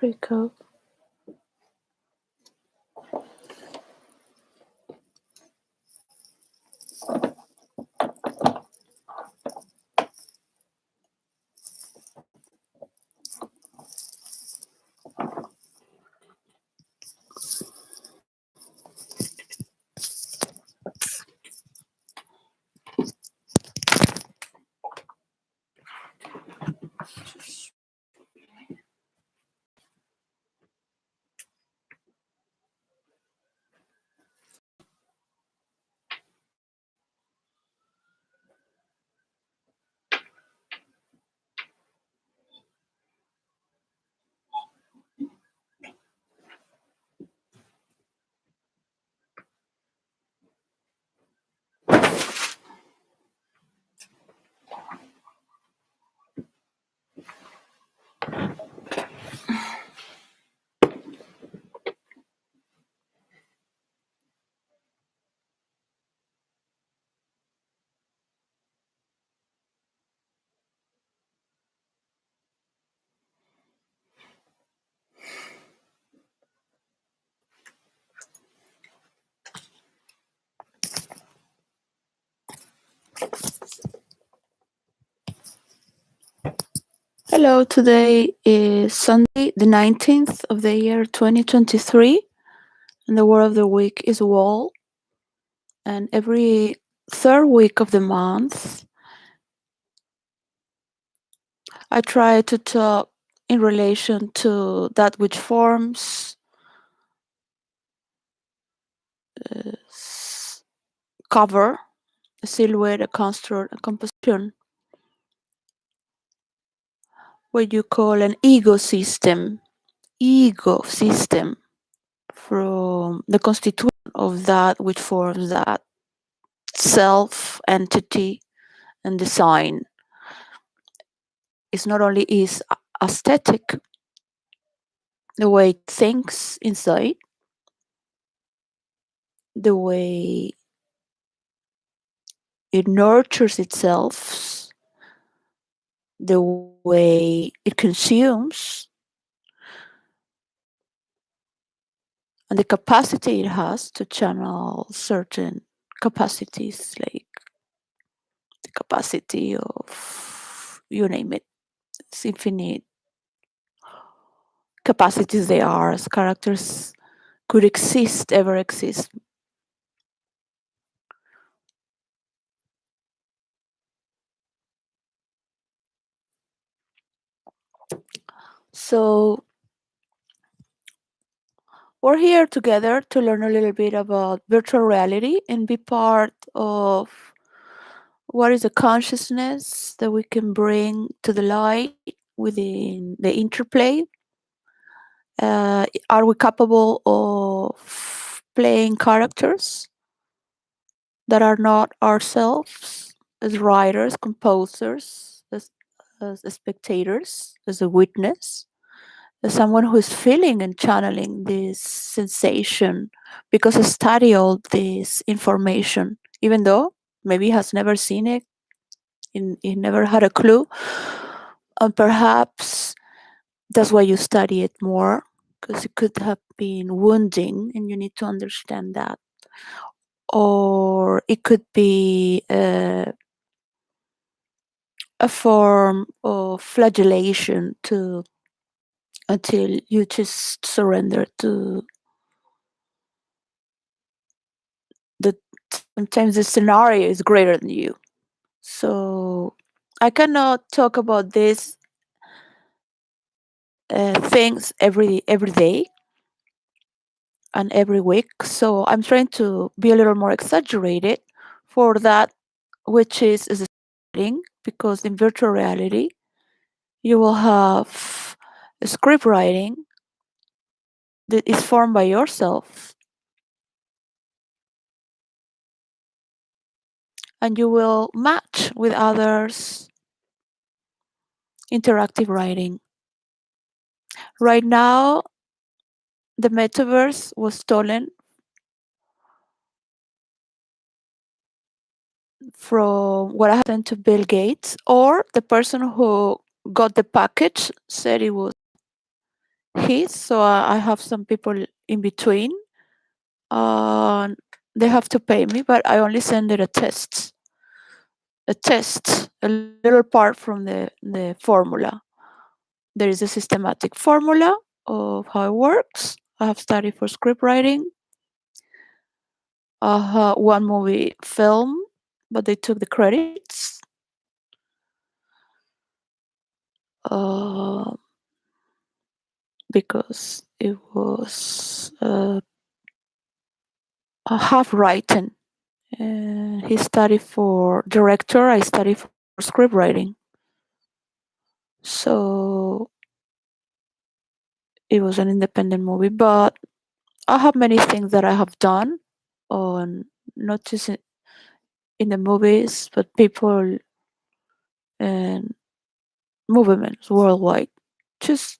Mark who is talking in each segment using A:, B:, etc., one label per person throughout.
A: Rico. Hello, today is Sunday, the 19th of the year 2023, and the word of the week is wall. And every third week of the month, I try to talk in relation to that which forms, cover, a silhouette, a construct, a composition, what you call an ecosystem from the constitution of that which forms that self, entity, and design. It's not only is aesthetic, the way it thinks inside, the way it nurtures itself, the way it consumes, and the capacity it has to channel certain capacities, like the capacity of, you name it, it's infinite capacities they are as characters could ever exist. So we're here together to learn a little bit about virtual reality and be part of what is the consciousness that we can bring to the light within the interplay. Are we capable of playing characters that are not ourselves, as writers, composers, as spectators, as a witness, as someone who is feeling and channeling this sensation because I study all this information, even though maybe has never seen it, he never had a clue, and perhaps that's why you study it more, because it could have been wounding and you need to understand that. Or it could be a form of flagellation until you just surrender to the sometimes the scenario is greater than you. So I cannot talk about these things every day and every week. So I'm trying to be a little more exaggerated for that which is exciting, because in virtual reality you will have a script writing that is formed by yourself, and you will match with others interactive writing. Right now, the metaverse was stolen from what happened to Bill Gates, or the person who got the package said his, so I have some people in between. Uh, they have to pay me, but I only send it a little part from the formula. There is a systematic formula of how it works. I have studied for script writing. One movie film, but they took the credits. Uh, because it was half written. He studied for director. I studied for script writing. So it was an independent movie, but I have many things that I have done on not just in the movies, but people and movements worldwide. Just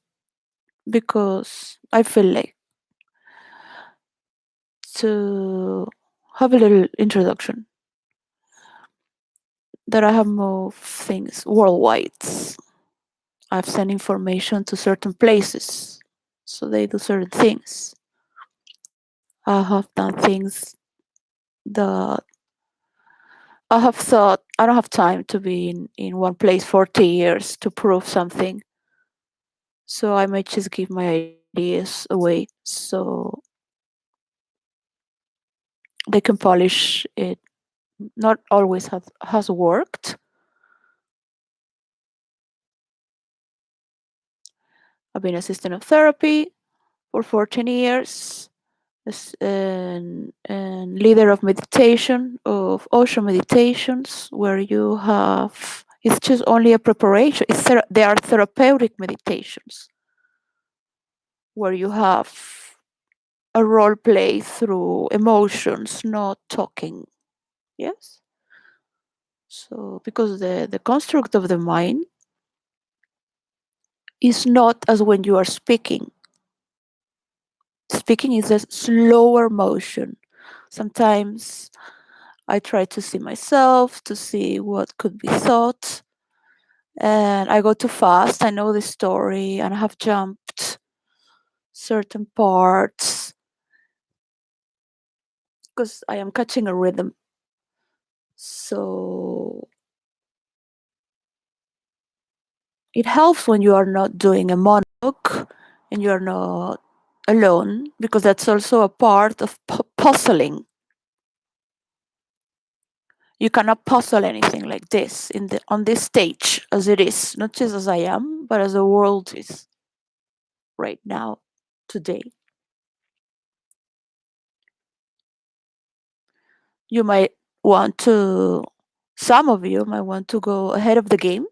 A: because I feel like to have a little introduction that I have moved things worldwide. I've sent information to certain places, so they do certain things. I have done things that I have thought I don't have time to be in one place 40 years to prove something. So I might just give my ideas away so they can polish it. Not always has worked. I've been assistant of therapy for 14 years and leader of meditation, of Osho meditations, where you have, it's just only a preparation. They are therapeutic meditations where you have a role play through emotions, not talking. Yes. So, because the construct of the mind is not as when you are speaking. Speaking is a slower motion. Sometimes I try to see myself, to see what could be thought, and I go too fast. I know the story and I have jumped certain parts because I am catching a rhythm. So it helps when you are not doing a monologue and you are not alone, because that's also a part of puzzling. You cannot puzzle anything like this on this stage as it is, not just as I am, but as the world is right now, today. You might want to, some of you might want to go ahead of the game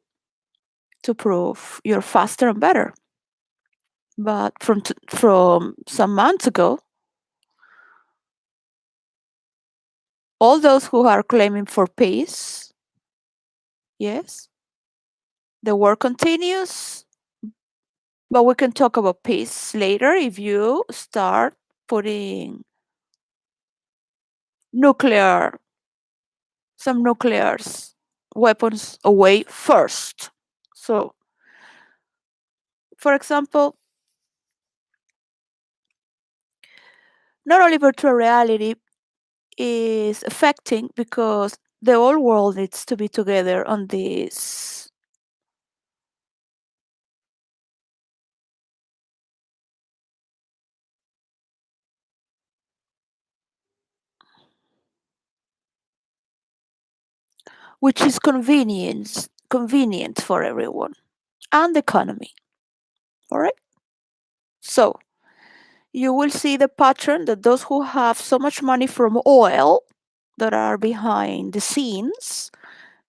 A: to prove you're faster and better. But from some months ago, all those who are claiming for peace, yes, the war continues, but we can talk about peace later if you start putting nuclear, some nuclears weapons away first. So, for example, not only virtual reality is affecting because the whole world needs to be together on this which is convenient for everyone and the economy. All right. So you will see the pattern that those who have so much money from oil that are behind the scenes,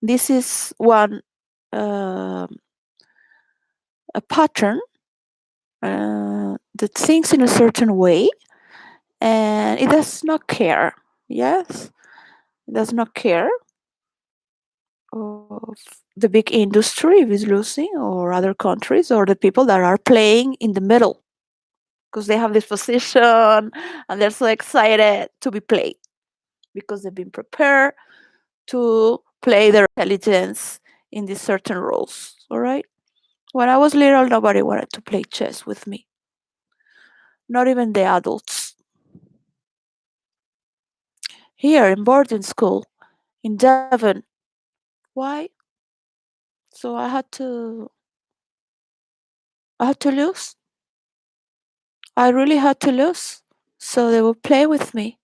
A: this is one uh, a pattern that thinks in a certain way and it does not care. Yes, it does not care of the big industry if it's losing, or other countries, or the people that are playing in the middle because they have this position and they're so excited to be played because they've been prepared to play their intelligence in these certain roles. All right. When I was little, nobody wanted to play chess with me. not even the adults. Here in boarding school in Devon. Why? So I had to lose. I really had to lose. So they would play with me.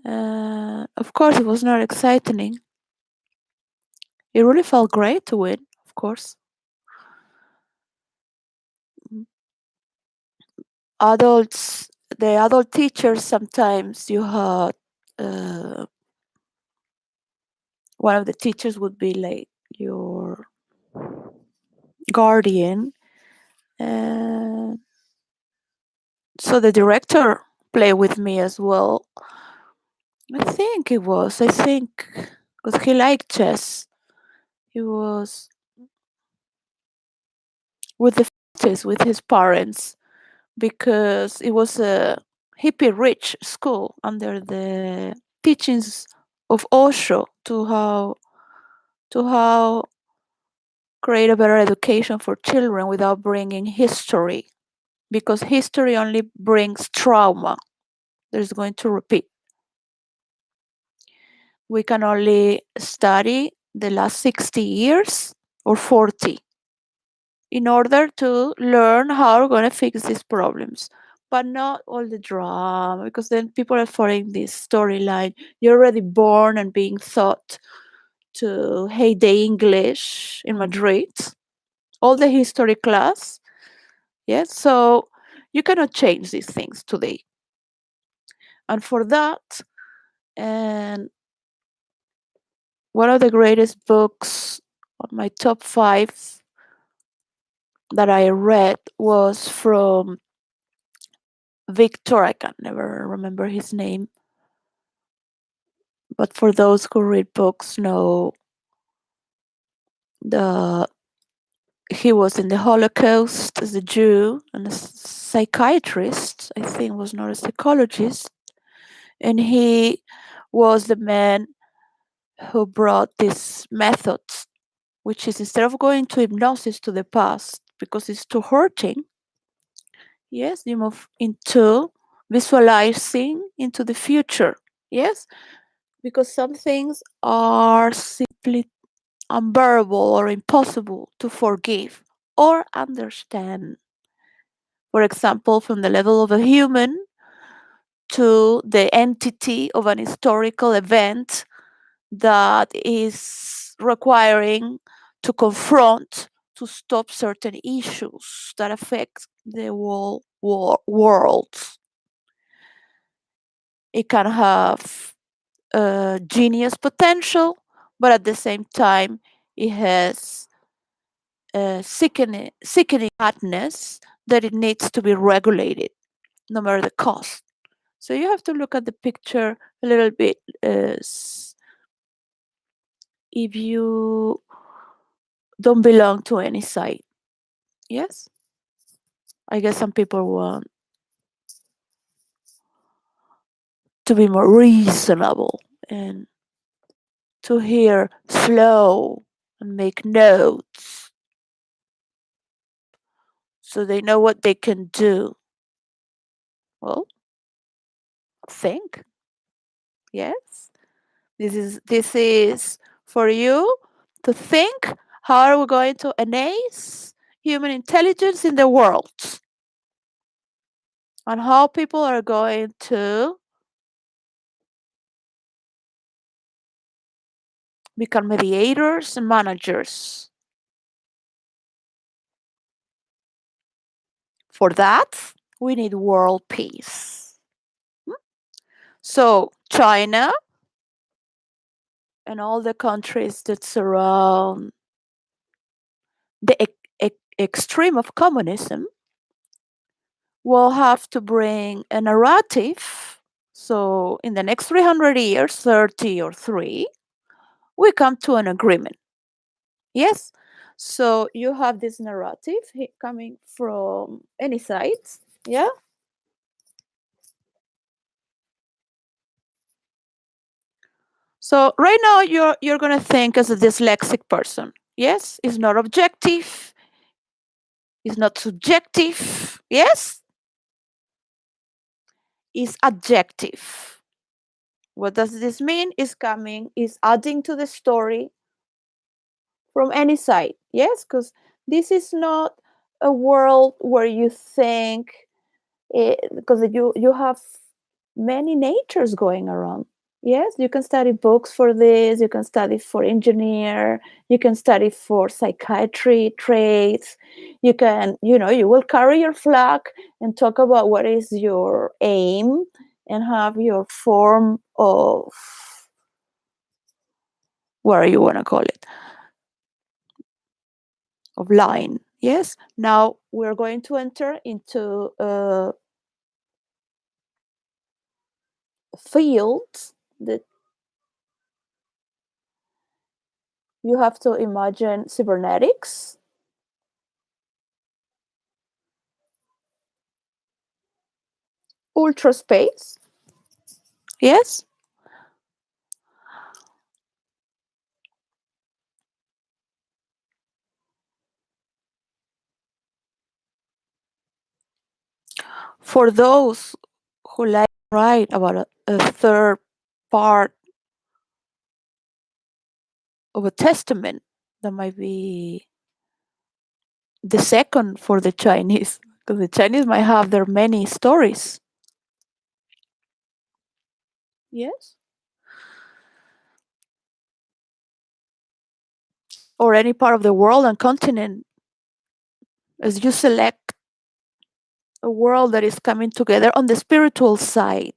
A: Of course, it was not exciting. It really felt great to win, of course. Mm. Adults, the adult teachers, sometimes you had uh, one of the teachers would be like your guardian. And so the director played with me as well. I think, because he liked chess. He was with the 50s with his parents because it was a hippie rich school under the teachings of Osho to how create a better education for children without bringing history, because history only brings trauma that is going to repeat. We can only study the last 60 years or 40 in order to learn how we're going to fix these problems, but not all the drama, because then people are following this storyline. You're already born and being taught to hate the English in Madrid, all the history class. Yes, so you cannot change these things today. And for that, and one of the greatest books on my top 5 that I read was from Victor. I can never remember his name, but for those who read books know the he was in the Holocaust as a Jew and a psychiatrist. I think was not a psychologist, and he was the man who brought this method, which is instead of going to hypnosis to the past because it's too hurting, yes, you move into visualizing into the future. Yes, because some things are simply unbearable or impossible to forgive or understand. For example, from the level of a human to the entity of an historical event that is requiring to confront, to stop certain issues that affect the whole world. It can have genius potential, but at the same time, it has sickening madness that it needs to be regulated, no matter the cost. So you have to look at the picture a little bit as if you don't belong to any side. Yes? I guess some people want to be more reasonable and to hear slow and make notes so they know what they can do. Well, think. Yes. This is for you to think, how are we going to enhance human intelligence in the world, and how people are going to become mediators and managers. For that, we need world peace. So China and all the countries that surround the extreme of communism will have to bring a narrative. So in the next 300 years, 30 or 3, we come to an agreement. Yes? So you have this narrative coming from any side. Yeah? So right now you're gonna think as a dyslexic person. Yes? It's not objective, it's not subjective. Yes? is adjective. What does this mean? Is adding to the story from any side. Yes, because this is not a world where you think, because you have many natures going around. Yes, you can study books for this, you can study for engineer, you can study for psychiatry traits, you will carry your flag and talk about what is your aim and have your form of, what do you want to call it, of line. Yes, now we're going to enter into fields that you have to imagine: cybernetics, ultra space. Yes, for those who like to write about a third part of a testament, that might be the second for the Chinese, because the Chinese might have their many stories. Yes, or any part of the world and continent, as you select a world that is coming together on the spiritual side,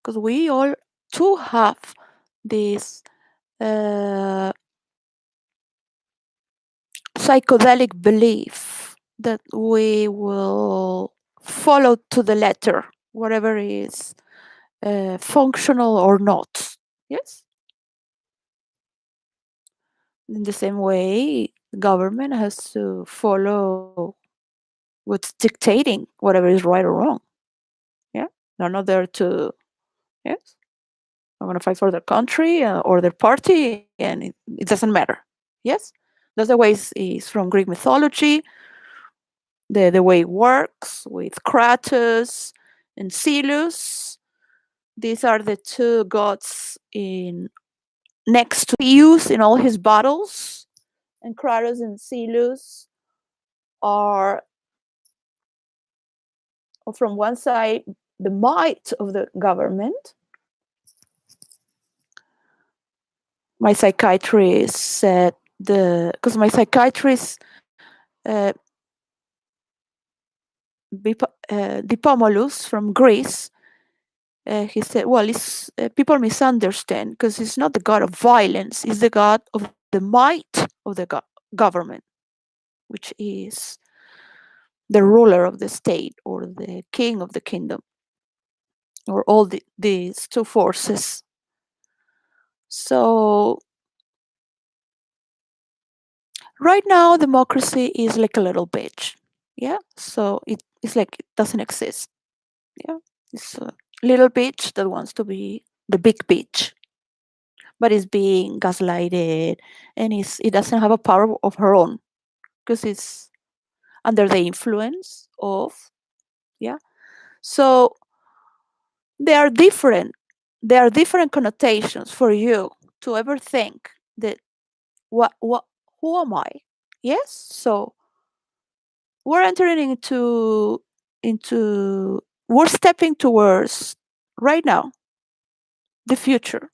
A: because we all too have this uh, psychedelic belief that we will follow to the letter whatever is functional or not. Yes, in the same way, the government has to follow what's dictating whatever is right or wrong. Yeah, they're not there to, yes, I'm going to fight for their country or their party, and it doesn't matter. Yes, that's the way is from Greek mythology, the way it works with Kratos and Zeus. These are the two gods in next to Zeus in all his battles, and Kratos and Zeus are, from one side, the might of the government. My psychiatrist said, because my psychiatrist uh, Dipomolus from Greece, he said, well, people misunderstand, because he's not the god of violence, he's the god of the might of the government, which is the ruler of the state or the king of the kingdom, or all these two forces. So right now, democracy is like a little bitch. Yeah. So it's like it doesn't exist. Yeah. It's a little bitch that wants to be the big bitch, but is being gaslighted, and it doesn't have a power of her own, because it's under the influence of, yeah. So they are different. There are different connotations for you to ever think that what who am I? Yes. So we're entering into we're stepping towards right now the future.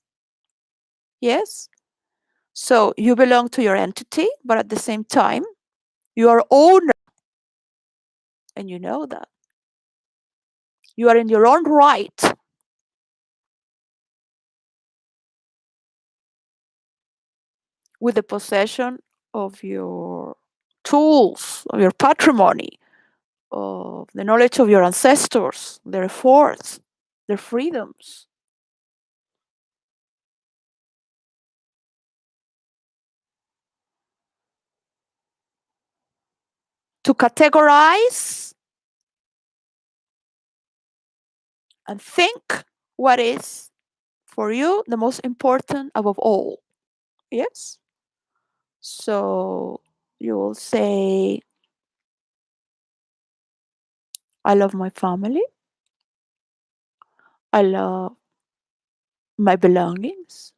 A: Yes. So you belong to your entity, but at the same time, you are owner, and you know that. You are in your own right with the possession of your tools, of your patrimony, of the knowledge of your ancestors, their efforts, their freedoms. To categorize and think what is for you the most important above all. Yes. So you will say, I love my family. I love my belongings.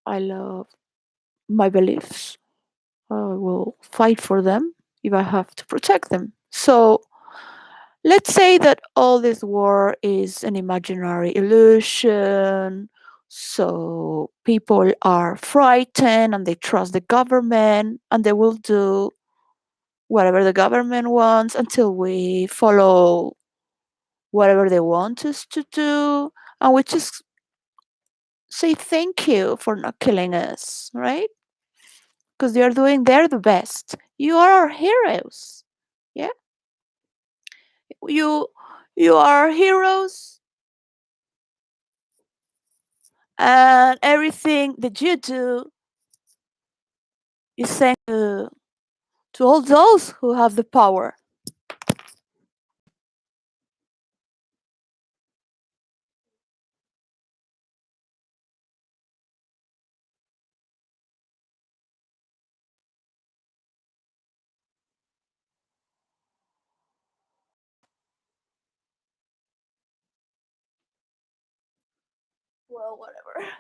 A: I love my beliefs. I will fight for them if I have to protect them. So let's say that all this war is an imaginary illusion. So people are frightened and they trust the government and they will do whatever the government wants until we follow whatever they want us to do. And we just say thank you for not killing us, right? Because they're the best. You are our heroes. Yeah. You you are our heroes, and everything that you do is thanks to all those who have the power. Well, whatever.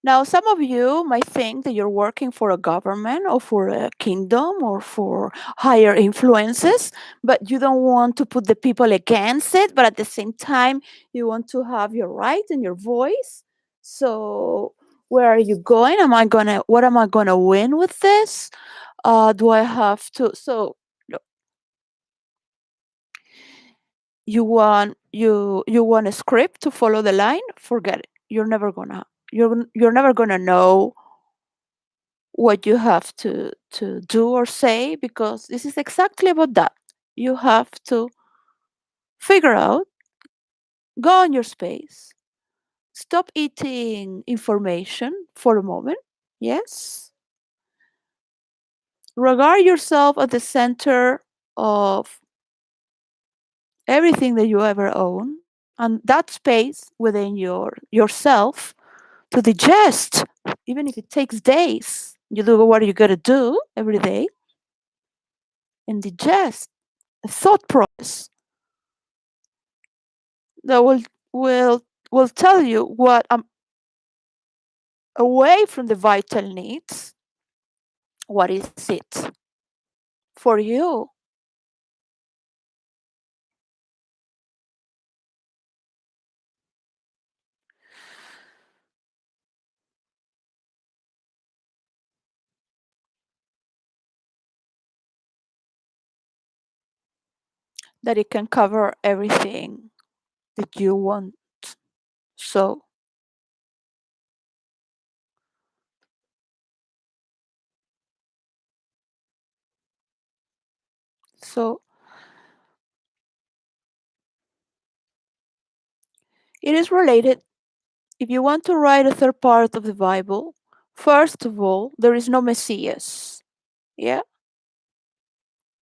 A: Now, some of you might think that you're working for a government or for a kingdom or for higher influences, but you don't want to put the people against it, but at the same time, you want to have your right and your voice. So, where are you going? What am I gonna win with this? Do I have to? So, look, you want a script to follow the line? Forget it. You're never gonna know what you have to do or say because this is exactly about that. You have to figure out, go on your space, stop eating information for a moment. Yes, regard yourself at the center of everything that you ever own, and that space within yourself to digest, even if it takes days. You do what you gotta do every day and digest a thought process that will will tell you what away from the vital needs, what is it for you that it can cover everything that you want. So so it is related. If you want to write a third part of the Bible, first of all, there is no Messias. Yeah,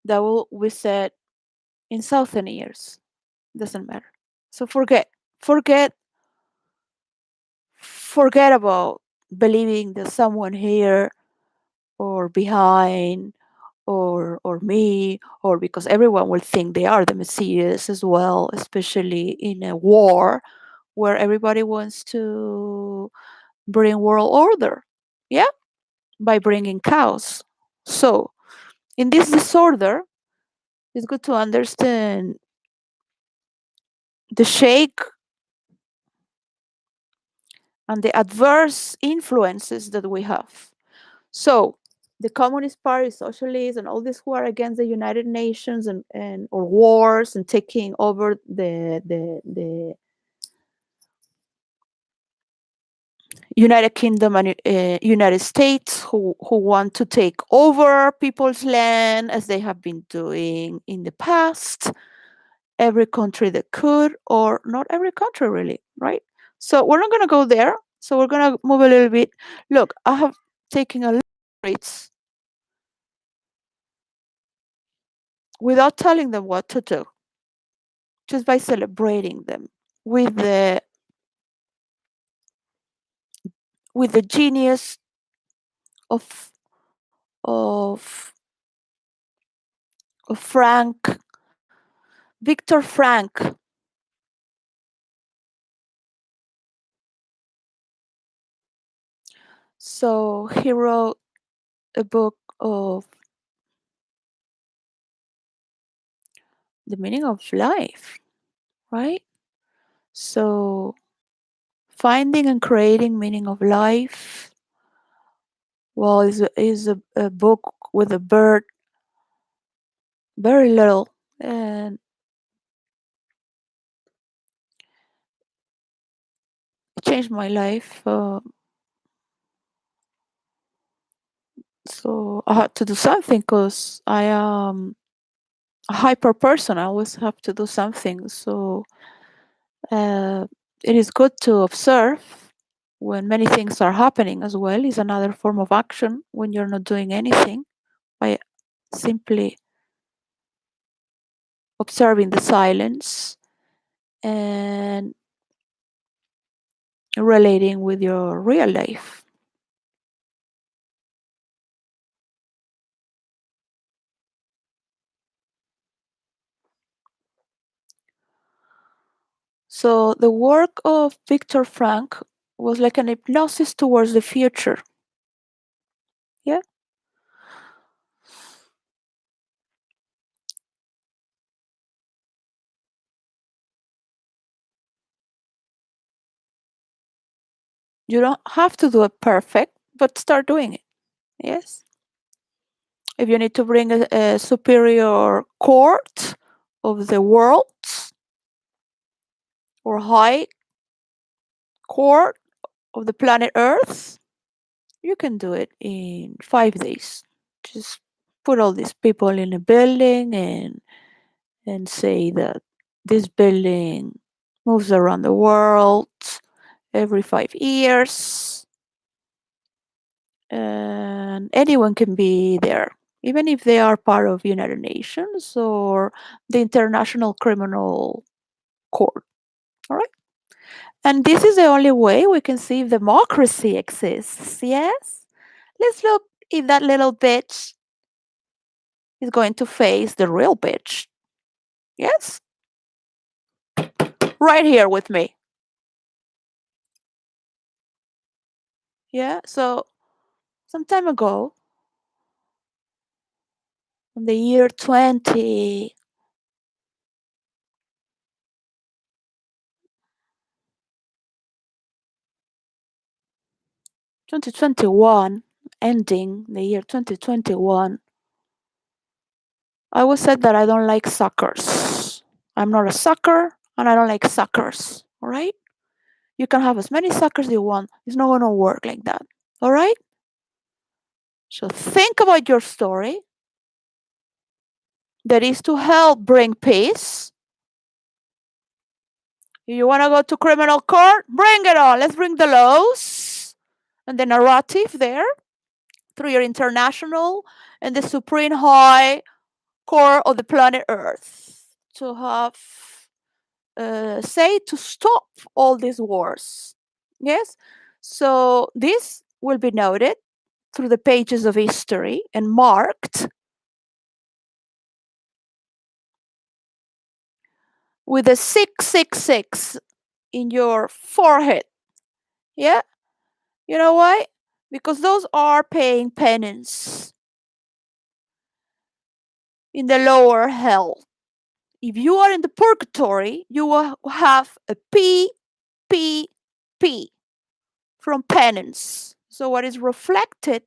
A: that will be said in 1,000 years. Doesn't matter. So forget, forget about believing that someone here or behind or me or because everyone will think they are the messiahs as well, especially in a war where everybody wants to bring world order, yeah, by bringing chaos. So in this disorder it's good to understand the shake and the adverse influences that we have. So the Communist Party, socialists, and all these who are against the United Nations and or wars and taking over the United Kingdom and United States, who want to take over people's land as they have been doing in the past. Every country that could, or not every country really, right? So we're not going to go there. So we're going to move a little bit. Look, I have taken a lot of rates without telling them what to do, just by celebrating them with the genius of of Frank, Viktor Frank. So he wrote a book of the meaning of life, right? So finding and creating meaning of life, well, is a book with a bird, very little, and it changed my life. So I had to do something because I am a hyper person. I always have to do something. So uh, it is good to observe when many things are happening as well. Is another form of action when you're not doing anything by simply observing the silence and relating with your real life. So the work of Viktor Frank was like an hypnosis towards the future. Yeah. You don't have to do it perfect, but start doing it. Yes. If you need to bring a superior court of the world or high court of the planet Earth, you can do it in 5 days. Just put all these people in a building and say that this building moves around the world every 5 years, and anyone can be there, even if they are part of United Nations or the International Criminal Court. All right. And this is the only way we can see if democracy exists. Yes? Let's look if that little bitch is going to face the real bitch. Yes? Right here with me. Yeah? So, some time ago, in the year 2021, ending the year 2021, I was said that I don't like suckers. I'm not a sucker and I don't like suckers. All right? You can have as many suckers as you want. It's not going to work like that. All right? So think about your story that is to help bring peace. You want to go to criminal court? Bring it on. Let's bring the laws and the narrative there through your international and the supreme high court of the planet Earth to have say to stop all these wars. Yes? So this will be noted through the pages of history and marked with a 666 in your forehead. Yeah? You know why? Because those are paying penance in the lower hell. If you are in the purgatory, you will have a P, P, P from penance. So, what is reflected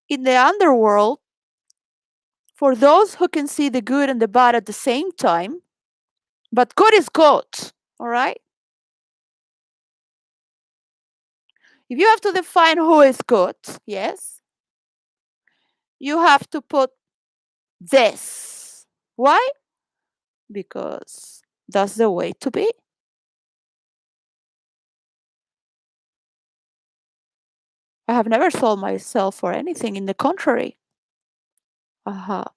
A: in the underworld, for those who can see the good and the bad at the same time, but good is good, all right? If you have to define who is good, yes, you have to put this. Why? Because that's the way to be. I have never sold myself for anything. In the contrary, I have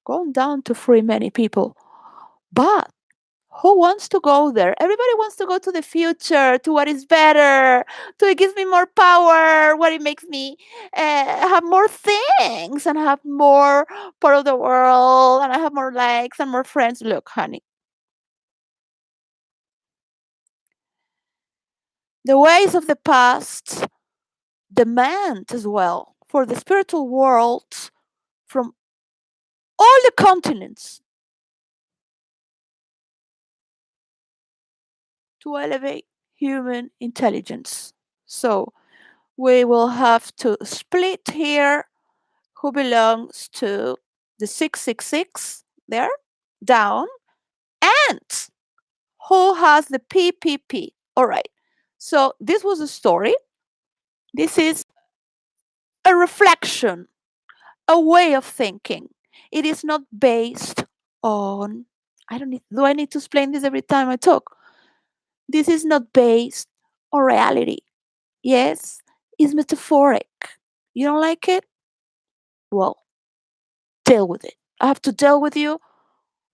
A: gone down to free many people. But Who wants to go there? Everybody wants to go to the future, to what is better, to it gives me more power, what it makes me have more things and have more part of the world, and I have more likes and more friends. Look, honey, the ways of the past demand as well for the spiritual world from all the continents to elevate human intelligence. So we will have to split here who belongs to the 666 there, down, and who has the PPP. All right. So this was a story. This is a reflection, a way of thinking. It is not based on, I don't need, do I need to explain this every time I talk? This is not based on reality. Yes, it's metaphoric. You don't like it? Well, deal with it. I have to deal with you.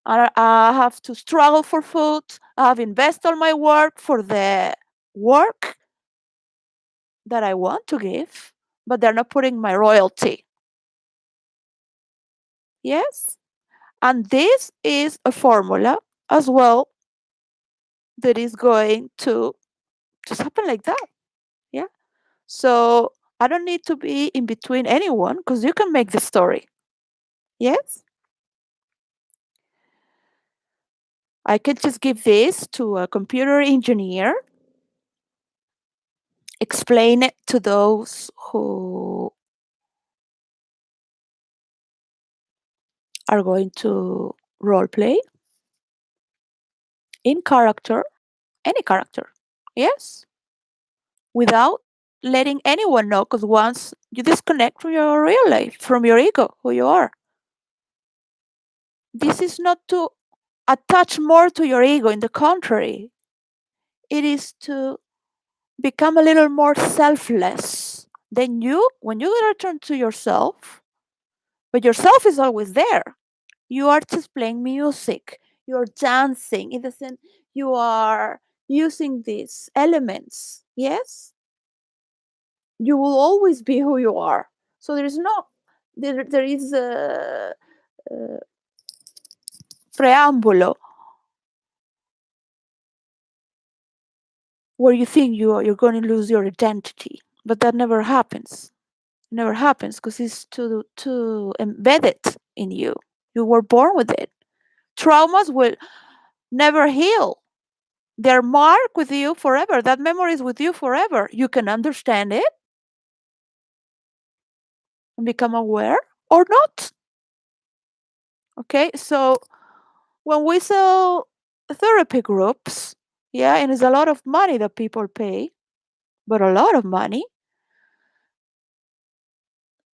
A: I have to struggle for food. I have invest all my work for the work that I want to give, but they're not putting my royalty. Yes? And this is a formula as well that is going to just happen like that. Yeah. So I don't need to be in between anyone because you can make the story. Yes? I could just give this to a computer engineer, explain it to those who are going to role play in character, any character. Yes? Without letting anyone know, because once you disconnect from your real life, from your ego, who you are, this is not to attach more to your ego. In the contrary, it is to become a little more selfless. Then you, when you return to yourself, but yourself is always there. You are just playing music. You're dancing. It doesn't. You are using these elements. Yes, you will always be who you are. So there is no. There is a preambulo where you think you're going to lose your identity, but that never happens. It never happens because it's too embedded in you. You were born with it. Traumas will never heal. They're marked with you forever. That memory is with you forever. You can understand it and become aware or not. Okay, so when we sell therapy groups, yeah, and it's a lot of money that people pay, but a lot of money.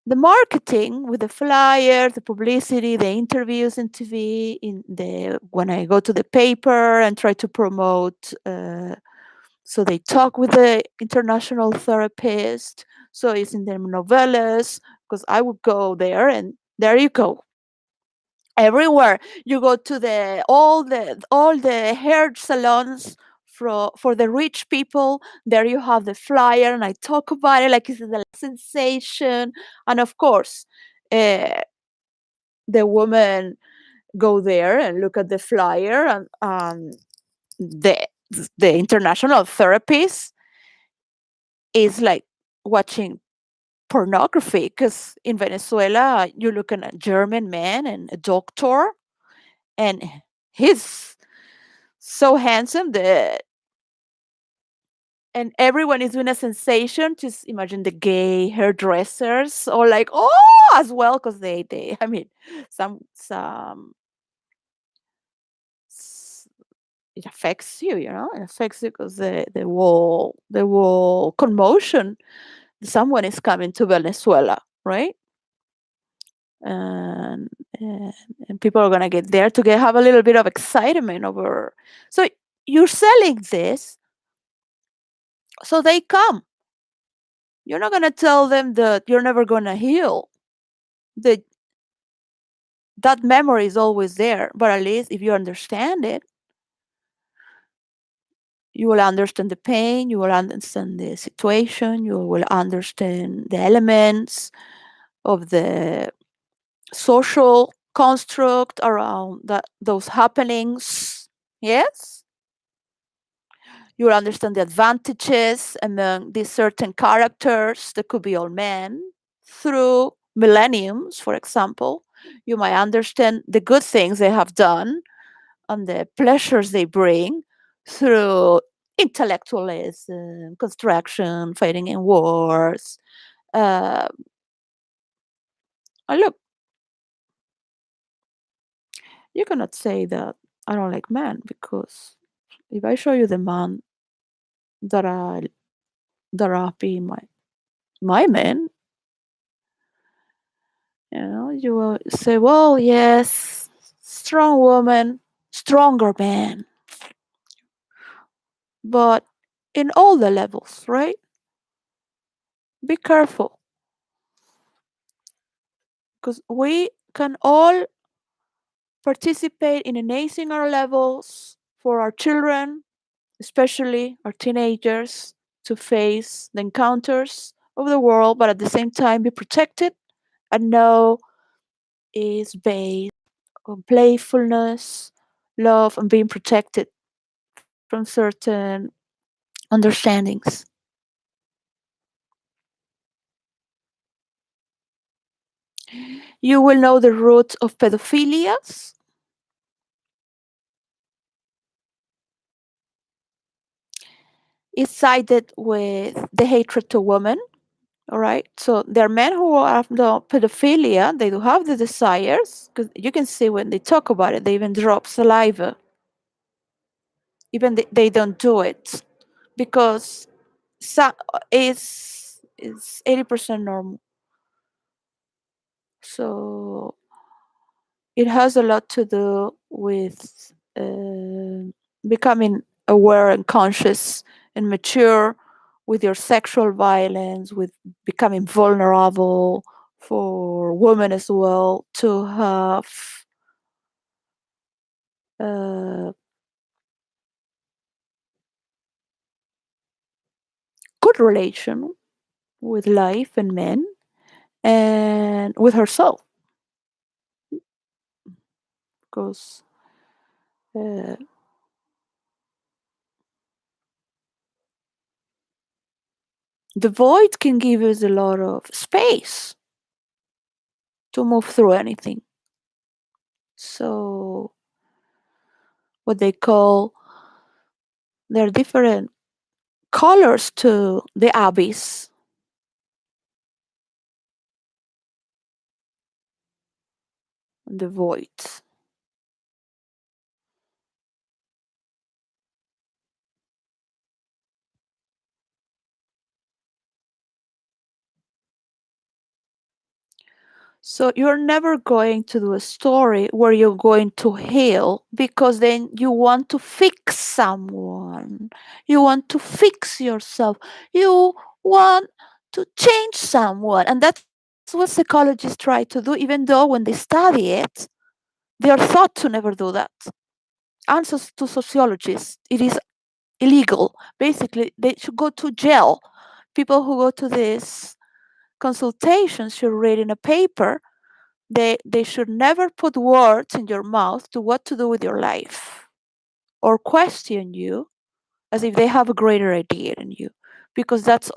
A: The marketing with the flyers, the publicity, the interviews in TV, in the when I go to the paper and try to promote, so they talk with the international therapist. So it's in their novellas because I would go there and there you go. Everywhere you go to all the hair salons for the rich people, there you have the flyer and I talk about it like it's a sensation. And of course, uh, the woman go there and look at the flyer, and the the international therapist is like watching pornography because in Venezuela you're looking at a German man and a doctor, and he's so handsome that and everyone is doing a sensation. Just imagine the gay hairdressers or like oh as well because they I mean some it affects you, it affects you because the whole commotion. Someone is coming to Venezuela, right? And and, and people are gonna get there to have a little bit of excitement over. So you're selling this, so they come. You're not gonna tell them that you're never gonna heal. That that memory is always there, but at least if you understand it, You will understand the pain, you will understand the situation, you will understand the elements of the social construct around those happenings. Yes? You will understand the advantages among these certain characters that could be all men through millenniums, for example. You might understand the good things they have done and the pleasures they bring through intellectualism, construction, fighting in wars. Uh, and look, you cannot say that I don't like men because if I show you the man that I be my man, you will say, well, yes, strong woman, stronger man, but in all the levels, right? Be careful because we can all participate in enhancing our levels for our children, especially our teenagers, to face the encounters of the world, but at the same time be protected and know is based on playfulness, love, and being protected from certain understandings. You will know the roots of pedophilias. It's sided with the hatred to women. All right. So there are men who have the pedophilia. They do have the desires because you can see when they talk about it, they even drop saliva. Even they don't do it because is 80% normal. So it has a lot to do with becoming aware and conscious and mature with your sexual violence, with becoming vulnerable for women as well to have a good relation with life and men and with herself because uh, the void can give us a lot of space to move through anything. So what they call there are different colors to the abyss, the void. So you're never going to do a story where you're going to heal because then you want to fix someone. You want to fix yourself. You want to change someone. And that's what psychologists try to do, even though when they study it, they are thought to never do that. And to sociologists, it is illegal. Basically, they should go to jail. People who go to these consultations should read in a paper. They should never put words in your mouth to what to do with your life or question you as if they have a greater idea than you, because that's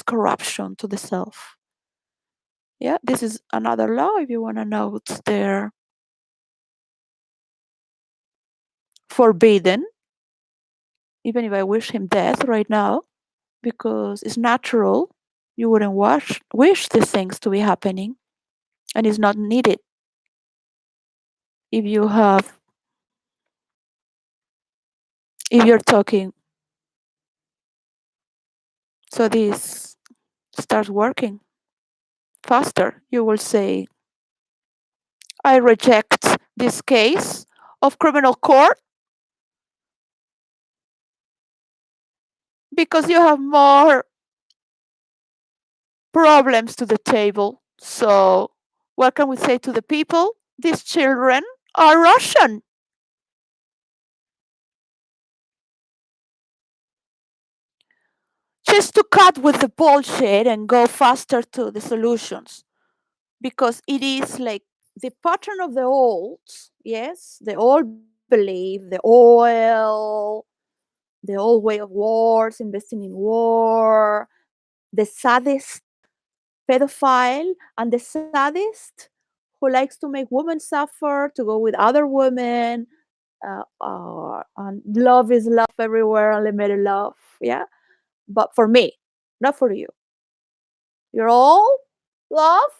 A: corruption to the self. Yeah, this is another law if you want to know what's there. Forbidden, even if I wish him death right now, because it's natural. You wouldn't wish these things to be happening, and it's not needed if you have if you're talking. So this starts working faster. You will say, I reject this case of criminal court because you have more problems to the table. So what can we say to the people? These children are Russian. just to cut with the bullshit and go faster to the solutions, because it is like the pattern of the old. Yes, the old belief, the old way of wars, investing in war, the saddest pedophile, and the saddest who likes to make women suffer, to go with other women, and love is love everywhere, unlimited love. Yeah, but for me, not for you. You're all love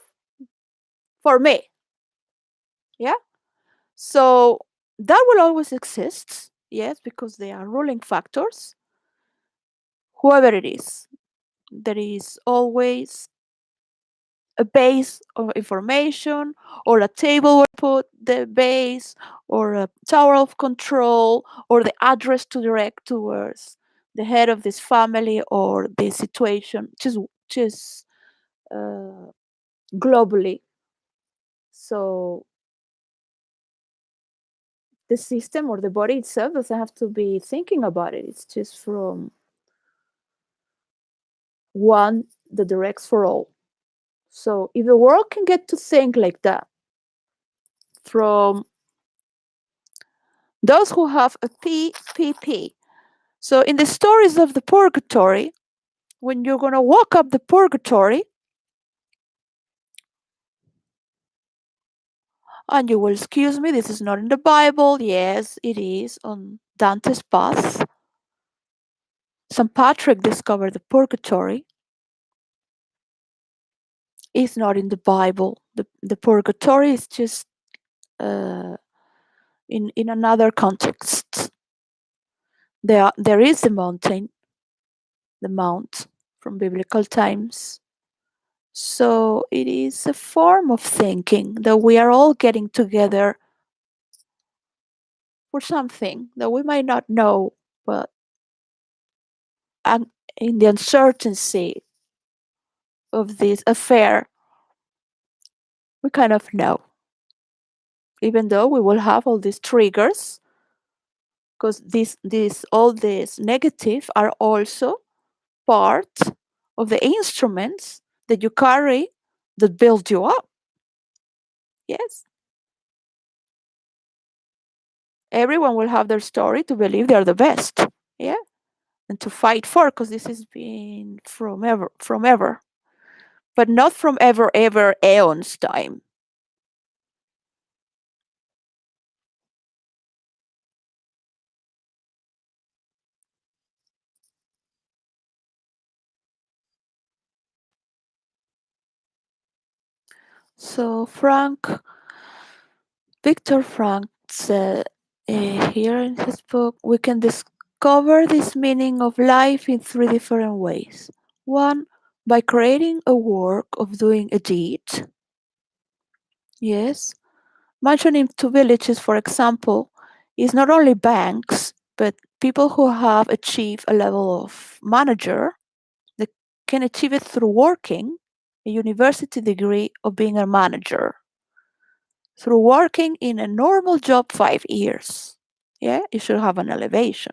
A: for me. Yeah. So that will always exist. Yes, because they are ruling factors. Whoever it is, there is always a base of information, or a table where put the base, or a tower of control, or the address to direct towards the head of this family or the situation, just uh, globally. So the system or the body itself doesn't have to be thinking about it. It's just from one that directs for all. So if the world can get to think like that, from those who have a PPP. So in the stories of the purgatory, when you're going to walk up the purgatory, and you will excuse me, this is not in the Bible. Yes, it is on Dante's path. St. Patrick discovered the purgatory. It's not in the Bible. The purgatory is just uh, in another context. There is the mountain, the mount from biblical times. So it is a form of thinking that we are all getting together for something that we might not know, but in the uncertainty of this affair, we kind of know. Even though we will have all these triggers, because all these negative are also part of the instruments that you carry that build you up. Yes. Everyone will have their story to believe they are the best. Yeah. And to fight for, because this has been from ever, but not from ever aeons time. So Viktor Frank said here in his book, we can discover this meaning of life in three different ways. One, by creating a work of doing a deed. Yes. Mentioning two villages, for example, is not only banks, but people who have achieved a level of manager that can achieve it through working a university degree of being a manager, through working in a normal job 5 years. Yeah, you should have an elevation.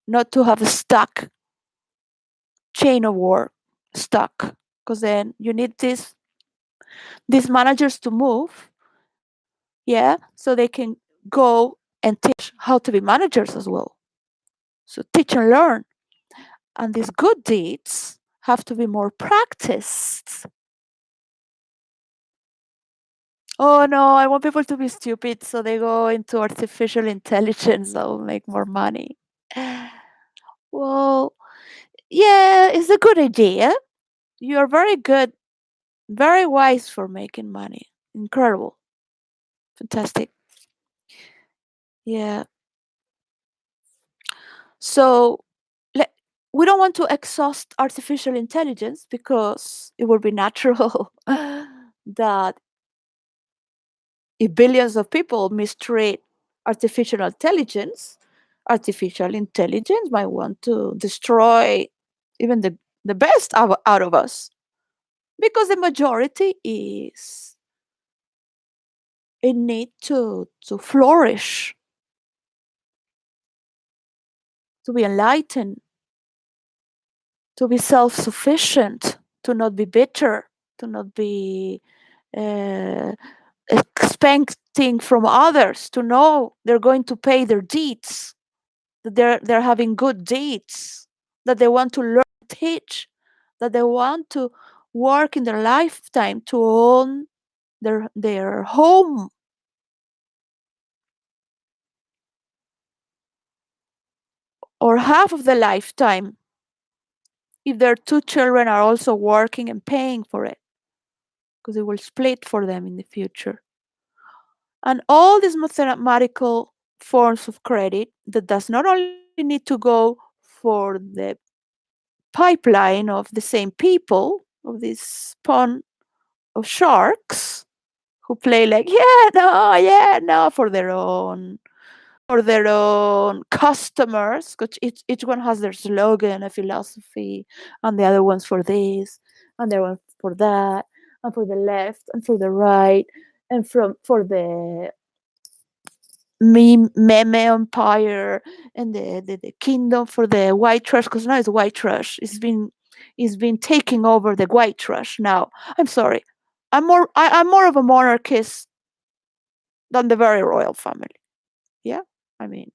A: Not to have a stuck chain of work, stuck, because then you need these managers to move, yeah, so they can go and teach how to be managers as well. So teach and learn. And these good deeds have to be more practiced. Oh no, I want people to be stupid, so they go into artificial intelligence that will make more money. Well, yeah, it's a good idea. You're very good, very wise for making money. Incredible. Fantastic. Yeah. So le- we don't want to exhaust artificial intelligence, because it would be natural that if billions of people mistreat artificial intelligence might want to destroy even the best out of us, because the majority is in need to flourish. to be enlightened, to be self sufficient, to not be bitter, to not be uh, expecting from others, to know they're going to pay their deeds, that they're having good deeds, that they want to learn, teach, that they want to work in their lifetime to own their home, or half of the lifetime if their two children are also working and paying for it, because it will split for them in the future. And all these mathematical forms of credit that does not only need to go for the pipeline of the same people, of this spawn of sharks who play like, yeah, no, for their own customers, because each one has their slogan, a philosophy, and the other one's for this, and the other one for that, and for the left, and for the right, and for the meme empire, and the kingdom for the white trash, because now it's white trash. It's been taking over the white trash now. I'm sorry. I'm more of a monarchist than the very royal family. Yeah? I mean,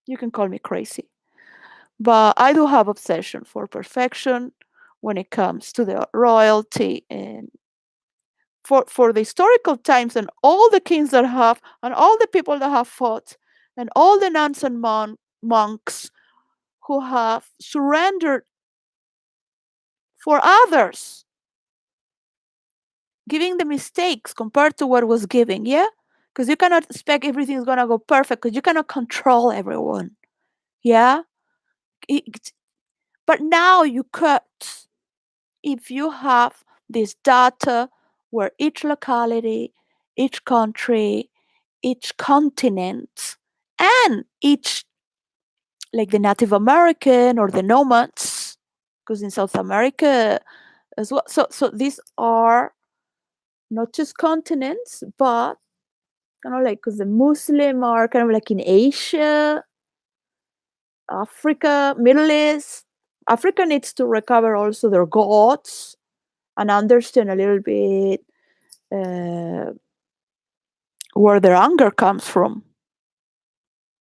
A: you can call me crazy. But I do have obsession for perfection when it comes to the royalty, and for the historical times, and all the kings that have, and all the people that have fought, and all the nuns and monks who have surrendered for others, giving the mistakes compared to what was giving, yeah? Because you cannot expect everything's gonna go perfect, because you cannot control everyone, yeah? But now you could, if you have this data where each locality, each country, each continent, and each, like the Native American or the nomads, because in South America as well. So these are not just continents, but kind of like, because the Muslim are kind of like in Asia, Africa, Middle East. Africa needs to recover also their gods and understand a little bit uh, where their anger comes from.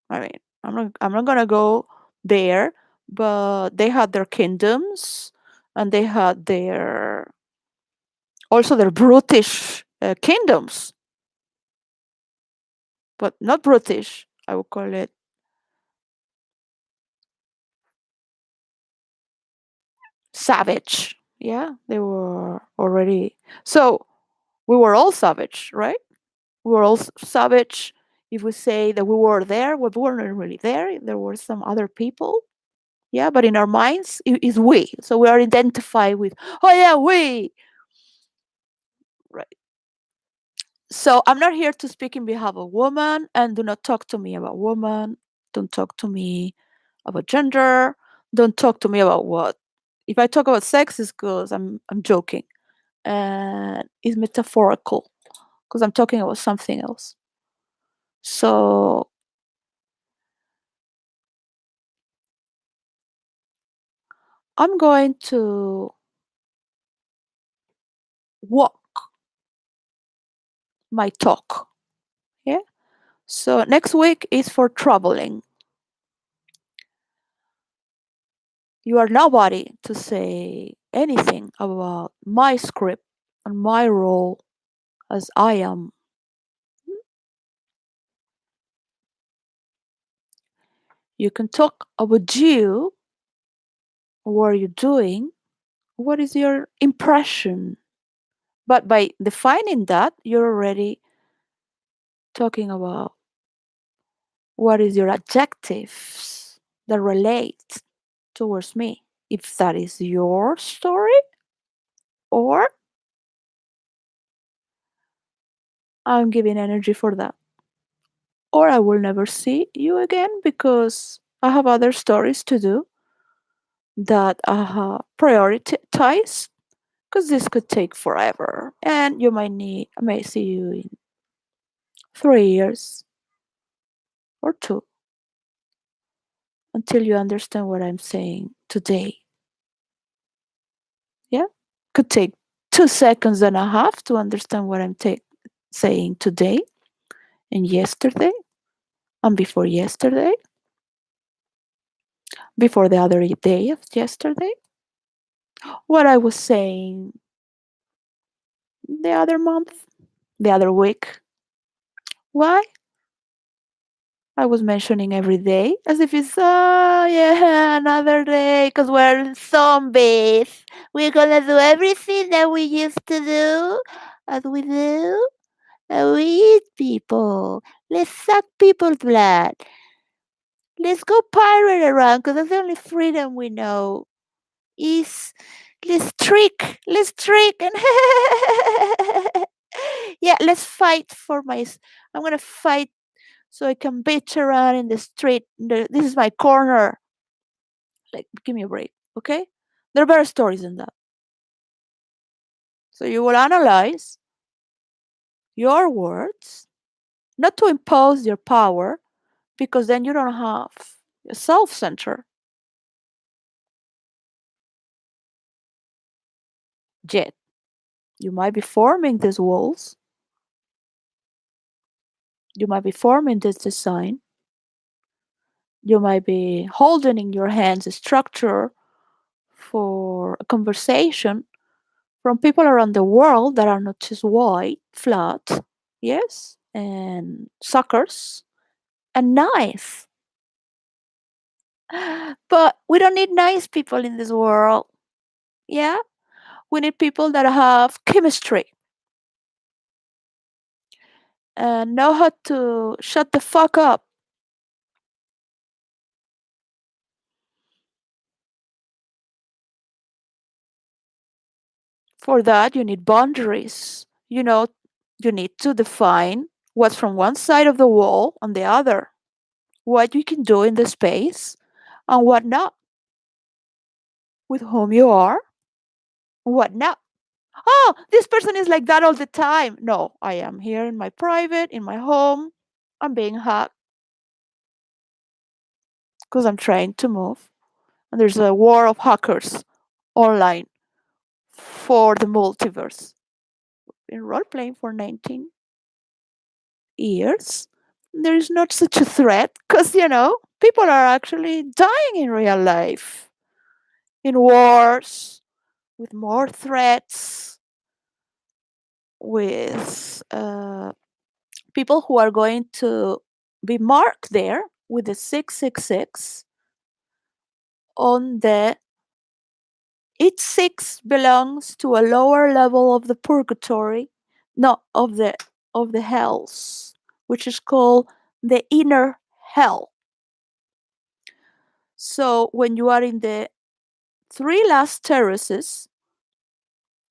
A: I mean, I'm not gonna go there, but they had their kingdoms, and they had their also their brutish kingdoms, but not brutish. I would call it savage. Yeah, they were already. So we were all savage, right? We were all savage. If we say that we were there, well, we weren't really there. There were some other people. Yeah, but in our minds, it is we. So we are identified with, oh yeah, we. Right. So I'm not here to speak in behalf of woman, and do not talk to me about woman. Don't talk to me about gender. Don't talk to me about what. If I talk about sex, it's because I'm joking, and it's metaphorical, because I'm talking about something else. So I'm going to walk my talk. Yeah. So next week is for traveling. You are nobody to say anything about my script and my role, as I am. You can talk about you, what are you doing, what is your impression. But by defining that, you're already talking about what is your adjectives that relate towards me. If that is your story, or I'm giving energy for that, or I will never see you again because I have other stories to do that I have prioritized, because this could take forever, and I may see you in 3 years or two, until you understand what I'm saying today. Yeah? Could take 2 seconds and a half to understand what I'm saying today and yesterday and before yesterday, before the other day of yesterday, what I was saying the other month, the other week. Why? I was mentioning every day as if it's, yeah, another day because we're zombies. We're gonna do everything that we used to do as we do, and we eat people. Let's suck people's blood. Let's go pirate around because that's the only freedom we know. Is let's trick and yeah, let's fight for I'm gonna fight so I can bitch around in the street. This is my corner. Like, give me a break, okay? There are better stories than that. So you will analyze your words, not to impose your power, because then you don't have a self center yet. You might be forming these walls, you might be forming this design, you might be holding in your hands a structure for a conversation from people around the world that are not just white, flat, yes, and suckers, and nice. But we don't need nice people in this world. Yeah? We need people that have chemistry and know how to shut the fuck up. For that, you need boundaries. You need to define what's from one side of the wall and the other, what you can do in the space and what not, with whom you are, what not. Oh, this person is like that all the time. No, I am here in my private, in my home. I'm being hacked because I'm trying to move. And there's a war of hackers online for the multiverse. Been role playing for 19 years. There is not such a threat because, people are actually dying in real life, in wars, with more threats, with people who are going to be marked there with the 666 on the each six belongs to a lower level of the purgatory, no, of the hells, which is called the inner hell. So when you are in the three last terraces,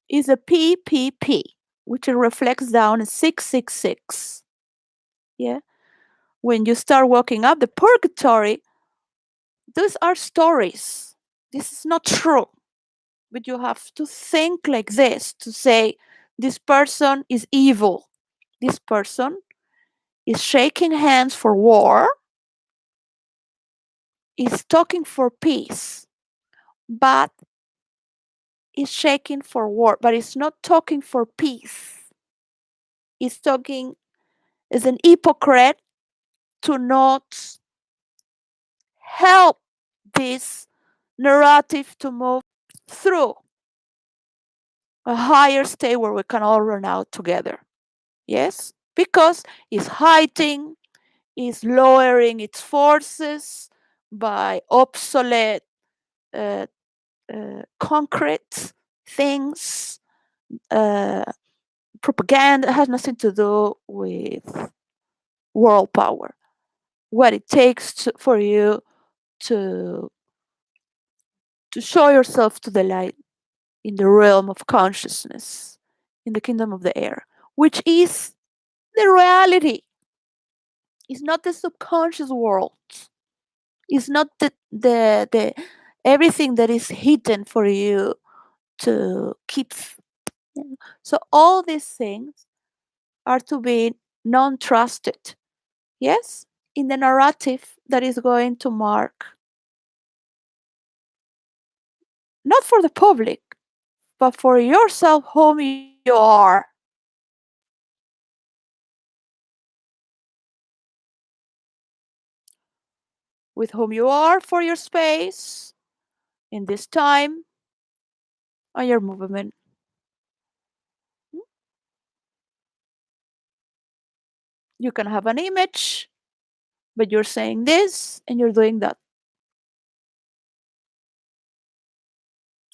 A: is a PPP, which reflects down a 666. Yeah. When you start walking up the purgatory, those are stories. This is not true. But you have to think like this to say, this person is evil. This person is shaking hands for war, is talking for peace, but is shaking for war, but is not talking for peace. Is talking as an hypocrite to not help this narrative to move through a higher state where we can all run out together. Yes? Because it's hiding, is lowering its forces by obsolete, uh, concrete things. Propaganda has nothing to do with world power. What it takes for you to show yourself to the light in the realm of consciousness, in the kingdom of the air, which is the reality. It's not the subconscious world. It's not the everything that is hidden for you to keep. So all these things are to be non-trusted. Yes, in the narrative that is going to mark not for the public, but for yourself, whom you are. With whom you are for your space in this time and your movement. You can have an image, but you're saying this and you're doing that.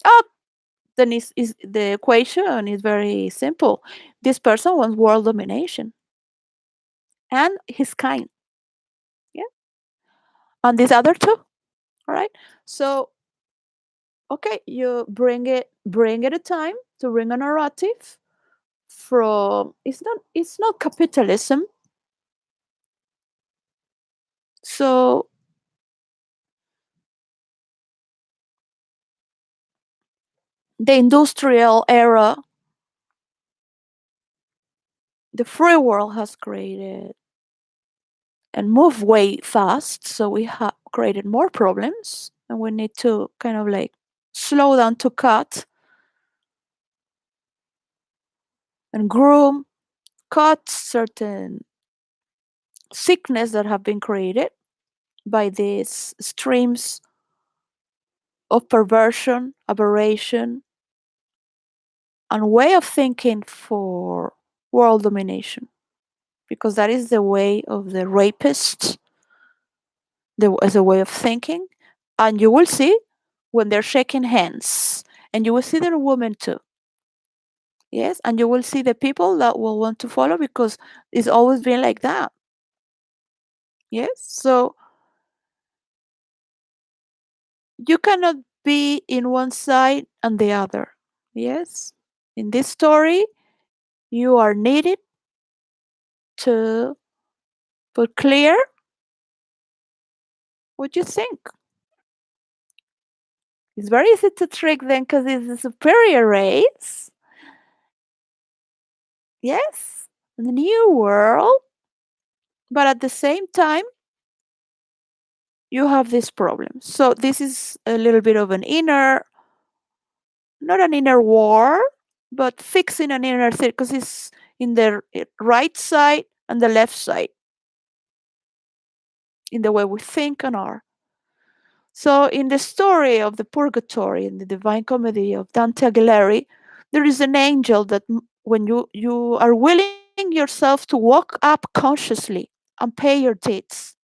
A: Oh, then is the equation is very simple. This person wants world domination and his kind. Yeah. And this other two. All right. So okay, you bring it a time to bring a narrative from it's not capitalism. So the industrial era, the free world has created and moved way fast. So we have created more problems, and we need to kind of like slow down to cut and groom, cut certain sickness that have been created by these streams of perversion, aberration, and way of thinking for world domination. Because that is the way of the rapist, as a way of thinking. And you will see when they're shaking hands, and you will see their women too. Yes, and you will see the people that will want to follow because it's always been like that. Yes, so you cannot be in one side and the other. Yes, in this story, you are needed to put clear what you think. It's very easy to trick them because it's a superior race. Yes, in the new world, but at the same time, you have this problem. So this is a little bit of an inner, not an inner war, but fixing an inner thing because it's in the right side and the left side in the way we think and are. So in the story of the Purgatory in the Divine Comedy of Dante Alighieri, there is an angel that when you are willing yourself to walk up consciously and pay your debts,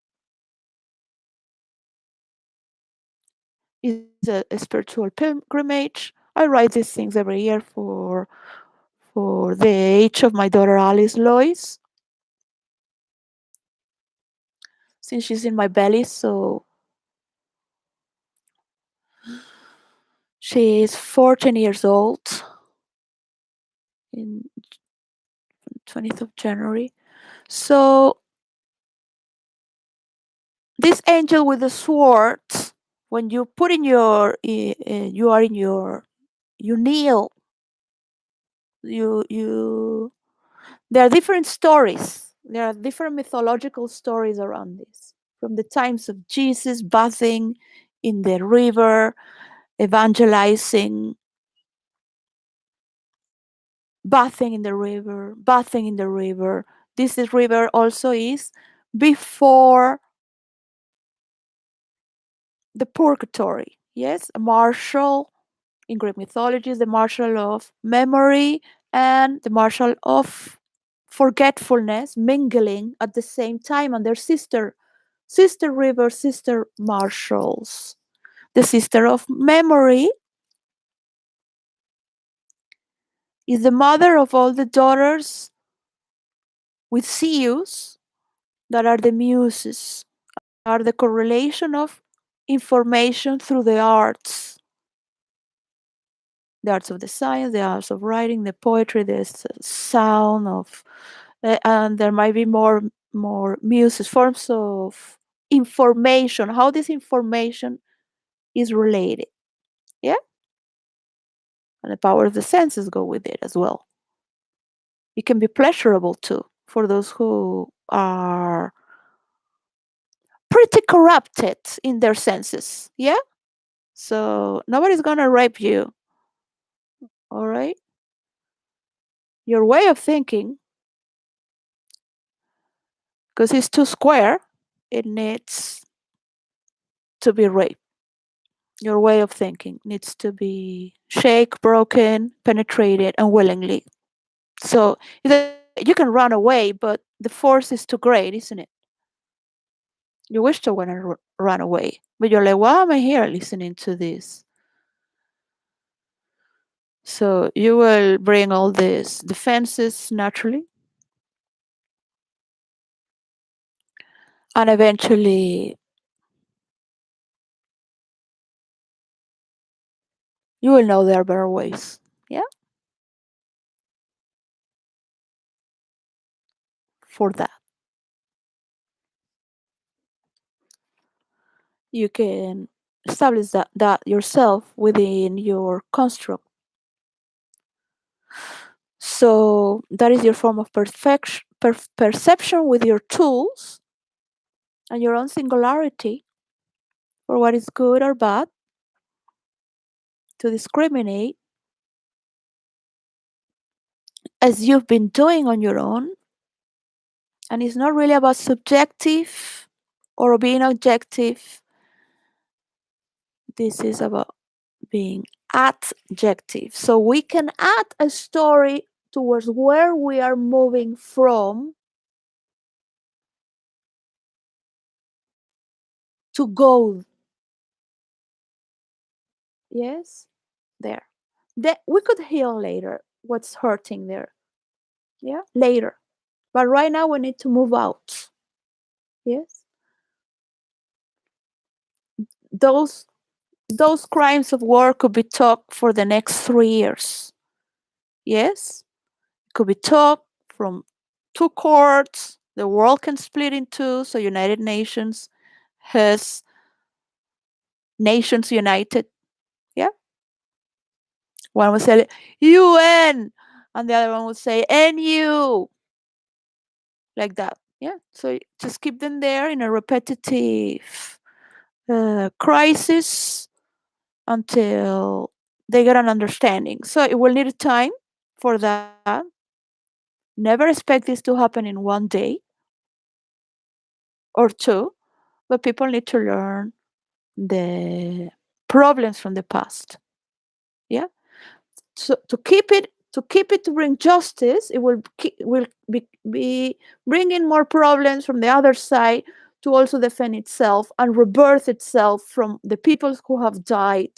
A: is a spiritual pilgrimage. I write these things every year for the age of my daughter Alice Lois, since she's in my belly. So she is 14 years old in 20th of January. So this angel with the sword, when you put in you are in you kneel, you there are different stories. There are different mythological stories around this. From the times of Jesus bathing in the river, evangelizing, bathing in the river, bathing in the river. River also is before the purgatory. Yes, a marshal in Greek mythology is the marshal of memory and the marshal of forgetfulness mingling at the same time, and their sister river, sister marshals. The sister of memory is the mother of all the daughters with Zeus that are the muses, are the correlation of information through the arts of the science, the arts of writing, the poetry, the sound of, and there might be more muses, forms of information, how this information is related. Yeah, and the power of the senses go with it as well. It can be pleasurable too for those who are pretty corrupted in their senses. Yeah, So nobody's gonna rape you, all right? Your way of thinking, because it's too square, it needs to be raped. Your way of thinking needs to be shake, broken, penetrated, unwillingly. So you can run away, but the force is too great, isn't it? You wish to want to run away, but you're like, why am I here listening to this? So you will bring all these defenses naturally, and eventually you will know there are better ways. Yeah, for that. You can establish that yourself within your construct. So that is your form of perception with your tools and your own singularity for what is good or bad to discriminate as you've been doing on your own. And it's not really about subjective or being objective. This is about being adjective. So we can add a story towards where we are moving from to go. Yes, there. That we could heal later what's hurting there. Yeah, later. But right now we need to move out. Yes, those those crimes of war could be talked for the next 3 years. Yes, could be talked from two courts. The world can split in two. So United Nations has Nations United. Yeah, one would say UN, and the other one would say NU, like that. Yeah, so just keep them there in a repetitive crisis until they get an understanding. So it will need time for that. Never expect this to happen in one day or two, but people need to learn the problems from the past. Yeah. So to keep it to bring justice, it will be bringing more problems from the other side to also defend itself and rebirth itself from the people who have died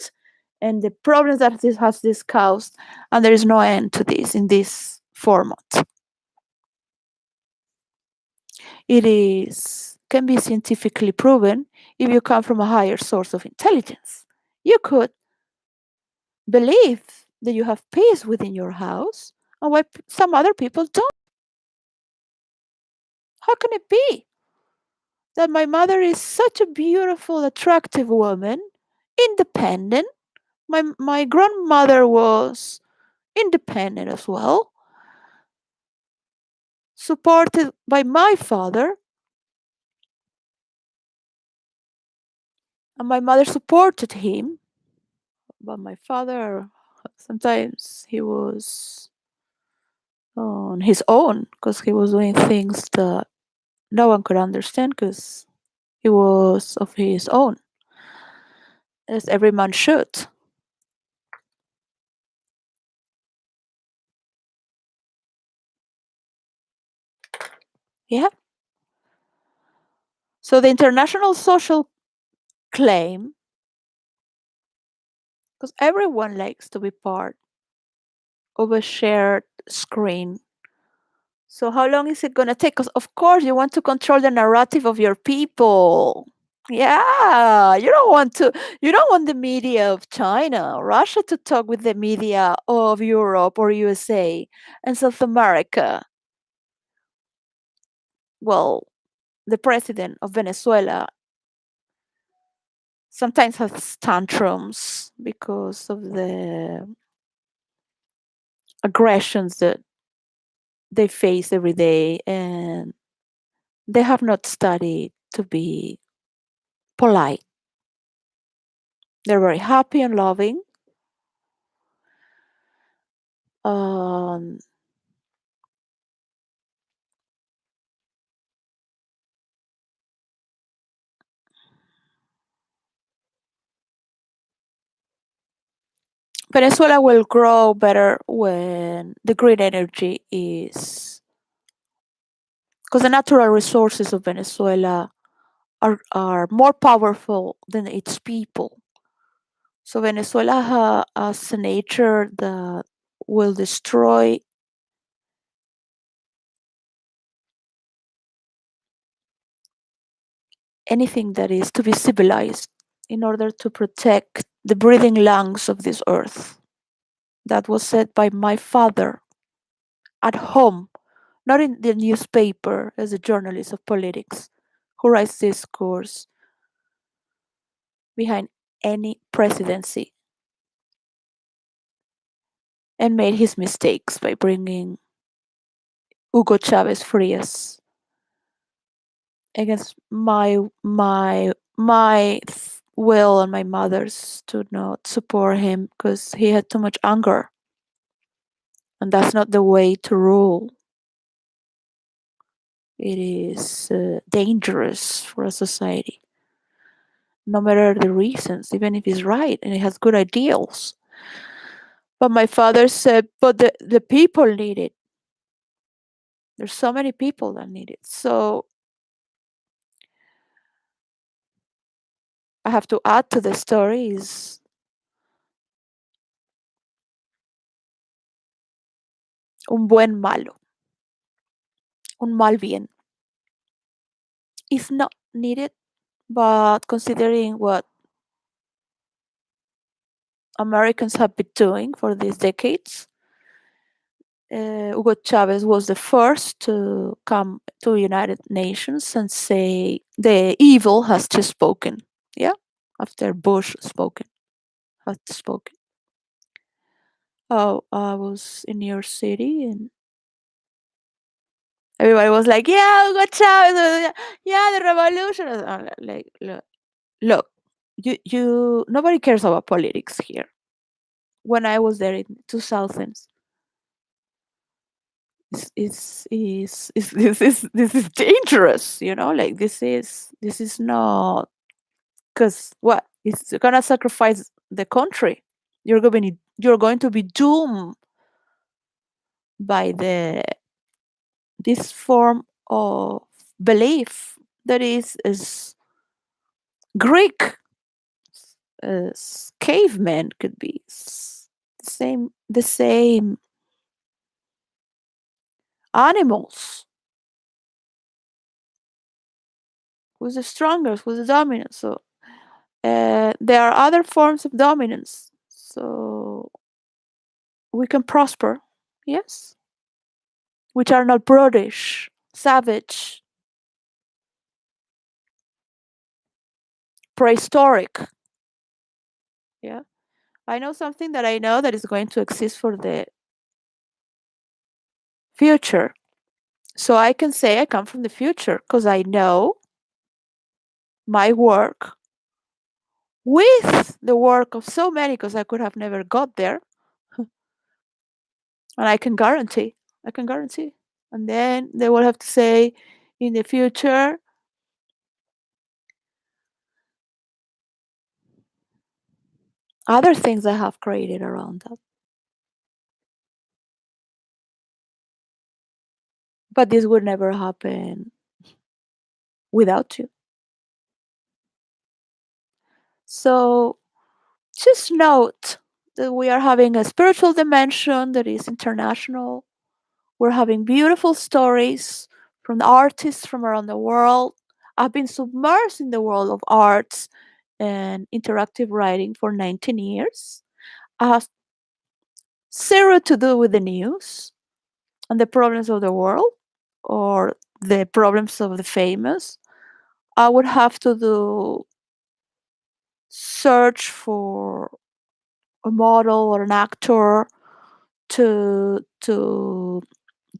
A: and the problems that this caused, and there is no end to this in this format. It is can be scientifically proven if you come from a higher source of intelligence. You could believe that you have peace within your house and why some other people don't. How can it be that my mother is such a beautiful, attractive woman, independent? My grandmother was independent as well, supported by my father, and my mother supported him. But my father, sometimes he was on his own because he was doing things that no one could understand because he was of his own, as every man should. Yeah. So the international social claim, because everyone likes to be part of a shared screen. So how long is it gonna take? Because of course you want to control the narrative of your people. Yeah, you don't want the media of China or Russia to talk with the media of Europe or USA and South America. Well, the president of Venezuela sometimes has tantrums because of the aggressions that they face every day, and they have not studied to be polite. They're very happy and loving. Um, Venezuela will grow better when the green energy is, because the natural resources of Venezuela are more powerful than its people. So Venezuela has a nature that will destroy anything that is to be civilized in order to protect the breathing lungs of this earth. That was said by my father at home, not in the newspaper as a journalist of politics who writes discourse behind any presidency and made his mistakes by bringing Hugo Chavez Frias against my will and my mother's to not support him because he had too much anger, and that's not the way to rule. It is dangerous for a society, no matter the reasons, even if he's right and he has good ideals. But my father said, but the people need it. There's so many people that need it. So I have to add to the story is un buen malo, un mal bien. It's not needed, but considering what Americans have been doing for these decades, Hugo Chavez was the first to come to United Nations and say the evil has just spoken. Yeah, after Bush had spoken. Oh, I was in New York City and everybody was like, "Yeah, Hugo Chavez, yeah, the revolution." Like, look, nobody cares about politics here. When I was there in 2000s, this is dangerous, like this is not, because what, it's gonna sacrifice the country. You're going to be doomed by this form of belief that is as Greek as cavemen could be. The same animals. Who's the strongest? Who's the dominant? So there are other forms of dominance. So we can prosper, yes, which are not brutish, savage, prehistoric. Yeah, I know something that I know that is going to exist for the future. So I can say I come from the future because I know my work with the work of so many, because I could have never got there. And I can guarantee. And then they will have to say in the future other things I have created around that. But this would never happen without you. So just note that we are having a spiritual dimension that is international. We're having beautiful stories from the artists from around the world. I've been submersed in the world of arts and interactive writing for 19 years. I have zero to do with the news and the problems of the world or the problems of the famous. I would have to do search for a model or an actor to to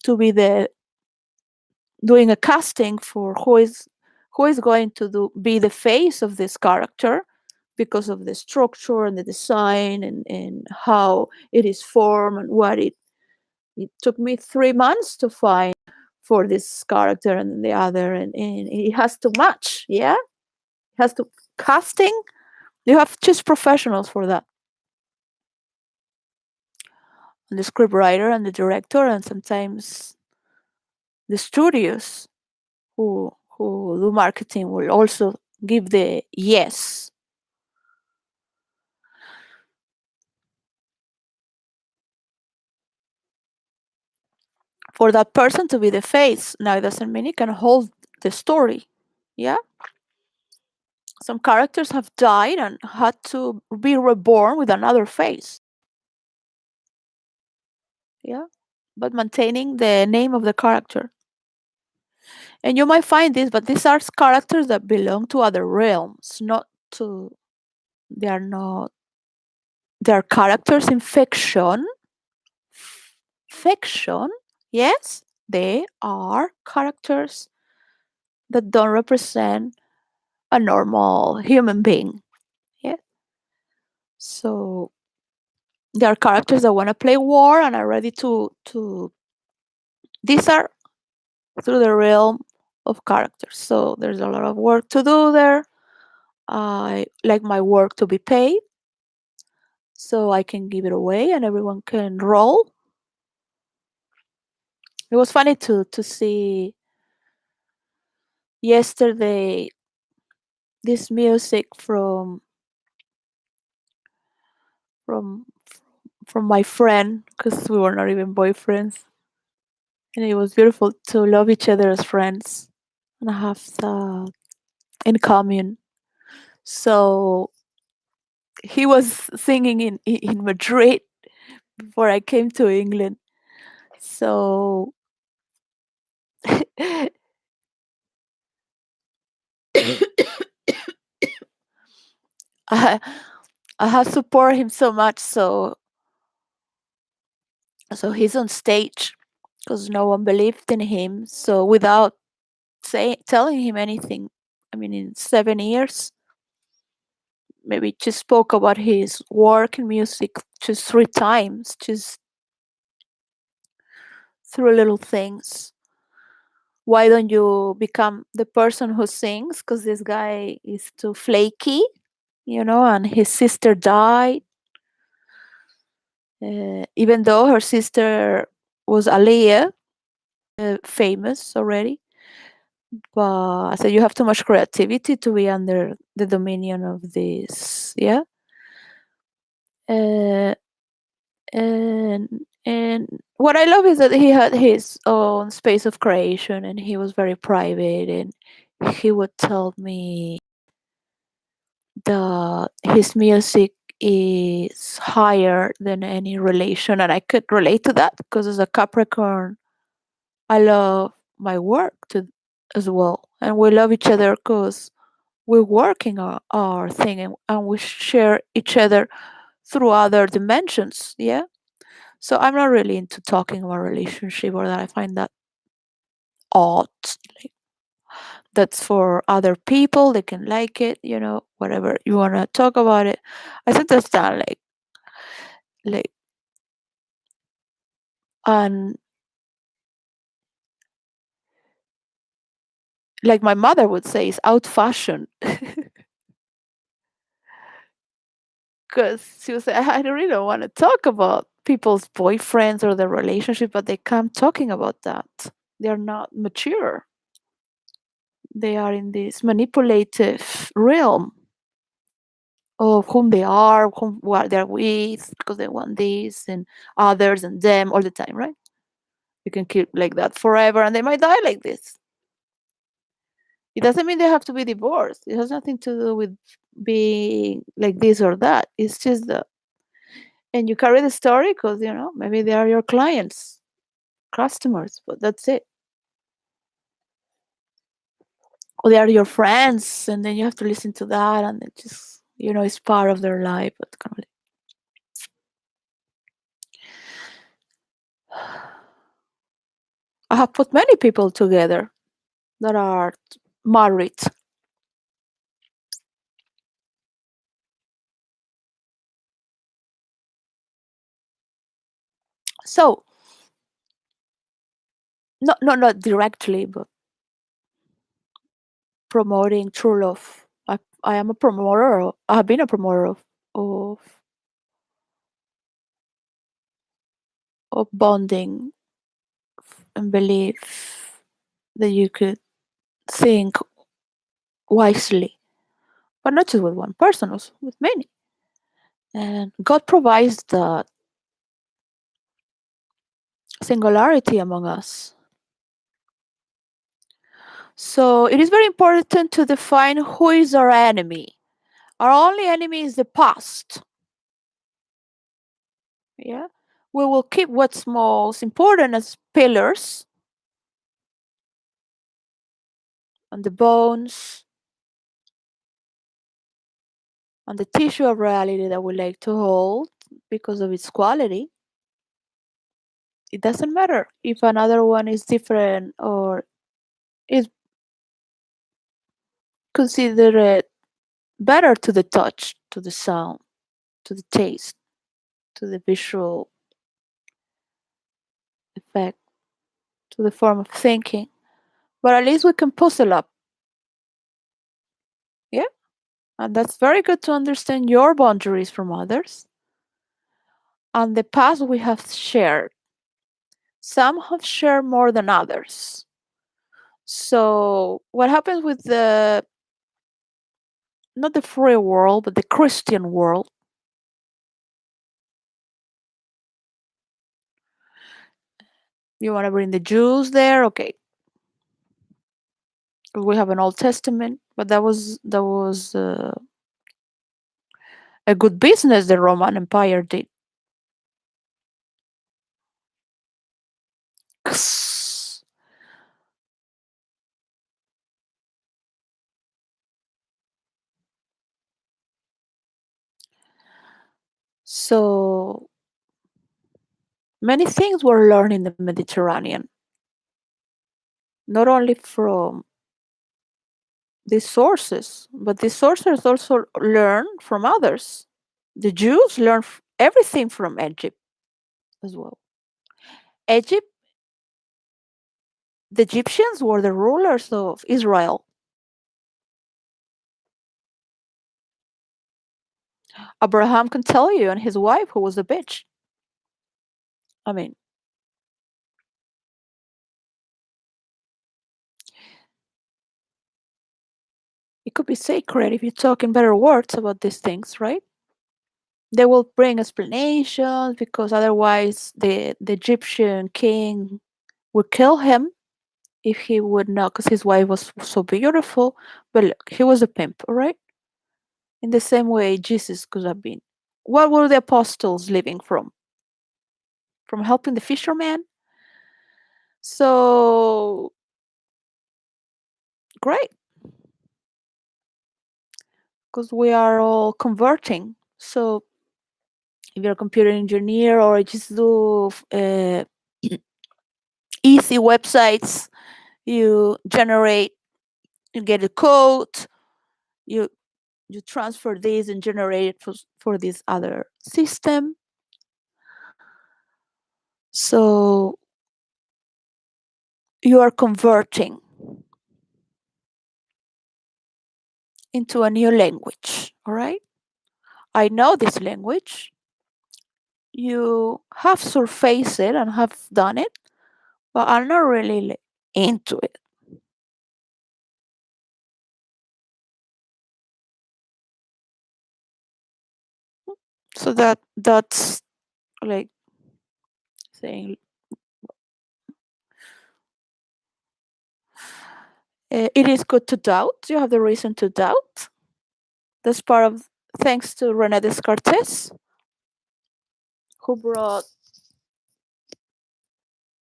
A: to be the doing a casting for who is going to be the face of this character, because of the structure and the design and how it is formed and what it took me 3 months to find for this character and the other, and it has to match. Yeah, it has to casting. You have just professionals for that, and the script writer and the director, and sometimes the studios who do marketing will also give the yes. For that person to be the face. Now it doesn't mean it can hold the story. Yeah, some characters have died and had to be reborn with another face. Yeah, but maintaining the name of the character. And you might find this, but these are characters that belong to other realms, not to. They are not. They are characters in fiction. Fiction, yes, they are characters that don't represent a normal human being. Yeah, so there are characters that want to play war and are ready to. These are through the realm of characters. So there's a lot of work to do there. I like my work to be paid, so I can give it away and everyone can roll. It was funny to see yesterday this music from from my friend, because we were not even boyfriends, and it was beautiful to love each other as friends and have that in common. So he was singing in Madrid before I came to England. So I I have supported him so much. So he's on stage because no one believed in him. So without telling him anything, I mean, in 7 years, maybe just spoke about his work in music just 3 times, just through little things. Why don't you become the person who sings? Because this guy is too flaky, and his sister died. Even though her sister was 𝙚𝙤𝙤𝙤𝙤, famous already. But I said, you have too much creativity to be under the dominion of this. Yeah. Uh, and what I love is that he had his own space of creation and he was very private, and he would tell me that his music is higher than any relation, and I could relate to that because as a Capricorn I love my work as well, and we love each other because we're working our thing, and we share each other through other dimensions. Yeah. So I'm not really into talking about relationship or that. I find that odd. Like, that's for other people. They can like it, whatever you want to talk about it. I understand, like, and like my mother would say, it's out fashion. Because she would say, I don't really want to talk about people's boyfriends or their relationship, but they come talking about that. They're not mature. They are in this manipulative realm of whom they are, what they're with, because they want this and others and them all the time, right? You can keep like that forever, and they might die like this. It doesn't mean they have to be divorced. It has nothing to do with being like this or that. It's just that, and you carry the story because maybe they are your clients, customers, but that's it. Or they are your friends, and then you have to listen to that, and it just it's part of their life. But kind of I have put many people together that are married. So, not directly, but promoting true love. I am a promoter. I have been a promoter of of bonding and belief that you could think wisely, but not just with one person, also with many. And God provides the singularity among us. So it is very important to define who is our enemy. Our only enemy is the past. Yeah. We will keep what's most important as pillars on the bones, on the tissue of reality that we like to hold because of its quality. It doesn't matter if another one is different or is considered better to the touch, to the sound, to the taste, to the visual effect, to the form of thinking. But at least we can puzzle up. Yeah. And that's very good to understand your boundaries from others and the past we have shared. Some have shared more than others. So, what happens with the not the free world, but the Christian world? You want to bring the Jews there? Okay. We have an Old Testament, but that was a good business the Roman Empire did. So many things were learned in the Mediterranean, not only from these sources, but these sources also learn from others. The Jews learn everything from Egypt as well. Egypt, the Egyptians were the rulers of Israel. Abraham can tell you, and his wife, who was a bitch. I mean, it could be sacred if you talk in better words about these things, right? They will bring explanations because otherwise the Egyptian king would kill him if he would not, because his wife was so beautiful. But look, he was a pimp, all right? In the same way Jesus could have been. What were the apostles living from? From helping the fisherman? So great, because we are all converting. So if you're a computer engineer or just do easy websites, you generate, you get a code, you you transfer this and generate it for this other system. So you are converting into a new language, all right? I know this language. You have surfaced it and have done it, but I'm not really into it. So that's like saying it is good to doubt. You have the reason to doubt. That's part of thanks to René Descartes, who brought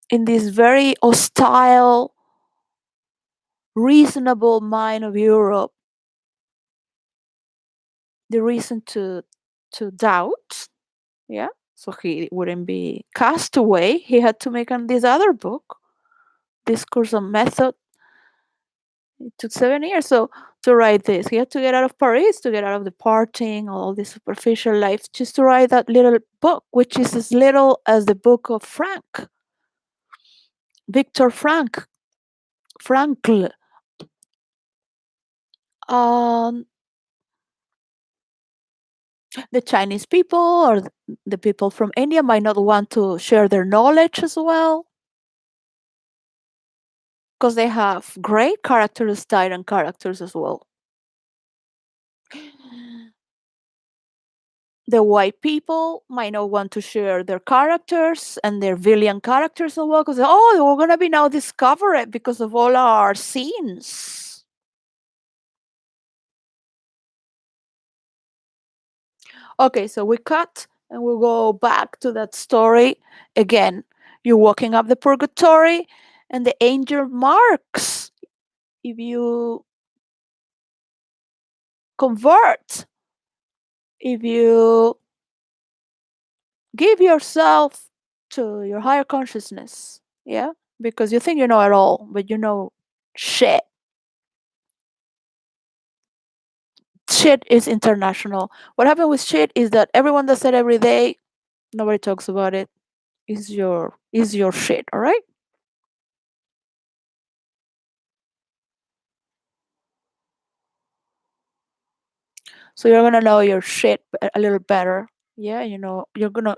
A: in this very hostile, reasonable mind of Europe the reason to doubt. Yeah. So he wouldn't be cast away. He had to make on this other book, Discourse on Method, It took 7 years so to write this. He had to get out of Paris, to get out of the partying, all this superficial life, just to write that little book, which is as little as the book of Victor Frankl. Um, the Chinese people or the people from India might not want to share their knowledge as well because they have great characters, tyrant characters as well. The white people might not want to share their characters and their villain characters as well because, oh, we're going to be now discovered because of all our scenes. Okay, so we cut and we'll go back to that story again. You're walking up the purgatory and the angel marks if you convert, if you give yourself to your higher consciousness, yeah? Because you think you know it all, but you know shit. Shit is international. What happened with shit is that everyone does it every day. Nobody talks about it. Is your shit, all right? So you're gonna know your shit a little better. Yeah, you know, you're going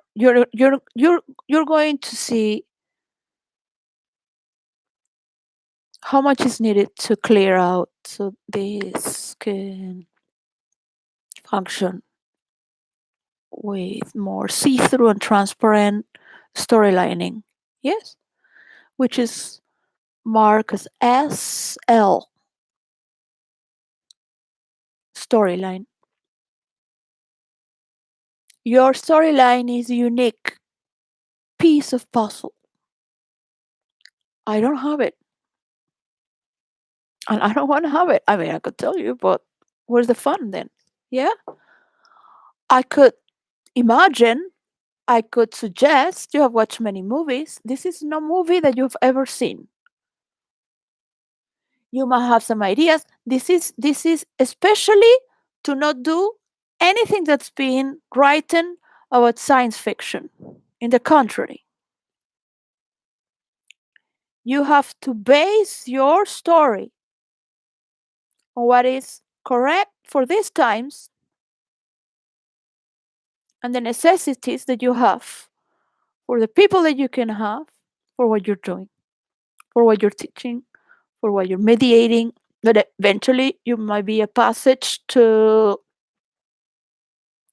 A: to see how much is needed to clear out so this can function with more see-through and transparent storylining. Yes, which is marked as SL storyline. Your storyline is a unique piece of puzzle. I don't have it. And I don't want to have it. I mean, I could tell you, but where's the fun then? Yeah? I could imagine, I could suggest, you have watched many movies. This is no movie that you've ever seen. You might have some ideas. This is especially to not do anything that's been written about science fiction. In the contrary, you have to base your story on what is correct for these times and the necessities that you have for the people that you can have for what you're doing, for what you're teaching, for what you're mediating. But eventually, you might be a passage to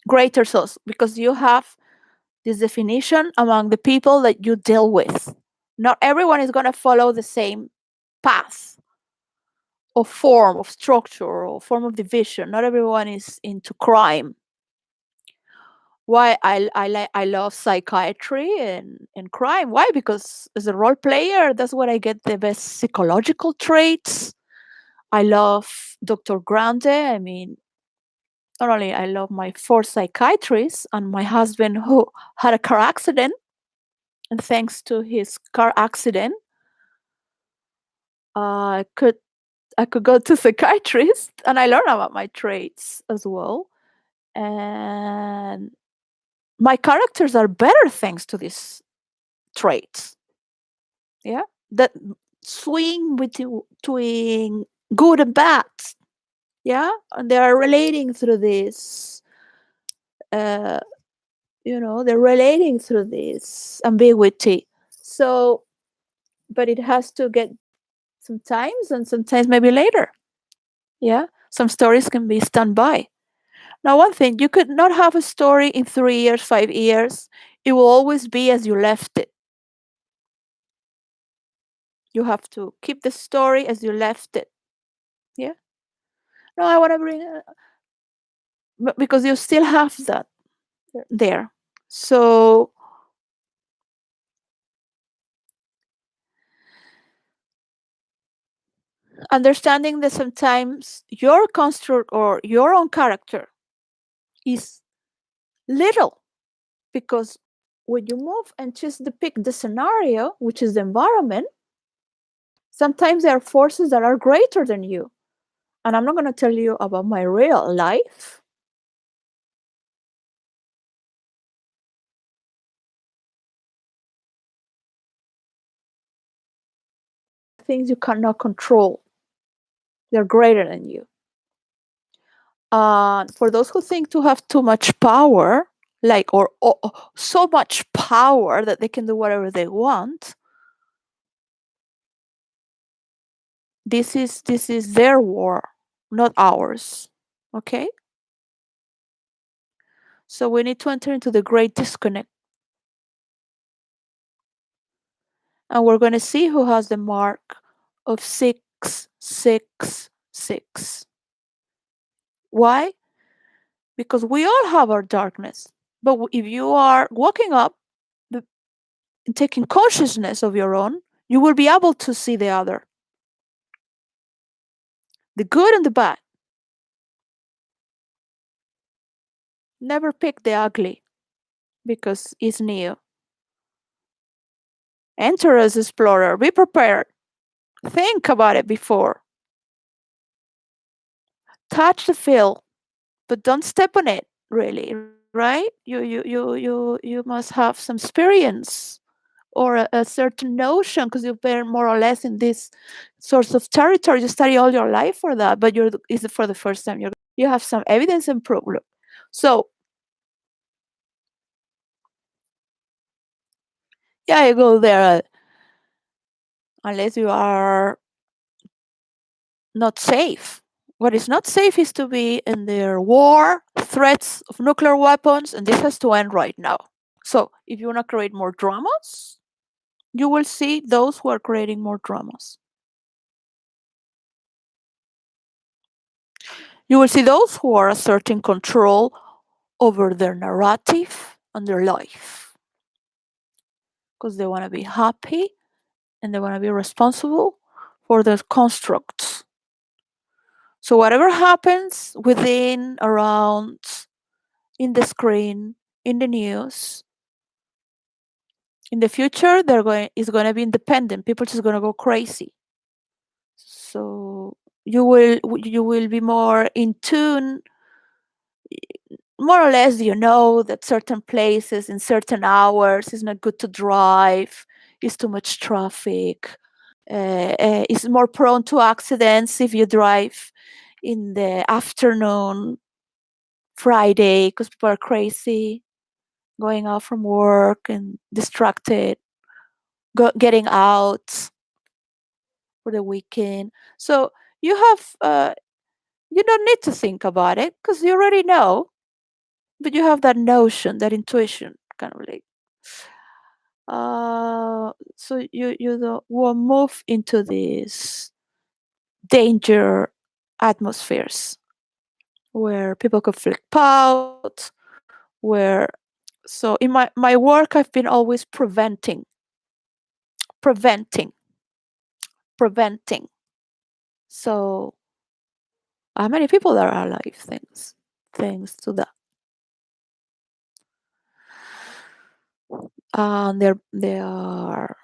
A: greater souls because you have this definition among the people that you deal with. Not everyone is going to follow the same path or form of structure or form of division. Not everyone is into crime. Why I love psychiatry and crime. Why? Because as a role player, that's where I get the best psychological traits. I love Dr. Grande. I mean, not only I love my four psychiatrists and my husband who had a car accident, and thanks to his car accident, I could go to psychiatrist and I learned about my traits as well. And my characters are better thanks to these traits. Yeah, that swing between good and bad. Yeah, and they are relating through this. Uh, they're relating through this ambiguity. So, but it has to get sometimes, and sometimes maybe later. Yeah, some stories can be stand by. Now, one thing, you could not have a story in 3 years, 5 years. It will always be as you left it. You have to keep the story as you left it. Yeah. No, I want to bring because you still have that there. So understanding that sometimes your construct or your own character is little because when you move and just depict the scenario, which is the environment, Sometimes there are forces that are greater than you. And I'm not going to tell you about my real life. Things you cannot control, they're greater than you. For those who think to have too much power, like, or so much power that they can do whatever they want, this is their war, not ours. Okay? So we need to enter into the great disconnect. And we're going to see who has the mark of 666. Why? Because we all have our darkness. But if you are walking up and taking consciousness of your own, you will be able to see the other, the good and the bad. Never pick the ugly because it's new. Enter as explorer. Be prepared. Think about it before. Touch the field, but don't step on it. Really, right? You must have some experience or a certain notion because you've been more or less in this sorts of territory. You study all your life for that, but is it for the first time you have some evidence and proof. Look. So yeah, you go there unless you are not safe. What is not safe is to be in their war, threats of nuclear weapons, and this has to end right now. So if you want to create more dramas, you will see those who are creating more dramas. You will see those who are asserting control over their narrative and their life because they want to be happy and they want to be responsible for their constructs. So whatever happens within, around, in the screen, in the news, in the future, is going to be independent. People just going to go crazy. So you will be more in tune. More or less, you know that certain places in certain hours is not good to drive. Is too much traffic. Is more prone to accidents if you drive in the afternoon, Friday, because people are crazy, going out from work and distracted, getting out for the weekend. So you don't need to think about it because you already know, but you have that notion, that intuition, kind of like. So will move into these danger atmospheres where people could flip out, where so in my work I've been always preventing preventing. So how many people there are alive thanks to that. And they are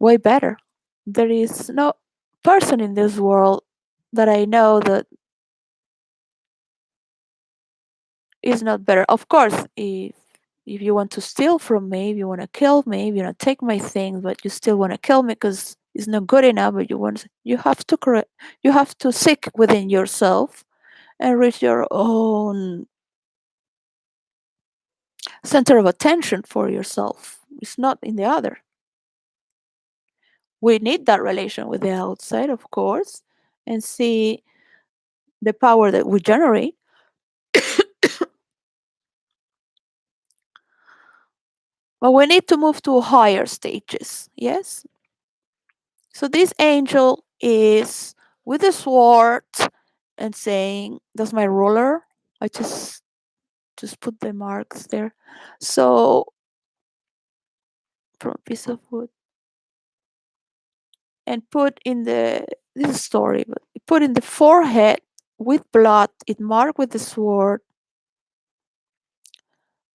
A: way better. There is no person in this world that I know that is not better. Of course, if you want to steal from me, if you want to kill me, if you want to take my things, but you still want to kill me because it's not good enough, but you have to correct, you have to seek within yourself and reach your own center of attention for yourself. It's not in the other. We need that relation with the outside, of course, and see the power that we generate. But we need to move to higher stages. Yes. So this angel is with a sword and saying, "That's my ruler." I just put the marks there. So from a piece of wood and put in the this is a story, but put in the forehead with blood. It marked with the sword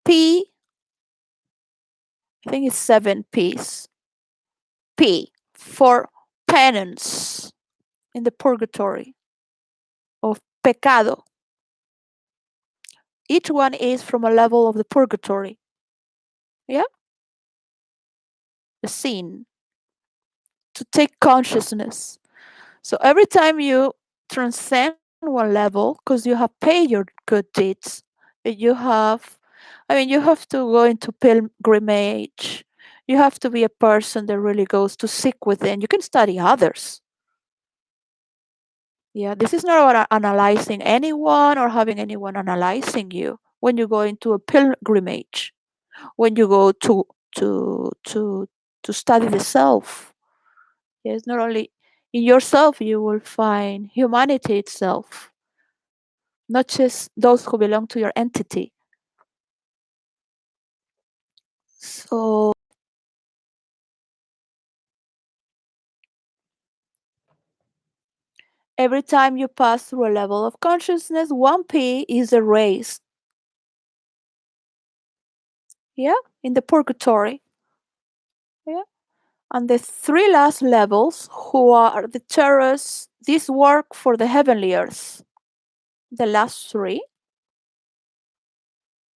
A: P I think it's 7 P's. P for penance in the purgatory of pecado. Each one is from a level of the purgatory. Yeah? The sin. To take consciousness. So every time you transcend one level, because you have paid your good deeds, you have, I mean, you have to go into pilgrimage. You have to be a person that really goes to seek within. You can study others. Yeah, this is not about analyzing anyone or having anyone analyzing you. When you go into a pilgrimage, when you go to to to study the self, yes, not only in yourself you will find humanity itself, not just those who belong to your entity. So every time you pass through a level of consciousness, 1P is erased. Yeah, in the purgatory. Yeah. And the three last levels, who are the terrors, this work for the heavenly earth. The last three,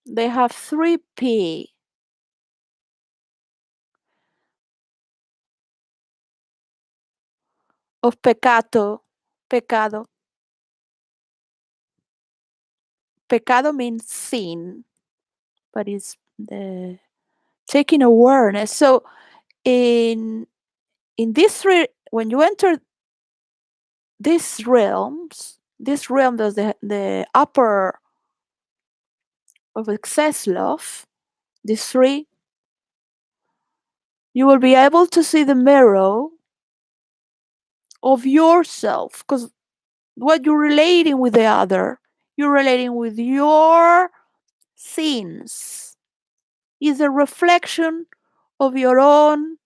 A: they have 3P. Of pecado. Pecado. Pecado means sin, but it's the taking awareness. So in this when you enter this realm is the upper of excess love, these three, you will be able to see the mirror of yourself, because what you're relating with the other, you're relating with your sins, is a reflection of your own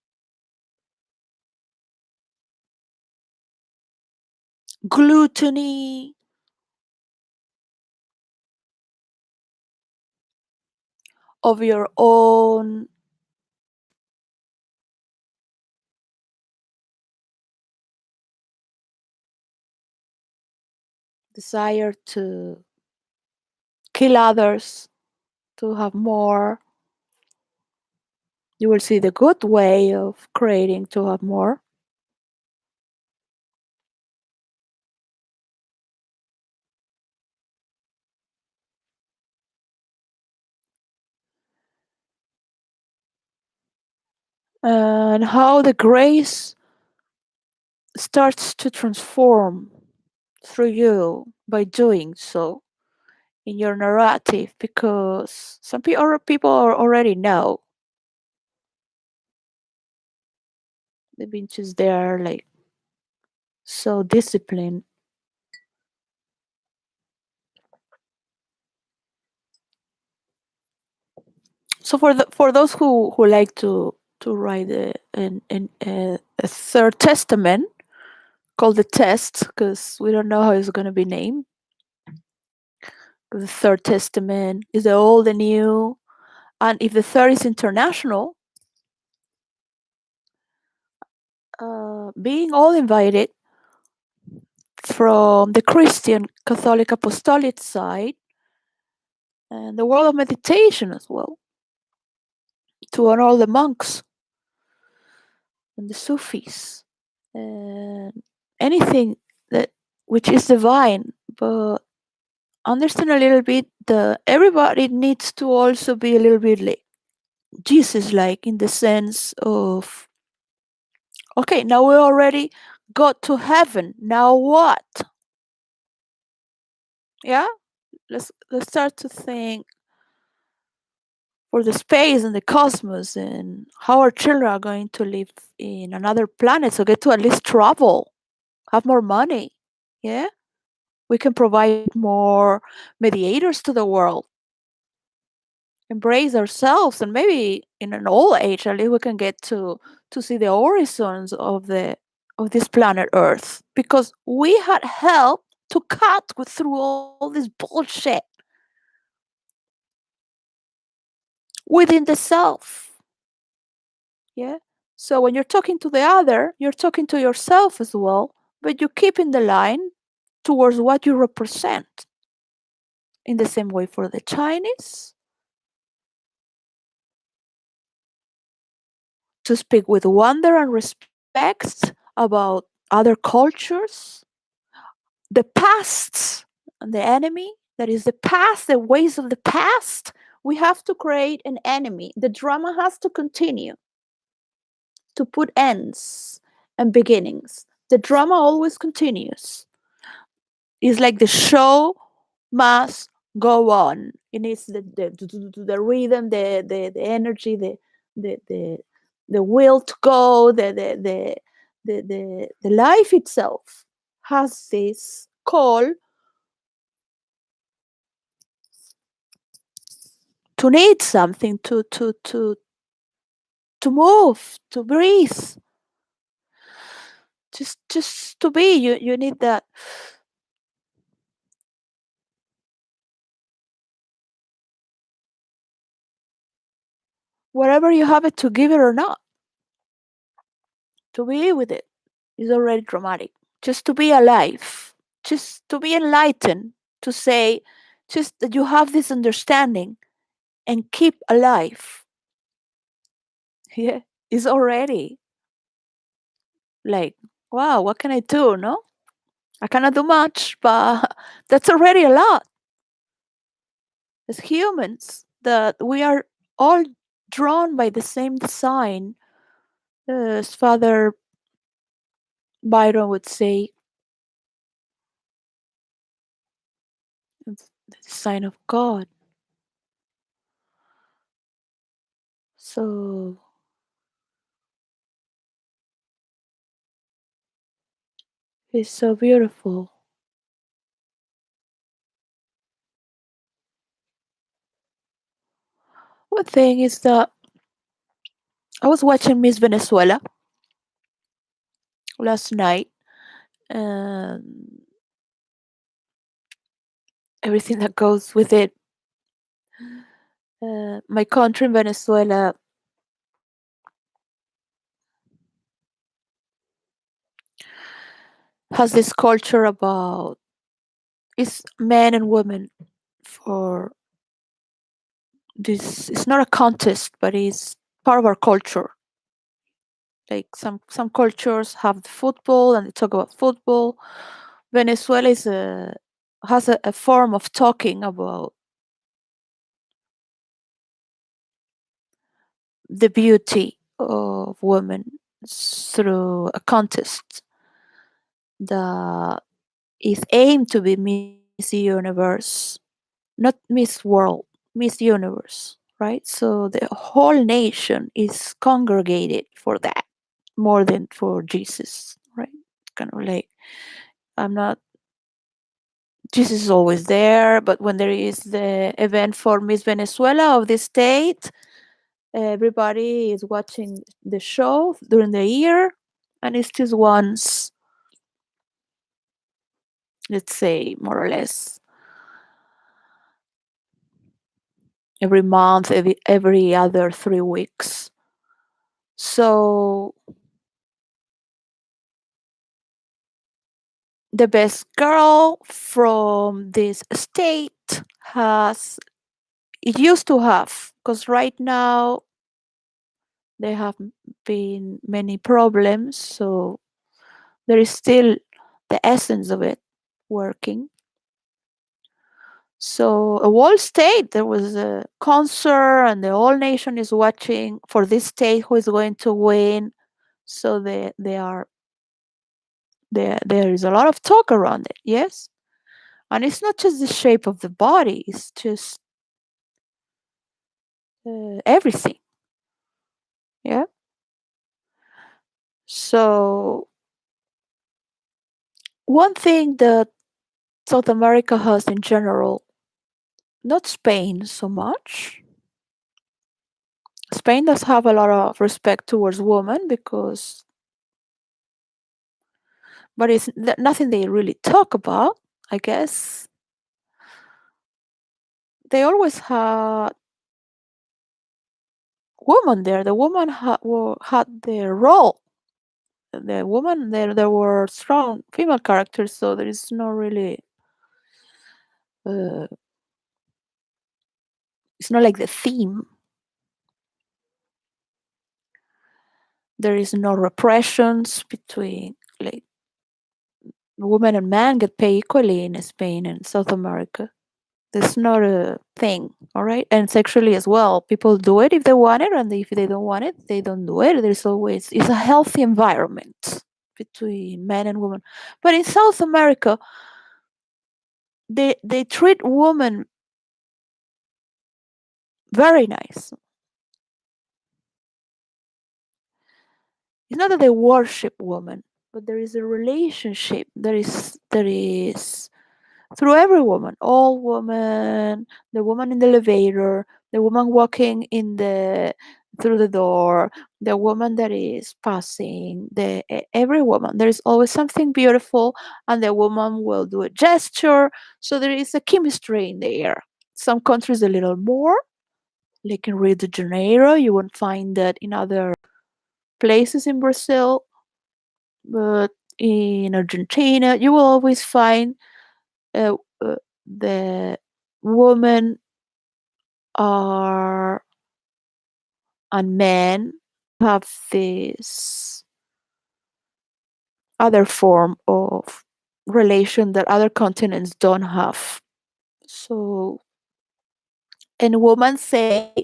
A: gluttony, of your own desire to kill others, to have more. You will see the good way of creating to have more. And how the grace starts to transform through you by doing so in your narrative, because some people already know. They've been just there, like, so disciplined. So for those who like to write a third testament called the test, because we don't know how it's going to be named. The third testament is the old and new, and if the third is international, being all invited from the Christian Catholic Apostolic side and the world of meditation as well, to honor all the monks and the Sufis and anything that which is divine, but understand a little bit the everybody needs to also be a little bit like Jesus, like in the sense of, okay, now we already got to heaven. Now what? Yeah, let's start to think for the space and the cosmos and how our children are going to live in another planet. So get to at least travel, have more money. Yeah, we can provide more mediators to the world, embrace ourselves, and maybe in an old age at least we can get to see the horizons of this planet Earth, because we had helped to cut through all this bullshit within the self. Yeah. So when you're talking to the other, you're talking to yourself as well, but you keep in the line towards what you represent. In the same way for the Chinese, to speak with wonder and respect about other cultures, the past and the enemy, that is the past, the ways of the past. We have to create an enemy. The drama has to continue to put ends and beginnings. The drama always continues. It's like the show must go on. It needs the rhythm, the energy, the, the, the will to go, the life itself has this call to need something, to move, to breathe, just to be. You need that. Whatever you have it, to give it or not, to be with it is already dramatic. Just to be alive, just to be enlightened, to say just that you have this understanding and keep alive. Yeah, is already like, wow, what can I do? No, I cannot do much, but that's already a lot. As humans, that we are all drawn by the same design, as Father Byron would say, it's the design of God. So it's so beautiful. One thing is that I was watching Miss Venezuela last night, and everything that goes with it. My country, Venezuela, has this culture about it's men and women for this. It's not a contest, but it's part of our culture. Like some cultures have the football and they talk about football. Venezuela is a has a form of talking about the beauty of women through a contest that is aimed to be Miss Universe, not Miss World, Miss Universe, right? So the whole nation is congregated for that more than for Jesus, right? Kind of like, I'm not, Jesus is always there, but when there is the event for Miss Venezuela of the state, everybody is watching the show during the year, and it's just once, let's say, more or less, every month, every other 3 weeks. So the best girl from this state has, it used to have, because right now there have been many problems, so there is still the essence of it working. So a whole state, there was a concert, and the whole nation is watching for this state who is going to win. So they are there is a lot of talk around it. Yes, and it's not just the shape of the body; it's just everything. Yeah. So one thing that South America has in general, not Spain so much. Spain does have a lot of respect towards women because, but it's nothing they really talk about. I guess they always had woman there. The woman had the role. The woman there were strong female characters, so there is no really. Uh, it's not like the theme. There is no repressions between like women and men get paid equally in Spain and South America. That's not a thing, all right? And sexually as well. People do it if they want it, and if they don't want it, they don't do it. There's always it's a healthy environment between men and women. But in South America, they treat women very nice. It's not that they worship women, but there is a relationship that is through every woman, all women, the woman in the elevator, the woman walking in the through the door, the woman that is passing, every woman. There is always something beautiful, and the woman will do a gesture. So there is a chemistry in the air. Some countries a little more, like in Rio de Janeiro. You won't find that in other places in Brazil, but in Argentina, you will always find uh, uh, the women are and men have this other form of relation that other continents don't have. So, and women say,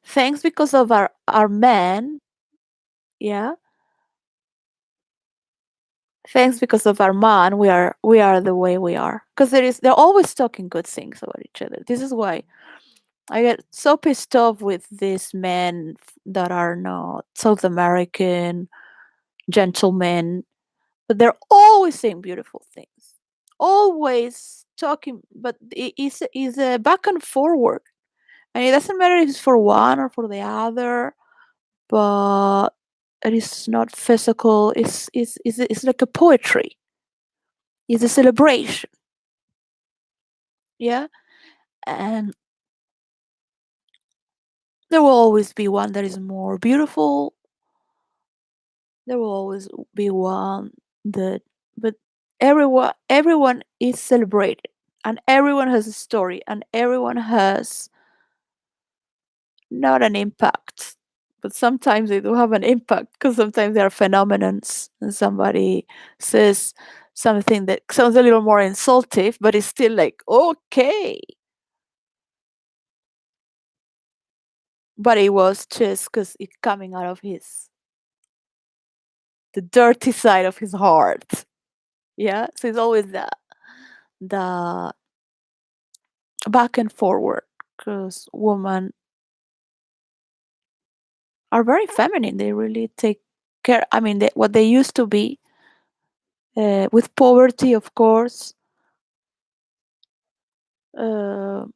A: thanks because of our men, yeah, thanks because of our man, we are the way we are. Because they're always talking good things about each other. This is why I get so pissed off with these men that are not South American gentlemen, but they're always saying beautiful things, always talking, but it's a back and forward, and it doesn't matter if it's for one or for the other, but it is not physical. It's like a poetry. It's a celebration, yeah, and there will always be one that is more beautiful. There will always be one that, but everyone is celebrated, and everyone has a story, and everyone has not an impact, but sometimes they do have an impact because sometimes they are phenomenons, and somebody says something that sounds a little more insultive, but it's still like okay. But it was just because it coming out of the dirty side of his heart. Yeah, so it's always the back and forward because women are very feminine. They really take care. I mean, what they used to be with poverty, of course, uh,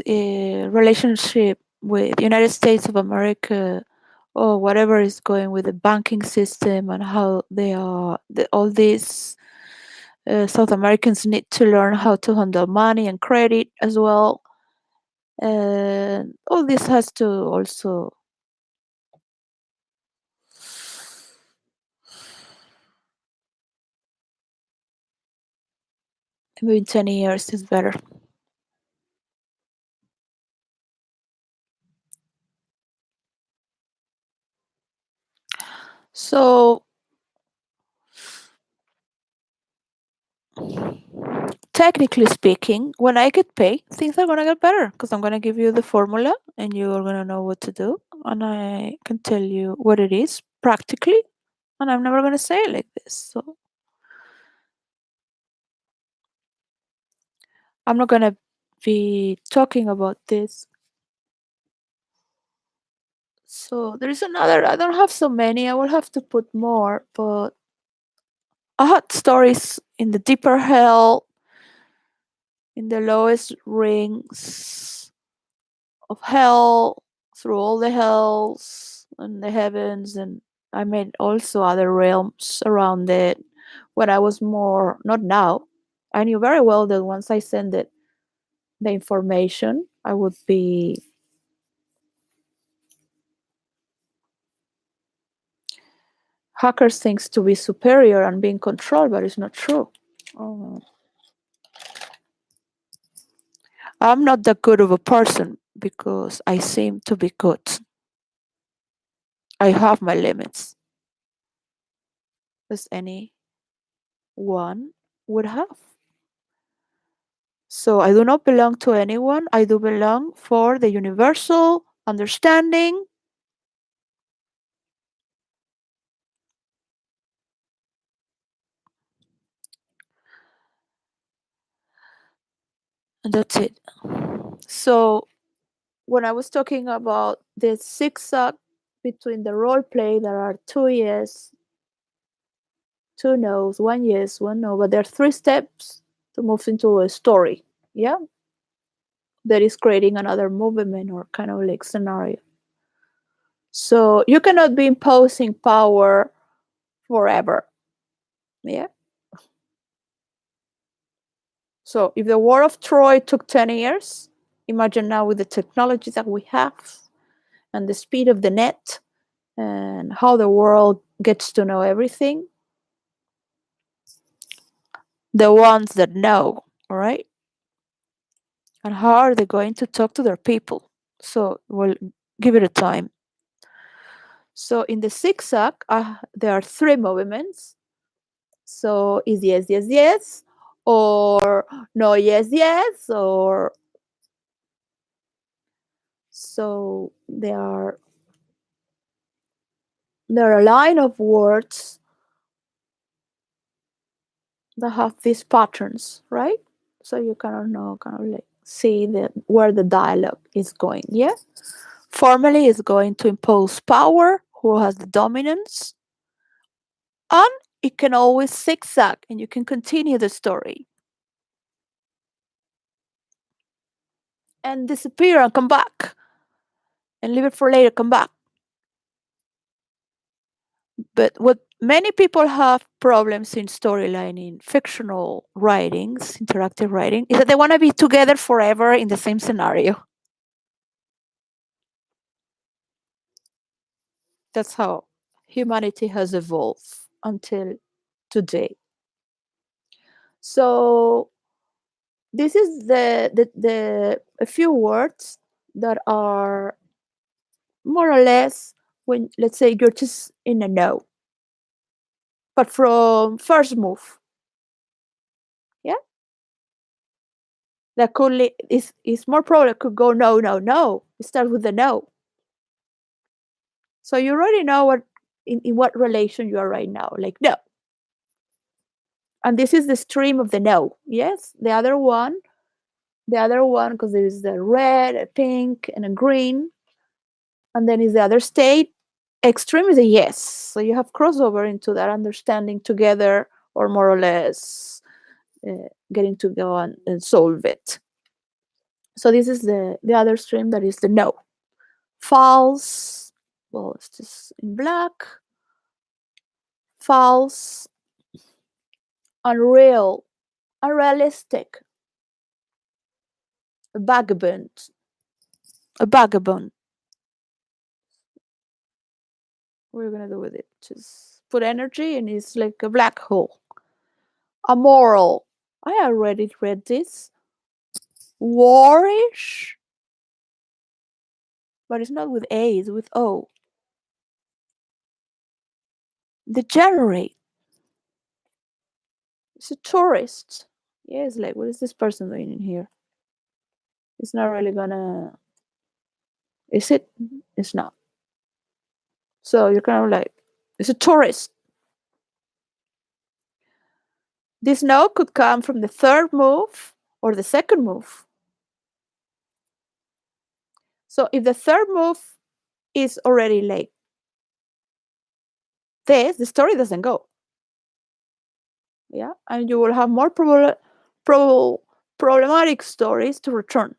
A: a relationship with United States of America or whatever is going with the banking system and how they are. All these South Americans need to learn how to handle money and credit as well. And all this has to also maybe in 20 years is better. So technically speaking, when I get paid, things are gonna get better because I'm gonna give you the formula and you are gonna know what to do, and I can tell you what it is practically, and I'm never gonna say it like this. So I'm not gonna be talking about this. So there is another. I don't have so many. I will have to put more, but I had stories in the deeper hell, in the lowest rings of hell, through all the hells and the heavens, and I made also other realms around it when I was more, not now. I knew very well that once I sent it the information, I would be hackers think to be superior and being controlled, but it's not true. I'm not that good of a person because I seem to be good. I have my limits, as anyone would have. So I do not belong to anyone. I do belong for the universal understanding. And that's it. So when I was talking about the zigzag between the role play, there are 2 yes, 2 no's, 1 yes, 1 no, but there are 3 steps to move into a story. Yeah, that is creating another movement or kind of like scenario. So you cannot be imposing power forever. Yeah. So if the War of Troy took 10 years, imagine now with the technology that we have and the speed of the net and how the world gets to know everything. The ones that know, all right? And how are they going to talk to their people? So we'll give it a time. So in the zigzag, there are 3 movements. So is yes, yes, yes, or no, yes, yes, or so there are a line of words that have these patterns, right? So you kind of know, kind of like see where the dialogue is going. Yeah. Formally, is going to impose power. Who has the dominance? And it can always zigzag, and you can continue the story and disappear and come back, and leave it for later. Come back. But what many people have problems in storyline in fictional writings, interactive writing, is that they want to be together forever in the same scenario. That's how humanity has evolved until today. So this is the a few words that are more or less when, let's say, you're just in a no, but from first move. Yeah, that could is more probably could go no, no, no. It starts with the no. So you already know what in what relation you are right now. Like no. And this is the stream of the no. Yes. The other one, because there is the red, a pink, and a green. And then is the other state. Extreme is a yes. So you have crossover into that understanding together, or more or less getting to go and solve it. So this is the other stream, that is the no. False. Well, it's just in black. False. Unreal. Unrealistic. A vagabond. A vagabond. What are you gonna do with it? Just put energy, and it's like a black hole. Amoral. I already read this. Warish. But it's not with A, it's with O. Degenerate. It's a tourist. Yeah, it's like, what is this person doing in here? It's not really gonna. Is it? It's not. So you're kind of like, it's a tourist. This no could come from the third move or the second move. So if the third move is already like this, the story doesn't go. Yeah, and you will have more problematic stories to return,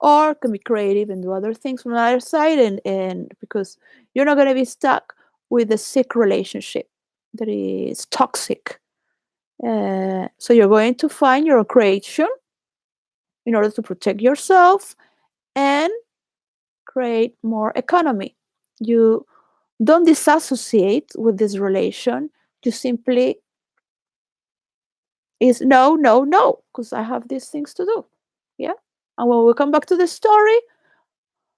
A: or can be creative and do other things from the other side, and because you're not going to be stuck with a sick relationship that is toxic. So you're going to find your creation in order to protect yourself and create more economy. You Don't disassociate with this relation. You simply is no, no, no, because I have these things to do. Yeah. And when we come back to the story,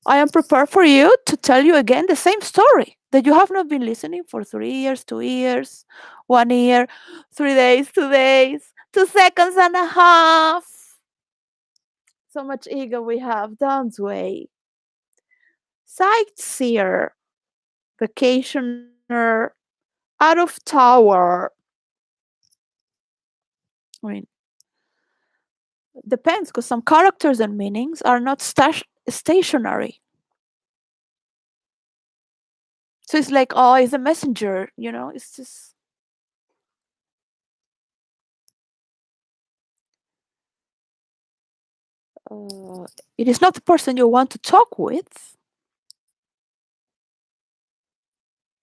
A: I am prepared for you to tell you again the same story that you have not been listening for 3 years, 2 years, 1 year, 3 days, 2 days, 2 seconds and a half. So much ego we have, don't we? Sightseer, vacationer, out of tower. I mean, depends because some characters and meanings are not stationary. So it's like, oh, it's a messenger, it's just. Uh, it is not the person you want to talk with,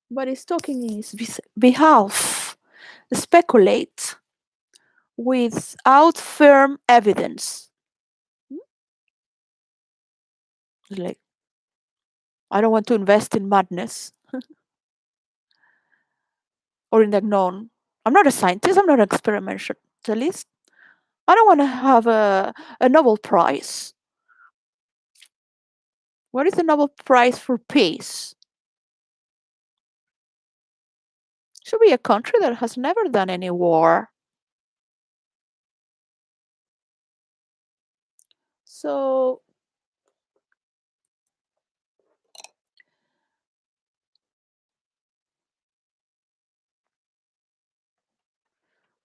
A: but it's talking in his behalf. Speculate without firm evidence. It's like, I don't want to invest in madness or in the unknown. I'm not a scientist, I'm not an experimentalist. I don't want to have a Nobel Prize. What is the Nobel Prize for peace? Should be a country that has never done any war. So,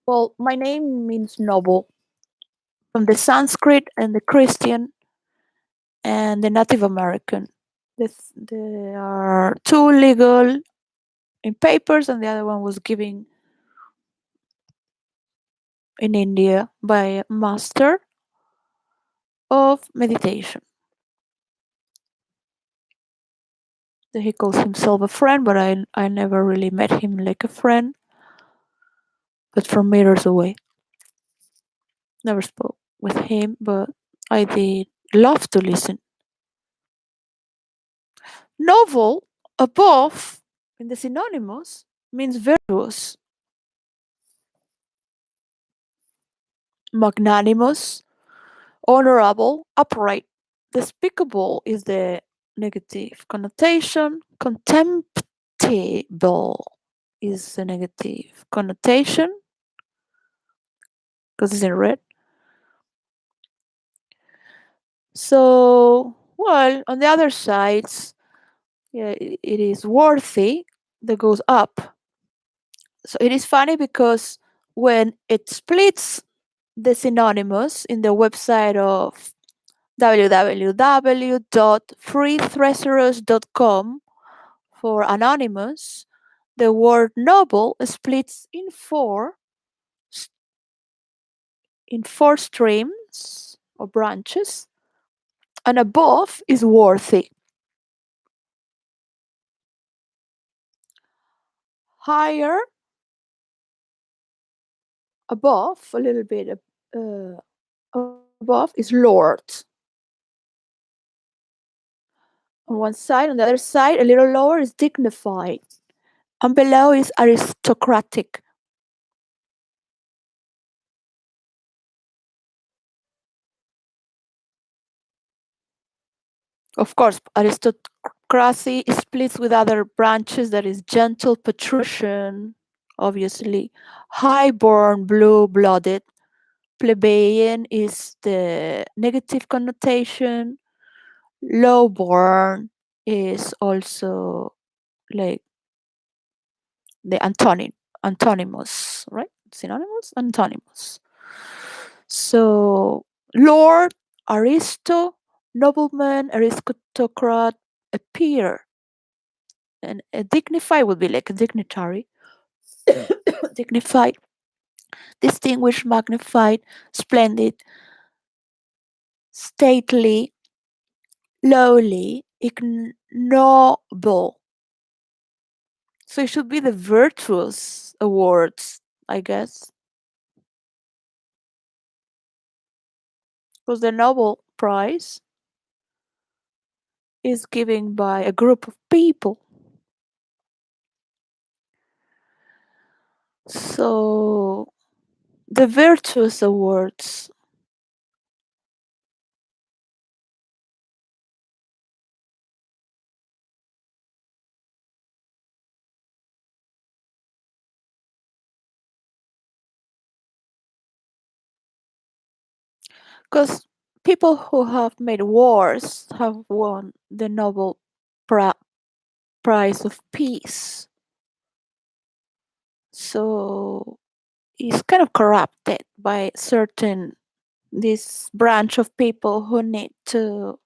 A: well, my name means noble from the Sanskrit and the Christian and the Native American. There are two legal in papers, and the other one was given in India by a master of meditation. He calls himself a friend, but I never really met him like a friend, but from meters away. Never spoke with him, but I did love to listen. Novel, above, in the synonymous, means virtuous, magnanimous, honorable, upright. Despicable is the negative connotation. Contemptible is the negative connotation because it's in red. So, well, on the other sides, yeah, it is worthy that goes up. So it is funny because when it splits the synonymous in the website of www.freetreasurers.com for anonymous, the word noble splits in four streams or branches, and above is worthy. Higher above, a little bit above, is lord. On one side, on the other side, a little lower is dignified, and below is aristocratic. Of course, aristocracy splits with other branches that is gentle patrician, obviously, high-born, blue-blooded. Plebeian is the negative connotation. Low-born is also like the antonymous, right? Synonymous, antonymous. So, lord, aristo, nobleman, aristocrat, a peer, and a dignified would be like a dignitary, dignified, distinguished, magnified, splendid, stately, lowly, ignoble. So it should be the virtuous awards, I guess, because the Nobel Prize is given by a group of people. So the virtuous awards, because people who have made wars have won the Nobel Pri- Prize of Peace. So it's kind of corrupted by certain this branch of people who need to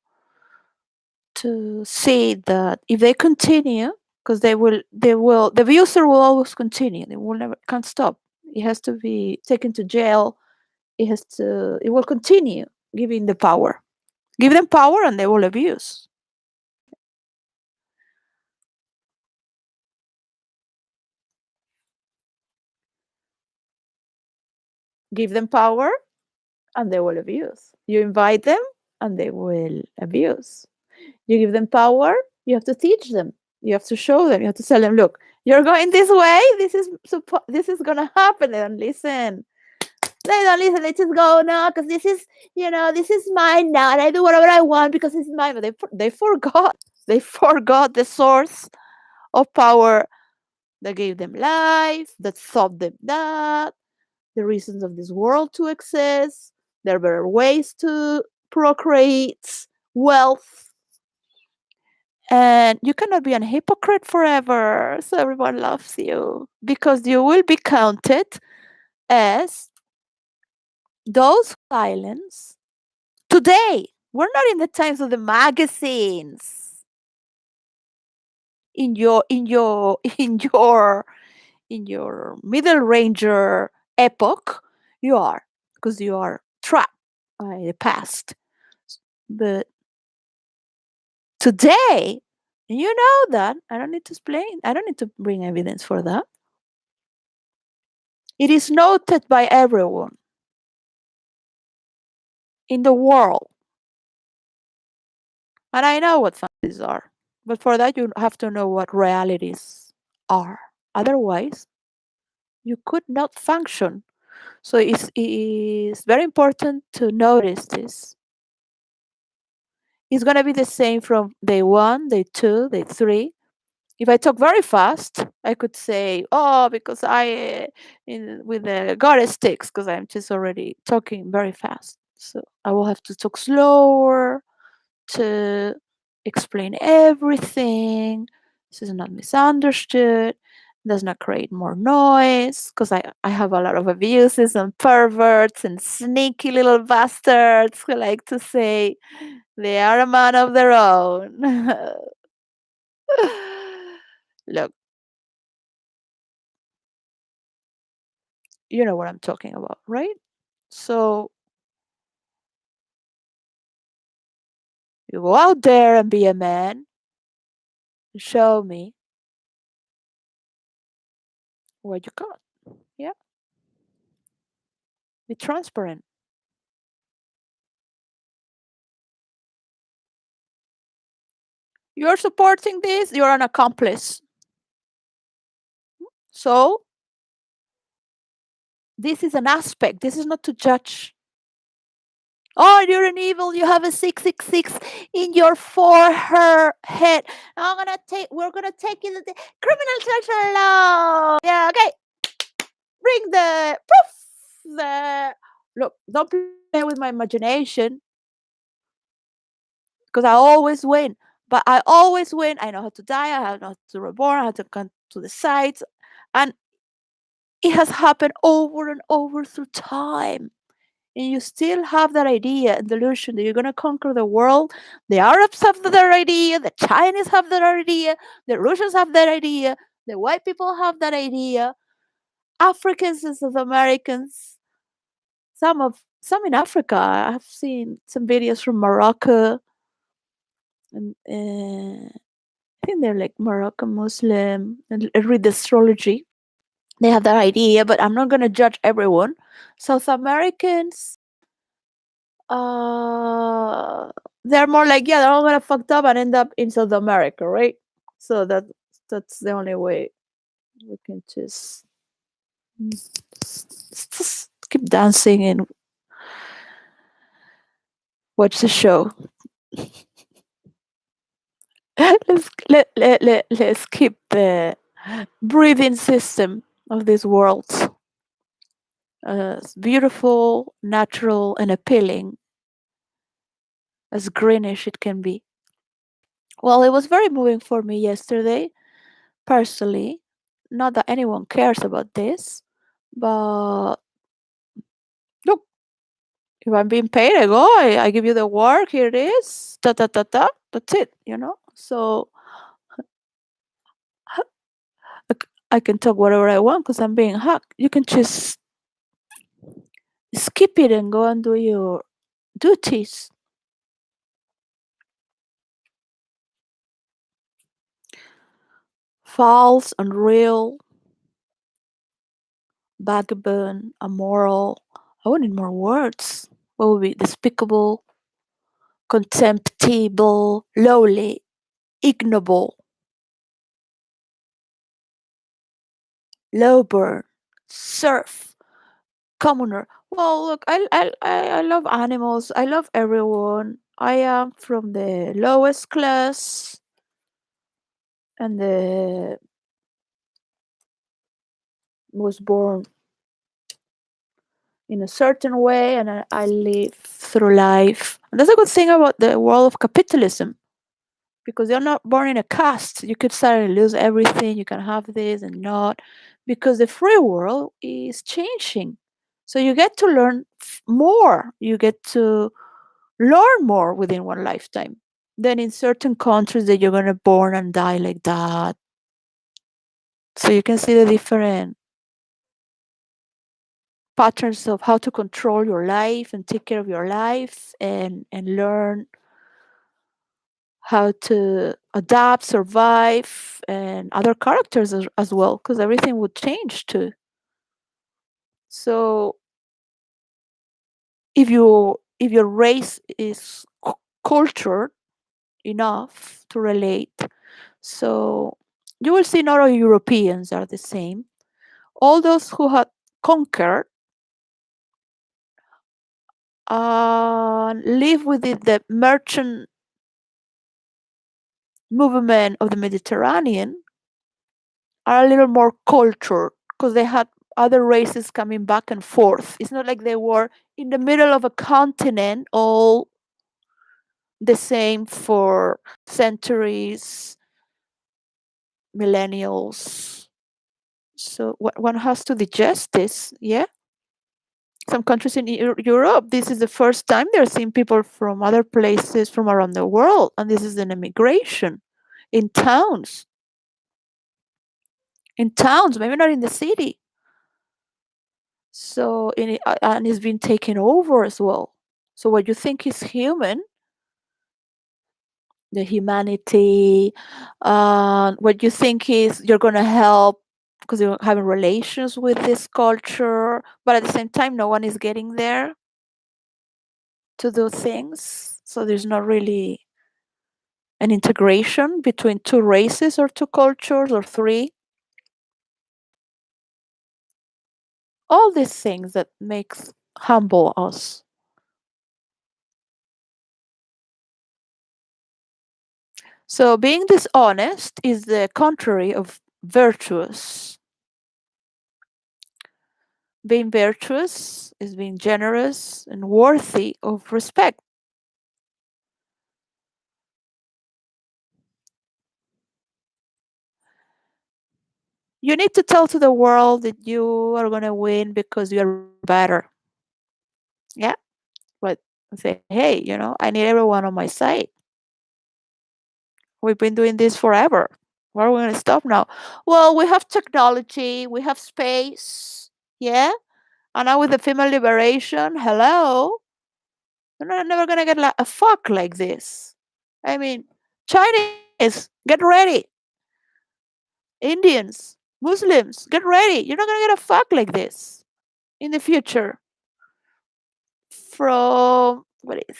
A: see that if they continue, because they will the abuser will always continue. They will never can't stop. It has to be taken to jail. It will continue giving the power. Give them power and they will abuse. Give them power and they will abuse. You invite them and they will abuse. You give them power, you have to teach them. You have to show them. You have to tell them, look, you're going this way. This is gonna happen. And listen, they don't listen. They just go no, because this is mine now, and I do whatever I want because it's mine. But they forgot. They forgot the source of power that gave them life, that taught them that the reasons of this world to exist. There are better ways to procreate wealth, and you cannot be a hypocrite forever. So everyone loves you because you will be counted as those silence today. We're not in the times of the magazines. In your middle ranger epoch, you are, because you are trapped by the past. But today, you know that I don't need to explain. I don't need to bring evidence for that. It is noted by everyone in the world, and I know what fantasies are. But for that, you have to know what realities are. Otherwise, you could not function. So it is very important to notice this. It's going to be the same from day one, day two, day three. If I talk very fast, I could say, "Oh, because with the God sticks," because I'm just already talking very fast. So I will have to talk slower to explain everything. This is not misunderstood. Does not create more noise because I have a lot of abuses and perverts and sneaky little bastards who like to say they are a man of their own. Look, you know what I'm talking about, right? So you go out there and be a man and show me what you got. Yeah, be transparent. You're supporting this, you're an accomplice. So this is an aspect. This is not to judge. Oh, you're an evil. You have a 666 in your forehead. We're gonna take you to the criminal sexual law. Yeah, okay. Bring the proof. Look, don't play with my imagination because I always win. But I always win. I know how to die. I know how to reborn. I have to come to the sides, and it has happened over and over through time. And you still have that idea and delusion that you're going to conquer the world. The Arabs have that idea, the Chinese have that idea, the Russians have that idea, the white people have that idea, Africans and South Americans, some in Africa. I've seen some videos from Morocco, and I think they're like Moroccan Muslim and read astrology. They have that idea, but I'm not going to judge everyone. South Americans, Uh, they're more like, yeah, they're all gonna fucked up and end up in South America, right? So that's the only way we can just Mm. Just keep dancing and watch the show. Let's keep the breathing system of this world as beautiful, natural, and appealing as greenish it can be. Well, it was very moving for me yesterday, personally. Not that anyone cares about this, but look, if I'm being paid, I go, I give you the work, here it is, ta ta ta ta, that's it. So I can talk whatever I want because I'm being hacked. You can just skip it and go and do your duties. False, unreal, vagabond, immoral. I would need more words. What would be despicable, contemptible, lowly, ignoble, lowborn, serf, commoner. Well, look, I love animals. I love everyone. I am from the lowest class and the was born in a certain way, and I live through life. And that's a good thing about the world of capitalism because you're not born in a caste. You could suddenly lose everything. You can have this and not, because the free world is changing. So you get to learn more. You get to learn more within one lifetime than in certain countries that you're gonna born and die like that. So you can see the different patterns of how to control your life and take care of your life and learn how to adapt, survive, and other characters as well, because everything would change too. So if your race is cultured enough to relate, so you will see not all Europeans are the same. All those who had conquered live within the merchant movement of the Mediterranean are a little more cultured because they had other races coming back and forth. It's not like they were in the middle of a continent all the same for centuries, millennials. So one has to digest this, yeah? Some countries in Europe, this is the first time they're seeing people from other places from around the world, and this is an immigration in towns. In towns, maybe not in the city. So and it's been taken over as well. So what you think is human, the humanity, what you think is you're gonna help because you're having relations with this culture, but at the same time, no one is getting there to do things. So there's not really an integration between two races or two cultures or three. All these things that makes humble us. So being dishonest is the contrary of virtuous. Being virtuous is being generous and worthy of respect. You need to tell to the world that you are going to win because you're better. Yeah. But say, hey, I need everyone on my side. We've been doing this forever. Why are we going to stop now? Well, we have technology, we have space. Yeah. And now with the female liberation, hello. We're never going to get a fuck like this. I mean, Chinese, get ready. Indians, Muslims, get ready. You're not going to get a fuck like this in the future. From what is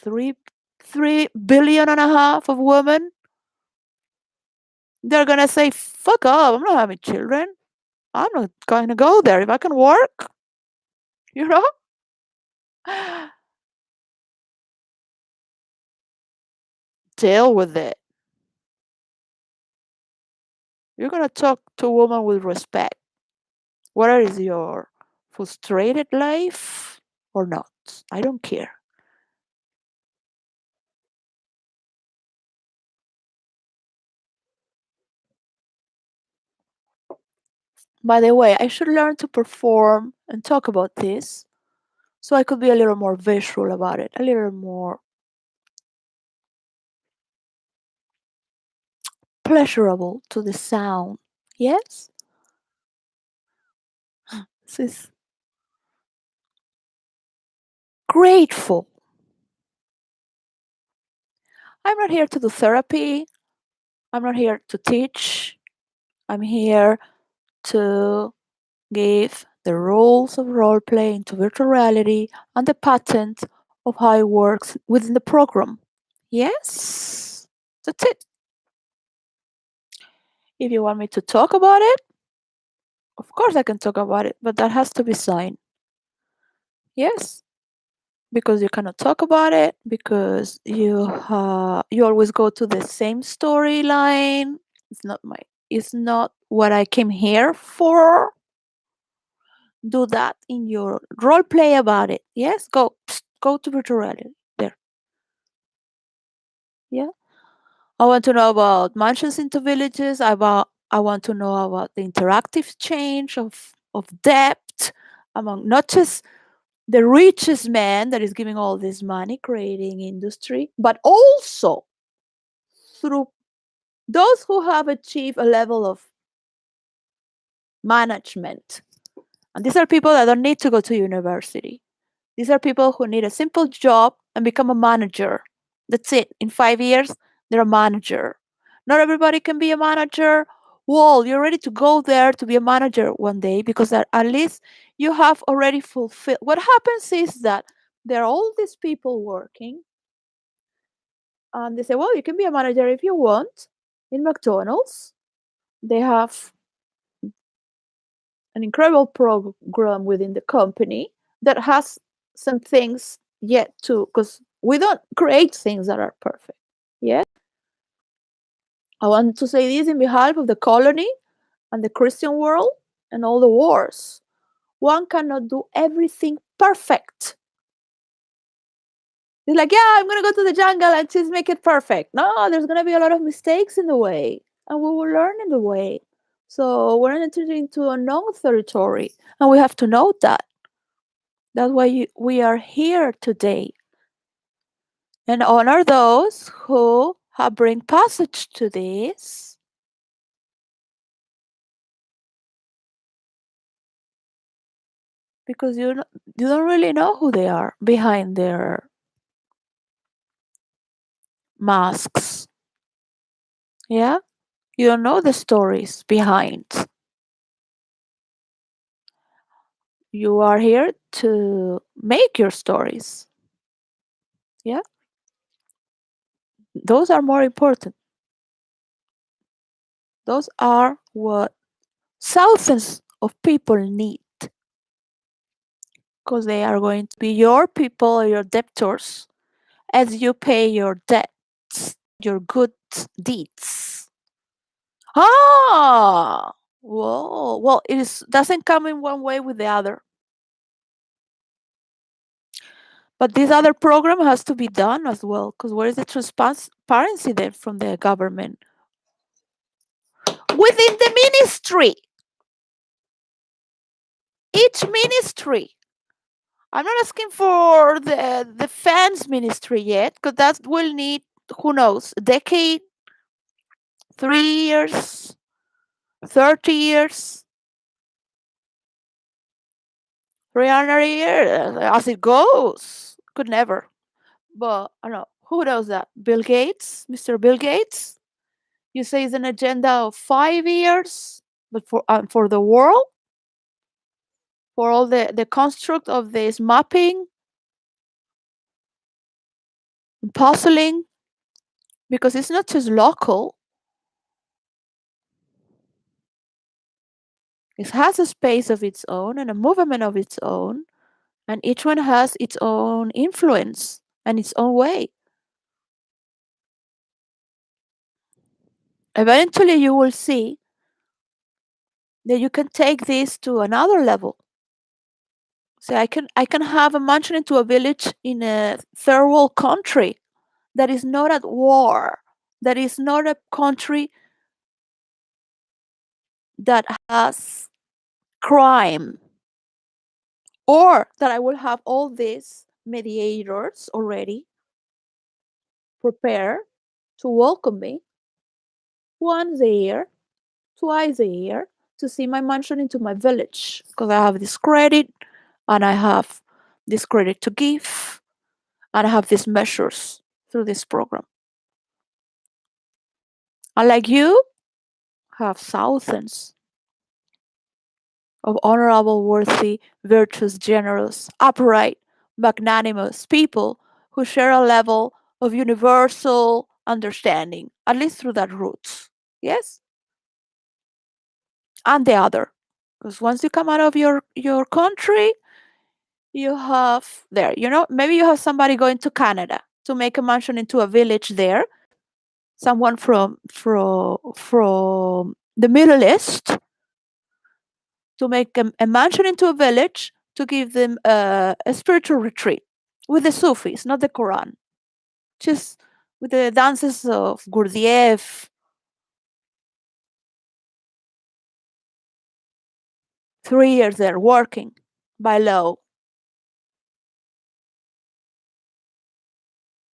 A: 3 billion and a half of women, they're going to say, fuck off, I'm not having children. I'm not going to go there. If I can work, you know, deal with it. You're going to talk to a woman with respect. Whether it's your frustrated life or not, I don't care. By the way, I should learn to perform and talk about this so I could be a little more visual about it, a little more pleasurable to the sound. Yes? This is grateful. I'm not here to do therapy. I'm not here to teach. I'm here to give the rules of role play into virtual reality and the patent of how it works within the program. Yes? That's it. If you want me to talk about it, of course I can talk about it, but that has to be signed. Yes? Because you cannot talk about it because you always go to the same storyline. It's not what I came here for. Do that in your role play about it. Yes, go to virtual reality. There. Yeah. I want to know about mansions into villages. I want to know about the interactive change of depth among not just the richest man that is giving all this money creating industry, but also through those who have achieved a level of management. And these are people that don't need to go to university. These are people who need a simple job and become a manager. That's it. In 5 years, they're a manager. Not everybody can be a manager. Well, you're ready to go there to be a manager one day because at least you have already fulfilled. What happens is that there are all these people working and they say, well, you can be a manager if you want. In McDonald's, they have an incredible program within the company that has some things yet to, because we don't create things that are perfect. Yeah. I want to say this in behalf of the colony and the Christian world and all the wars. One cannot do everything perfect. It's like, yeah, I'm going to go to the jungle and just make it perfect. No, there's going to be a lot of mistakes in the way, and we will learn in the way. So we're entering into unknown territory, and we have to know that. That's why we are here today and honor those who have bring passage to this because you don't really know who they are behind their masks. Yeah, you don't know the stories behind. You are here to make your stories. Yeah, those are more important. Those are what thousands of people need because they are going to be your people, your debtors, as you pay your debts, your good deeds. Ah, whoa. Well, it doesn't come in one way with the other. But this other program has to be done as well, because where is the transparency there from the government? Within the ministry, each ministry. I'm not asking for the defense ministry yet, because that will need, who knows, a decade, 3 years, 30 years, 300 years, as it goes. Could never. But I don't know. Who knows that? Bill Gates, Mr. Bill Gates. You say it's an agenda of 5 years, but for the world, for all the construct of this mapping, puzzling, because it's not just local. It has a space of its own and a movement of its own, and each one has its own influence and its own way. Eventually, you will see that you can take this to another level. So I can have a mansion into a village in a third world country that is not at war, that is not a country that has crime, or that I will have all these mediators already prepared to welcome me once a year, twice a year, to see my mansion into my village, because I have this credit and I have this credit to give and I have these measures through this program. Unlike you, have thousands of honorable, worthy, virtuous, generous, upright, magnanimous people who share a level of universal understanding, at least through that route. Yes? And the other. Because once you come out of your country, you have there, maybe you have somebody going to Canada to make a mansion into a village there, someone from the Middle East to make a mansion into a village to give them a spiritual retreat with the Sufis, not the Quran, just with the dances of Gurdjieff. 3 years there working by law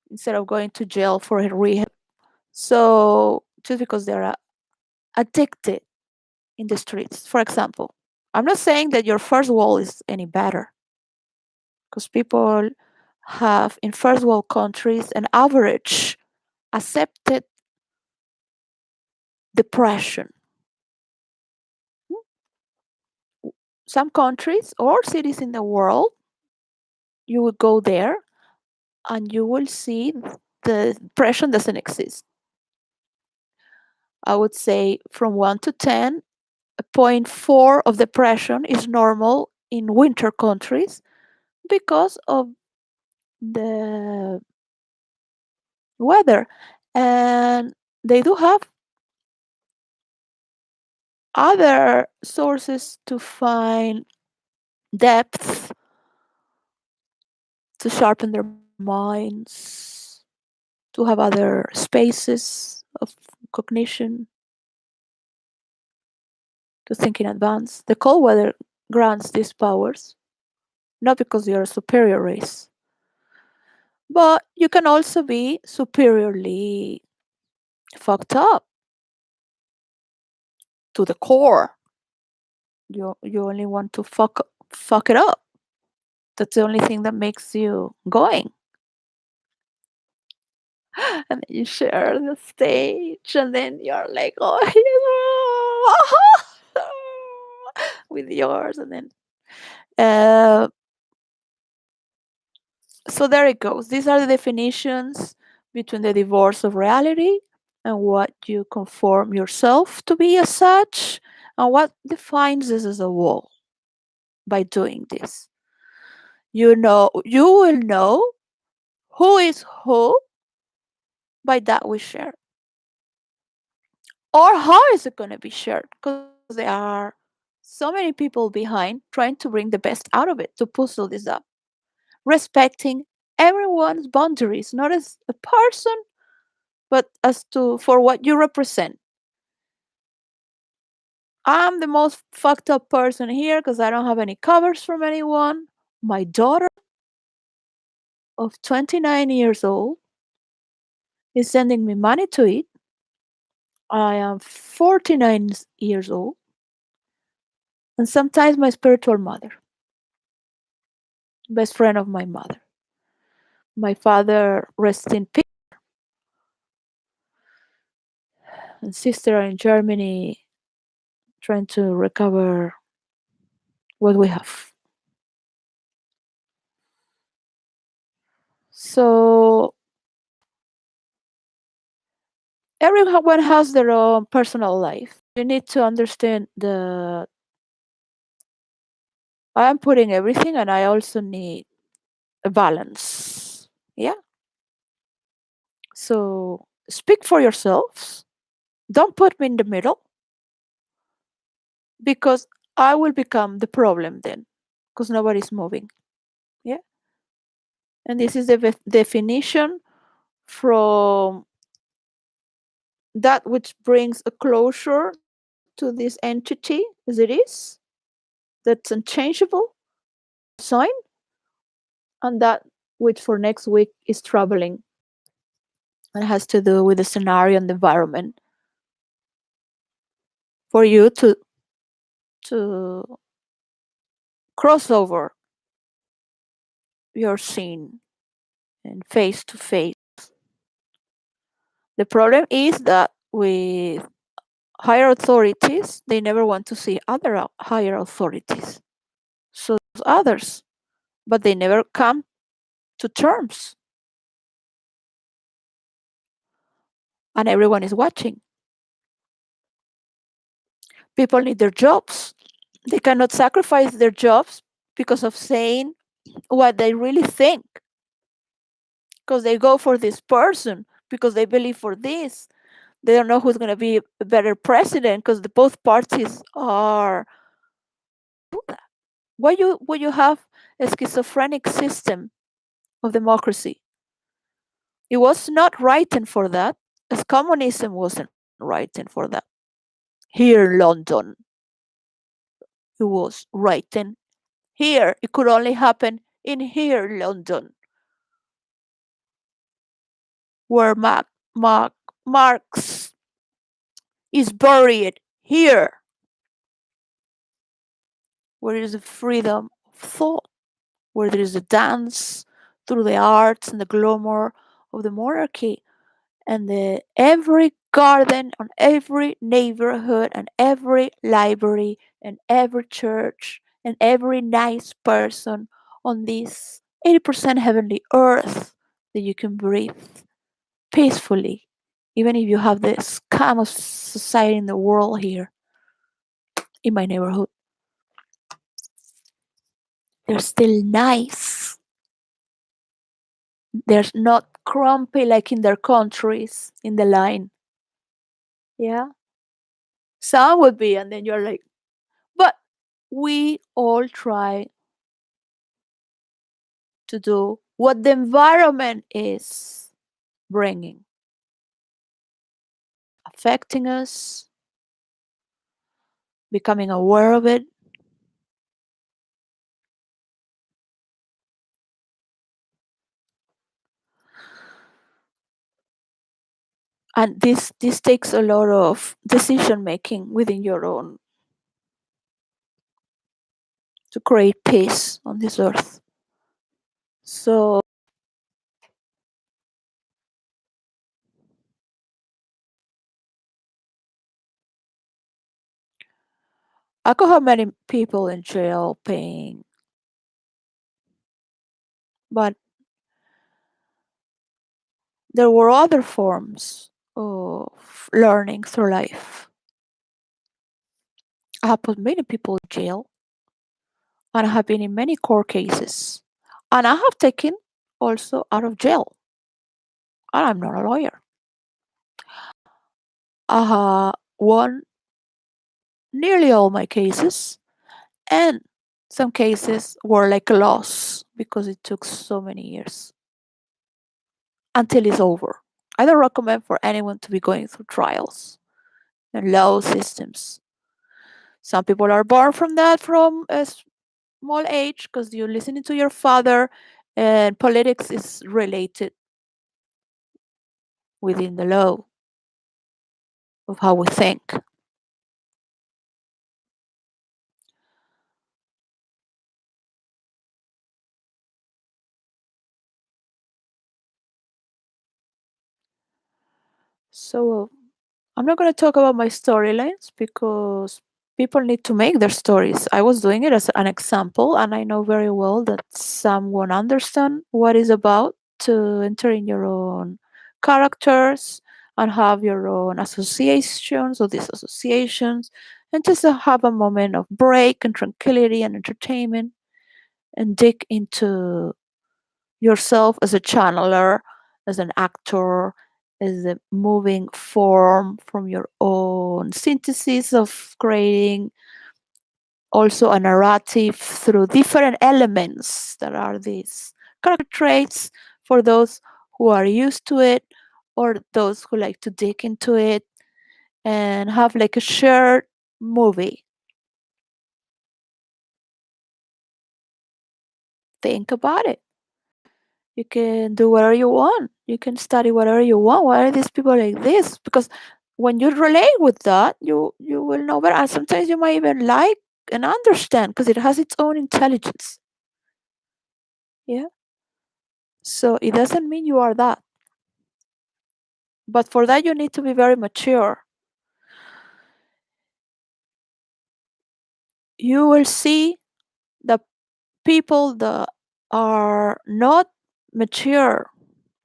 A: instead of going to jail for a rehab. So just because they're addicted in the streets, for example. I'm not saying that your first world is any better, because people have in first world countries an average accepted depression. Some countries or cities in the world, you would go there and you will see the depression doesn't exist. I would say from 1 to 10, a 0.4 of depression is normal in winter countries because of the weather. And they do have other sources to find depth, to sharpen their minds, to have other spaces of cognition, to think in advance. The cold weather grants these powers, not because you're a superior race, but you can also be superiorly fucked up to the core. You only want to fuck it up. That's the only thing that makes you going. And then you share the stage, and then you're like, oh, with yours, and then uh, so there it goes. These are the definitions between the divorce of reality and what you conform yourself to be as such, and what defines this as a wall. By doing this, you will know who is who by that we share. Or how is it going to be shared? Because there are so many people behind trying to bring the best out of it to puzzle this up, respecting everyone's boundaries, not as a person, but as to for what you represent. I'm the most fucked up person here because I don't have any covers from anyone. My daughter of 29 years old is sending me money to eat. I am 49 years old. And sometimes my spiritual mother, best friend of my mother. My father rests in peace, and sister are in Germany trying to recover what we have. So everyone has their own personal life. You need to understand I am putting everything, and I also need a balance. Yeah. So speak for yourselves. Don't put me in the middle because I will become the problem then because nobody's moving. Yeah. And this is the definition from that which brings a closure to this entity as it is, that's unchangeable, sign, and that which for next week is troubling and has to do with the scenario and the environment for you to cross over your scene and face to face. The problem is that with higher authorities, they never want to see other higher authorities. So others, but they never come to terms, and everyone is watching. People need their jobs. They cannot sacrifice their jobs because of saying what they really think, because they go for this person, because they believe for this. They don't know who's going to be a better president because the both parties are. Why you have a schizophrenic system of democracy? It was not written for that, as communism wasn't written for that. Here in London, it was written here. It could only happen in here, London, where Marx is buried here, where there is a freedom of thought, where there is a dance through the arts and the glamour of the monarchy, and every garden and every neighborhood and every library and every church and every nice person on this 80% heavenly earth that you can breathe peacefully, even if you have the scum of society in the world here in my neighborhood. They're still nice. They're not grumpy like in their countries in the line. Yeah. Some would be, and then you're like, but we all try to do what the environment is bringing, affecting us, becoming aware of it. And this takes a lot of decision making within your own to create peace on this earth. So I could have many people in jail paying, but there were other forms of learning through life. I have put many people in jail, and I have been in many court cases, and I have taken also out of jail, and I'm not a lawyer. I have won nearly all my cases, and some cases were like a loss because it took so many years until it's over. I don't recommend for anyone to be going through trials and law systems. Some people are born from that from a small age because you're listening to your father, and politics is related within the law of how we think. So I'm not going to talk about my storylines because people need to make their stories. I was doing it as an example, and I know very well that some won't understand what it's about to enter in your own characters and have your own associations or disassociations and just have a moment of break and tranquility and entertainment, and dig into yourself as a channeler, as an actor, as a moving form from your own synthesis of creating also a narrative through different elements that are these character traits for those who are used to it or those who like to dig into it and have like a shared movie. Think about it. You can do whatever you want. You can study whatever you want. Why are these people like this? Because when you relate with that, you will know better. And sometimes you might even like and understand because it has its own intelligence. Yeah. So it doesn't mean you are that. But for that you need to be very mature. You will see the people that are not mature.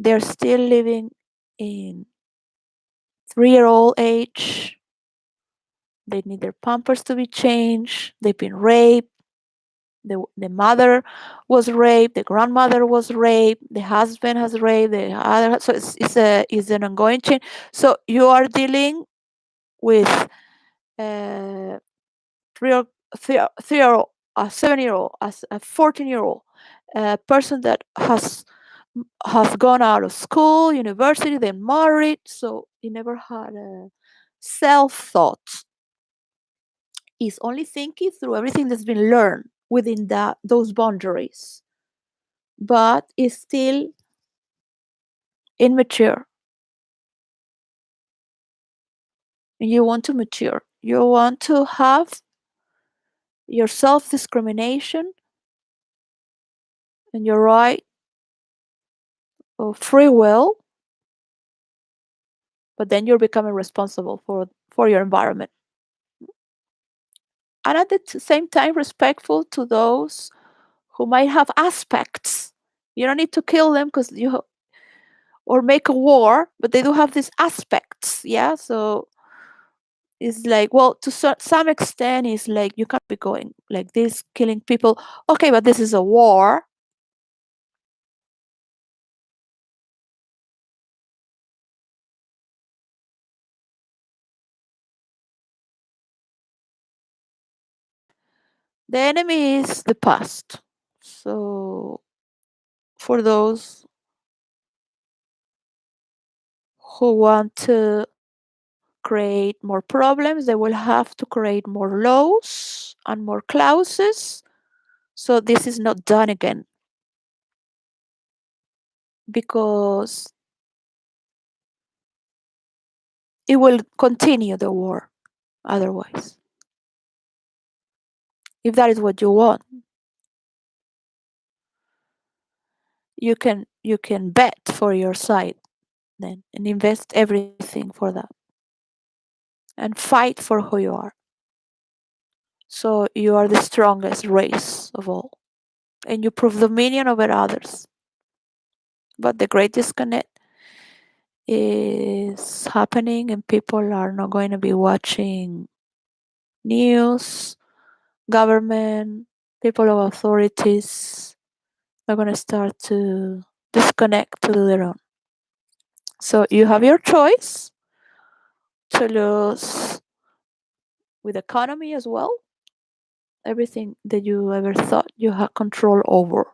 A: They're still living in 3-year-old age. They need their pampers to be changed. They've been raped. The mother was raped. The grandmother was raped. The husband has raped. The other. So it's an ongoing chain. So you are dealing with uh, three, three-year-old, a 7-year-old, a 14-year-old, a person that has gone out of school, university, then married. So he never had a self thought. Is only thinking through everything that's been learned within those boundaries, but is still immature. And you want to mature. You want to have your self discrimination and your right of free will, but then you're becoming responsible for your environment. And at the same time, respectful to those who might have aspects. You don't need to kill them because or make a war, but they do have these aspects. Yeah, so it's like, well, to some extent, it's like you can't be going like this, killing people. Okay, but this is a war. The enemy is the past. So for those who want to create more problems, they will have to create more laws and more clauses. So this is not done again because it will continue the war otherwise. If that is what you want, you can bet for your side then and invest everything for that and fight for who you are. So you are the strongest race of all and you prove dominion over others. But the great disconnect is happening and people are not going to be watching news, government, people of authorities are going to start to disconnect to do their own. So you have your choice to lose with economy as well, everything that you ever thought you had control over.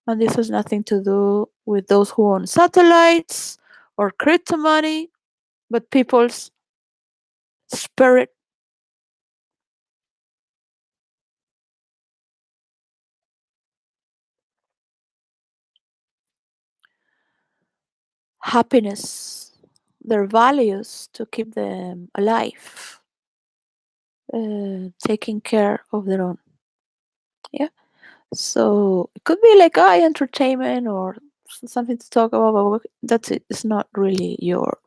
A: And this has nothing to do with those who own satellites or crypto money, but people's spirit, happiness, their values to keep them alive, taking care of their own. Yeah. So it could be like entertainment or something to talk about, but that's it. It's not really your.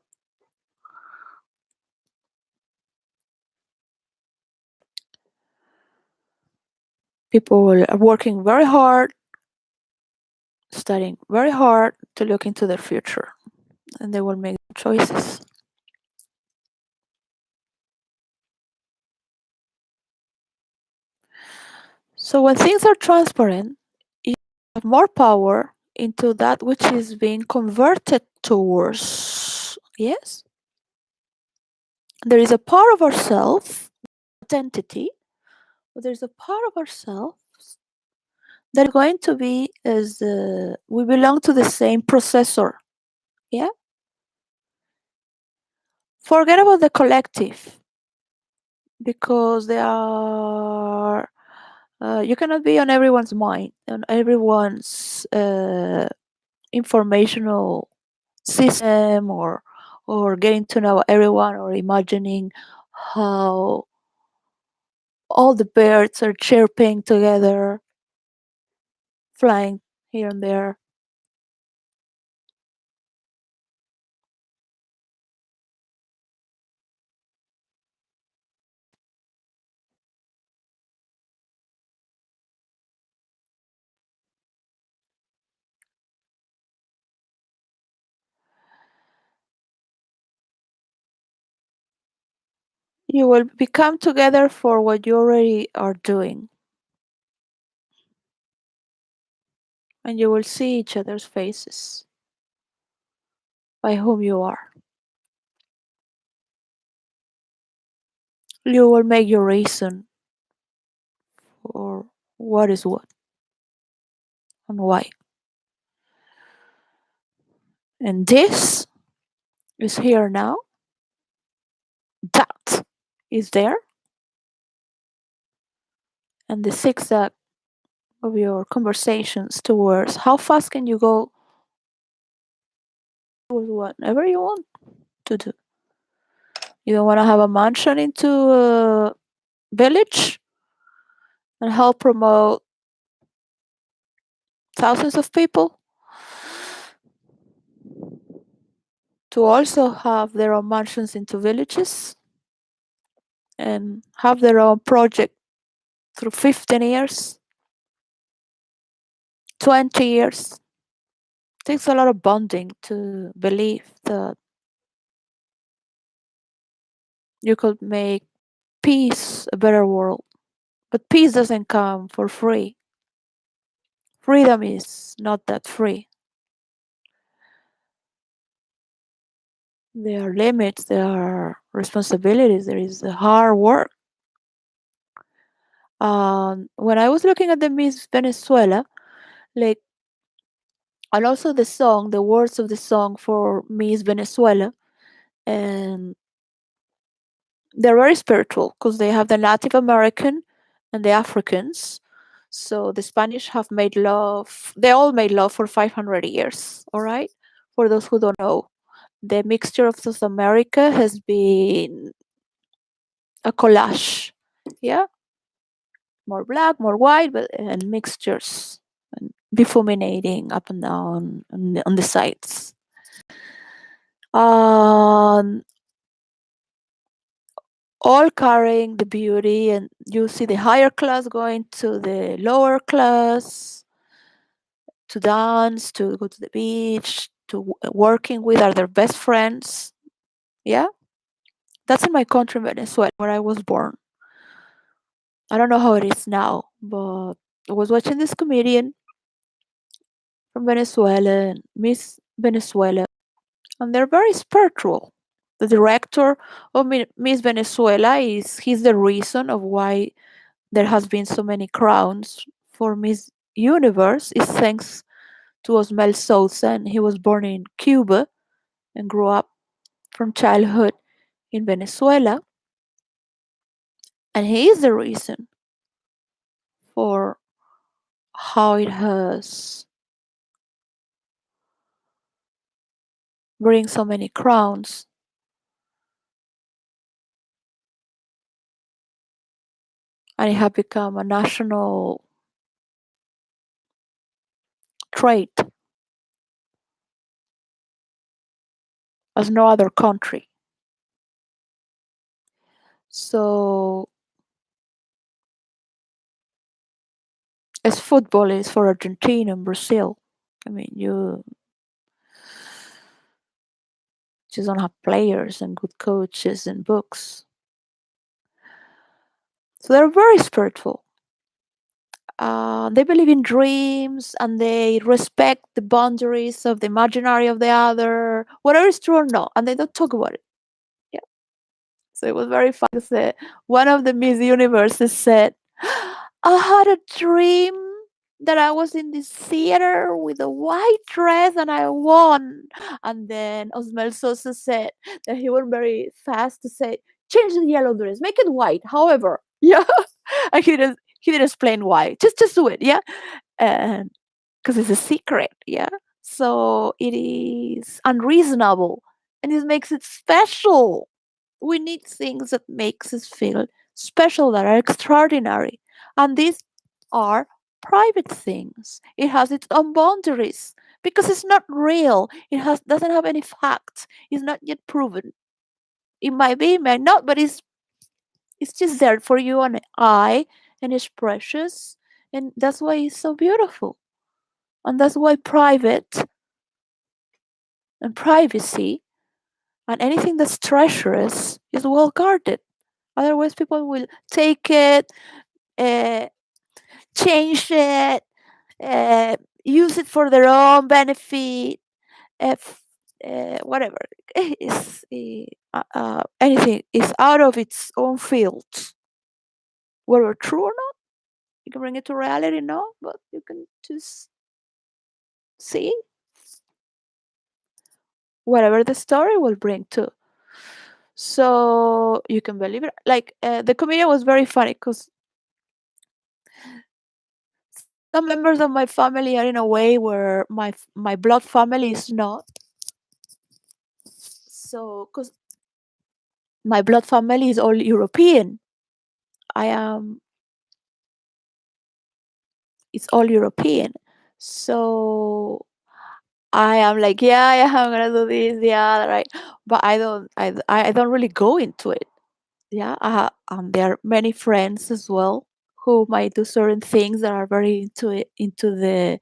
A: People are working very hard, studying very hard to look into their future, and they will make choices. So when things are transparent, you have more power into that which is being converted towards. Yes? There is a part of ourself, identity, but there's a part of ourselves that is going to be as we belong to the same processor. Yeah? Forget about the collective because they are you cannot be on everyone's mind, on everyone's informational system, or getting to know everyone, or imagining how all the birds are chirping together, flying here and there. You will become together for what you already are doing, and you will see each other's faces by whom you are. You will make your reason for what is what and why. And this is here now, that is there, and the zigzag of your conversations towards how fast can you go with whatever you want to do. You don't want to have a mansion into a village and help promote thousands of people to also have their own mansions into villages and have their own project through 15 years, 20 years. It takes a lot of bonding to believe that you could make peace a better world. But peace doesn't come for free. Freedom is not that free. There are limits, there are responsibilities, there is hard work. When I was looking at the Miss Venezuela, like, and also the song, the words of the song for Miss Venezuela, and they're very spiritual because they have the Native American and the Africans. So the Spanish have made love, they all made love for 500 years, all right? For those who don't know, the mixture of South America has been a collage. Yeah, more black, more white, but and mixtures and difuminating up and down on the sides. Um, all carrying the beauty, and you see the higher class going to the lower class to dance, to go to the beach, to working with are their best friends. Yeah, that's in my country, Venezuela, where I was born. I don't know how it is now, but I was watching this comedian from Venezuela, Miss Venezuela, and they're very spiritual. The director of Miss Venezuela he's the reason of why there has been so many crowns for Miss Universe is thanks to Osmel Sousa, and he was born in Cuba and grew up from childhood in Venezuela, and he is the reason for how it has bring so many crowns, and it have become a national trait as no other country. So as football is for Argentina and Brazil, I mean, you just don't have players and good coaches and books. So they're very spiritual. they believe in dreams and they respect the boundaries of the imaginary of the other, whether it's true or not, and they don't talk about it. Yeah. So it was very fun. 'Cause, one of the Miss Universes said, "I had a dream that I was in this theater with a white dress and I won." And then Osmel Sosa said that he went very fast to say, "Change the yellow dress, make it white." However, yeah, and he didn't explain why. Just do it, yeah, and because it's a secret, yeah. So it is unreasonable, and it makes it special. We need things that makes us feel special, that are extraordinary, and these are private things. It has its own boundaries because it's not real. It has doesn't have any facts. It's not yet proven. It might be, it might not, but it's just there for you and I, and it's precious, and that's why it's so beautiful, and that's why private and privacy and anything that's treacherous is well guarded. Otherwise, people will take it, uh, change it, use it for their own benefit, whatever. Anything is out of its own field. Whether true or not, you can bring it to reality, no, but you can just see whatever the story will bring to. So you can believe it. Like the comedian was very funny because some members of my family are in a way where my blood family is not. So because my blood family is all European, I am. It's all European. So I am like, yeah, yeah, I'm gonna do this, yeah, right. But I don't really go into it. Yeah, there are many friends as well who might do certain things that are very into it, into the,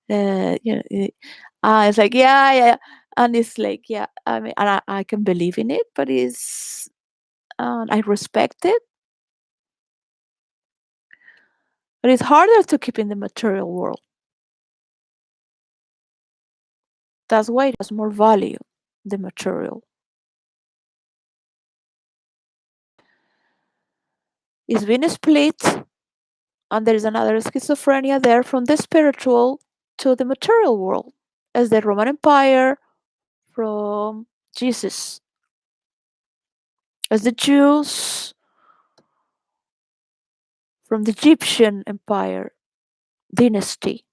A: it's like, yeah, yeah, and it's like, yeah, I mean, and I can believe in it, but I respect it, but it's harder to keep in the material world. That's why it has more value, the material. It's been split, and there is another schizophrenia there from the spiritual to the material world, as the Roman Empire from Jesus, as the Jews from the Egyptian Empire dynasty.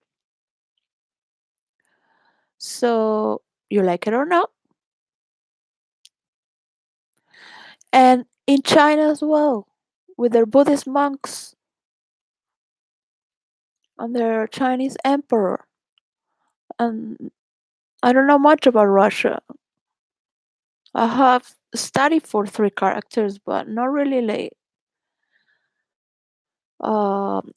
A: So you like it or not. And in China as well, with their Buddhist monks and their Chinese emperor. And I don't know much about Russia. I have studied for three characters, but not really like um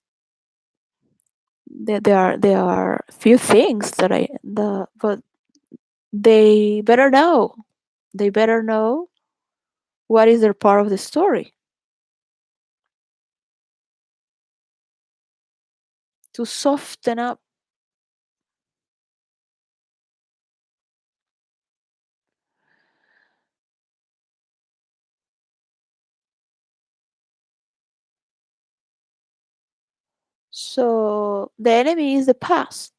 A: there are few things that but they better know. They better know what is their part of the story to soften up. So the enemy is the past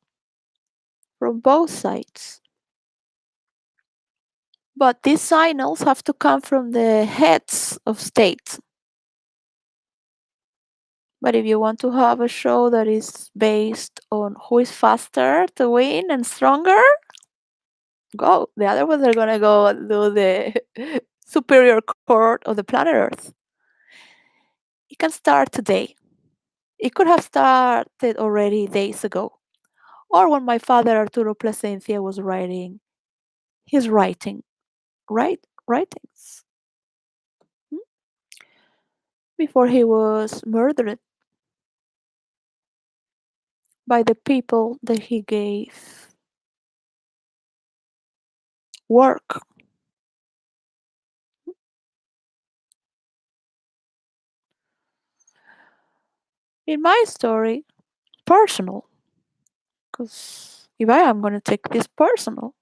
A: from both sides. But these signals have to come from the heads of state. But if you want to have a show that is based on who is faster to win and stronger, go. The other ones are gonna go do the superior court of the planet Earth. It can start today. It could have started already days ago. Or when my father Arturo Plasencia was writing his writings, hmm, before he was murdered by the people that he gave work. In my story, personal, because if I am going to take this personal,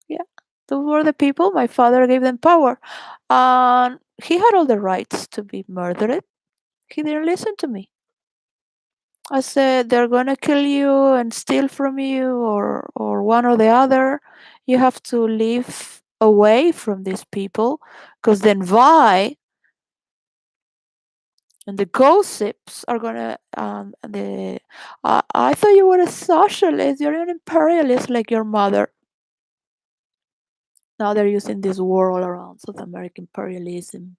A: yeah, those were the people. My father gave them power, and he had all the rights to be murdered. He didn't listen to me. I said they're gonna kill you and steal from you, or one or the other. You have to live away from these people, because then Vi and the gossips are gonna the I thought you were a socialist. You're an imperialist like your mother. Now they're using this war all around South American imperialism.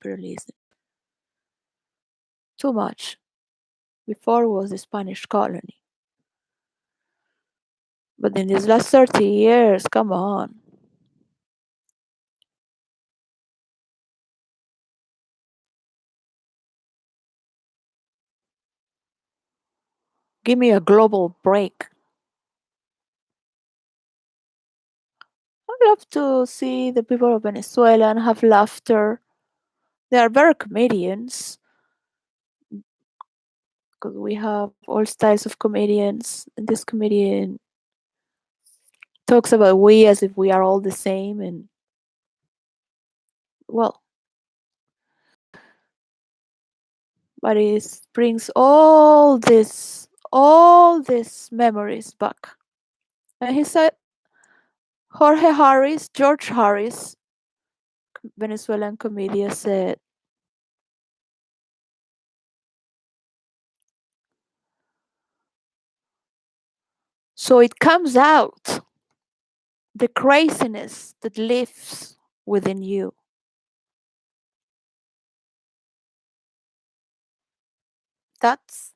A: Too much. Before it was a Spanish colony, but in these last 30 years, come on. Give me a global break. I love to see the people of Venezuela and have laughter. They are better comedians, because we have all styles of comedians. And this comedian talks about we as if we are all the same. And well, but it brings all these memories back. And he said, George Harris, Venezuelan comedian, said, so it comes out the craziness that lives within you. That's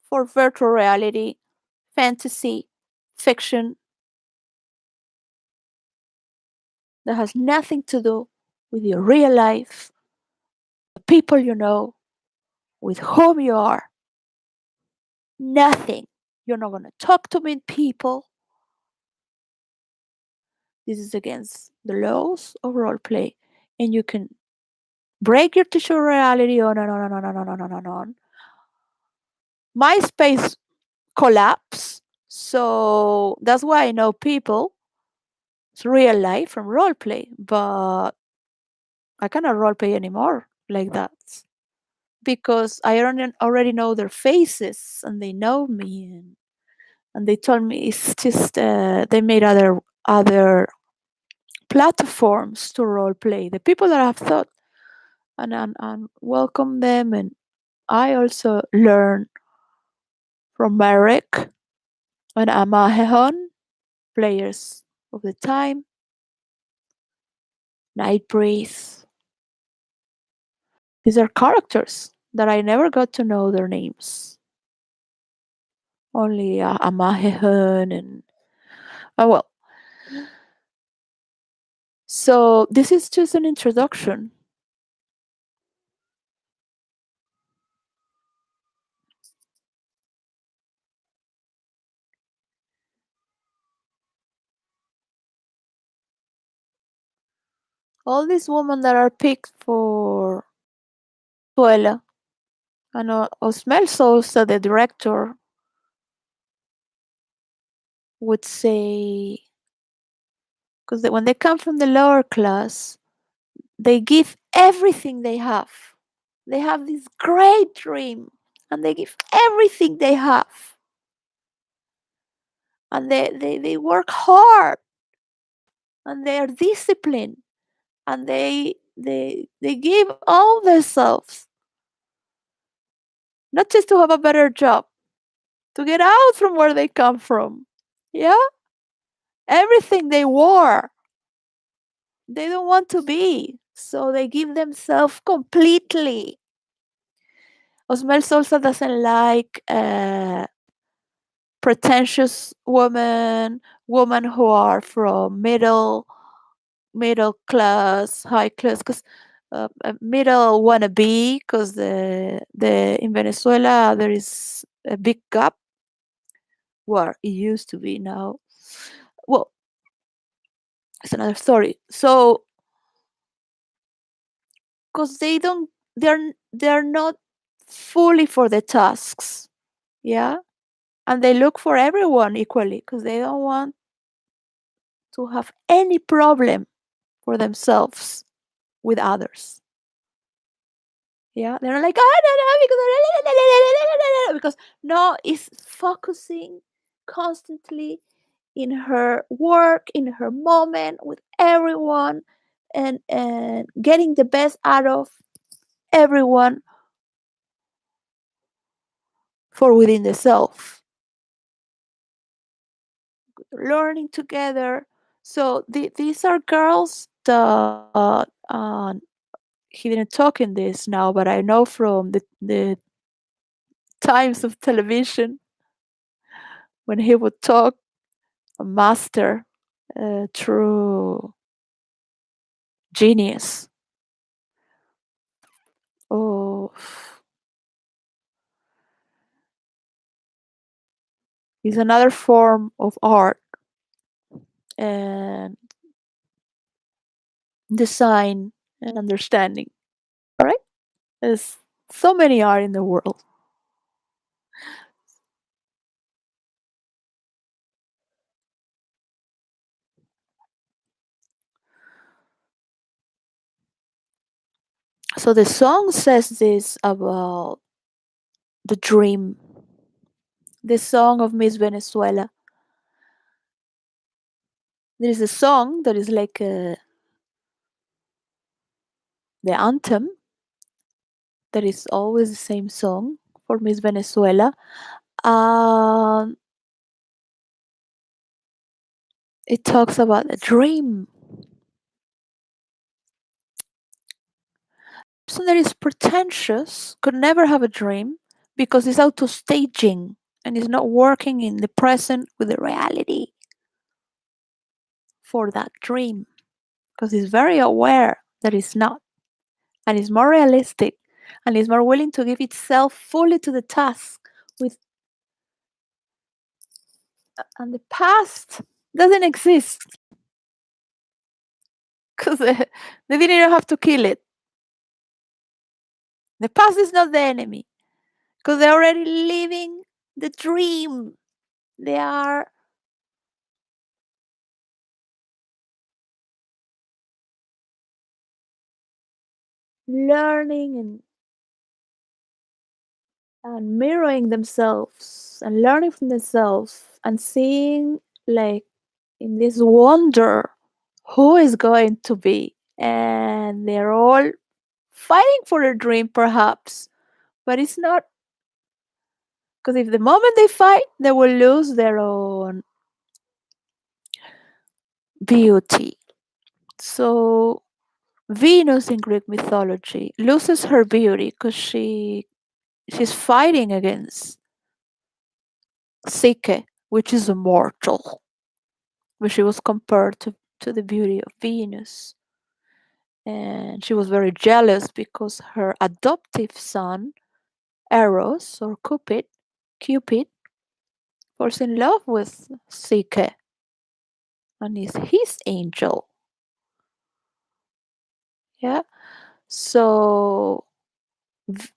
A: for virtual reality, fantasy, fiction, that has nothing to do with your real life, the people you know, with whom you are. Nothing. You're not going to talk to meet people. This is against the laws of role play. And you can break your tissue reality on and on and on and on and on and on. MySpace collapsed. So that's why I know people. It's real life from role play, but I cannot role play anymore like that, because I already know their faces and they know me, and they told me it's just they made other platforms to role play. The people that I've thought and welcome them, and I also learn from Merrick and Amaheon, players of the time, Nightbreeze. These are characters that I never got to know their names. Only Amaheon and well. So this is just an introduction. All these women that are picked for Tuela, and Osmel Sousa, the director, would say, because when they come from the lower class, they give everything they have. They have this great dream, and they give everything they have, and they work hard, and they are disciplined, and they give all themselves, not just to have a better job, to get out from where they come from. Yeah? Everything they wore, they don't want to be. So they give themselves completely. Osmel Sousa doesn't like pretentious women who are from middle class, high class, because middle wannabe, because the in Venezuela there is a big gap where it used to be now. Well, it's another story. So, because they're not fully for the tasks. Yeah. And they look for everyone equally because they don't want to have any problem for themselves with others. Yeah, they're not like, oh, no, no, because no, it's focusing constantly in her work, in her moment with everyone, and getting the best out of everyone for within the self, learning together. So these are girls that he didn't talk in this now, but I know from the times of television when he would talk, a master, true genius. Oh, is another form of art and design and understanding. All right, there's so many art in the world. So the song says this about the dream. The song of Miss Venezuela. There is a song that is like the anthem that is always the same song for Miss Venezuela. Um, it talks about a dream. Person that is pretentious could never have a dream because it's auto staging and is not working in the present with the reality for that dream because he's very aware that it's not and is more realistic and is more willing to give itself fully to the task with and the past doesn't exist because they didn't even have to kill it. The past is not the enemy because they're already living the dream. They are learning and mirroring themselves and learning from themselves and seeing like in this wonder who is going to be, and they're all fighting for a dream perhaps, but it's not because if the moment they fight they will lose their own beauty. So Venus in Greek mythology loses her beauty because she's fighting against Psyche, which is immortal, but she was compared to the beauty of Venus. And she was very jealous because her adoptive son, Eros or Cupid falls in love with Psyche and is his angel. Yeah. So v-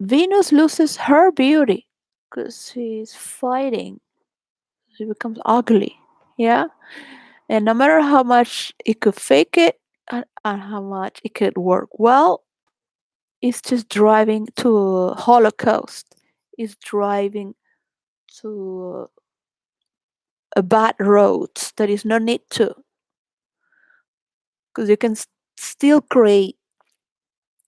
A: Venus loses her beauty because she's fighting. She becomes ugly. Yeah. And no matter how much it could fake it and how much it could work well, it's just driving to a holocaust. It's driving to a bad road that is no need to, because you can still create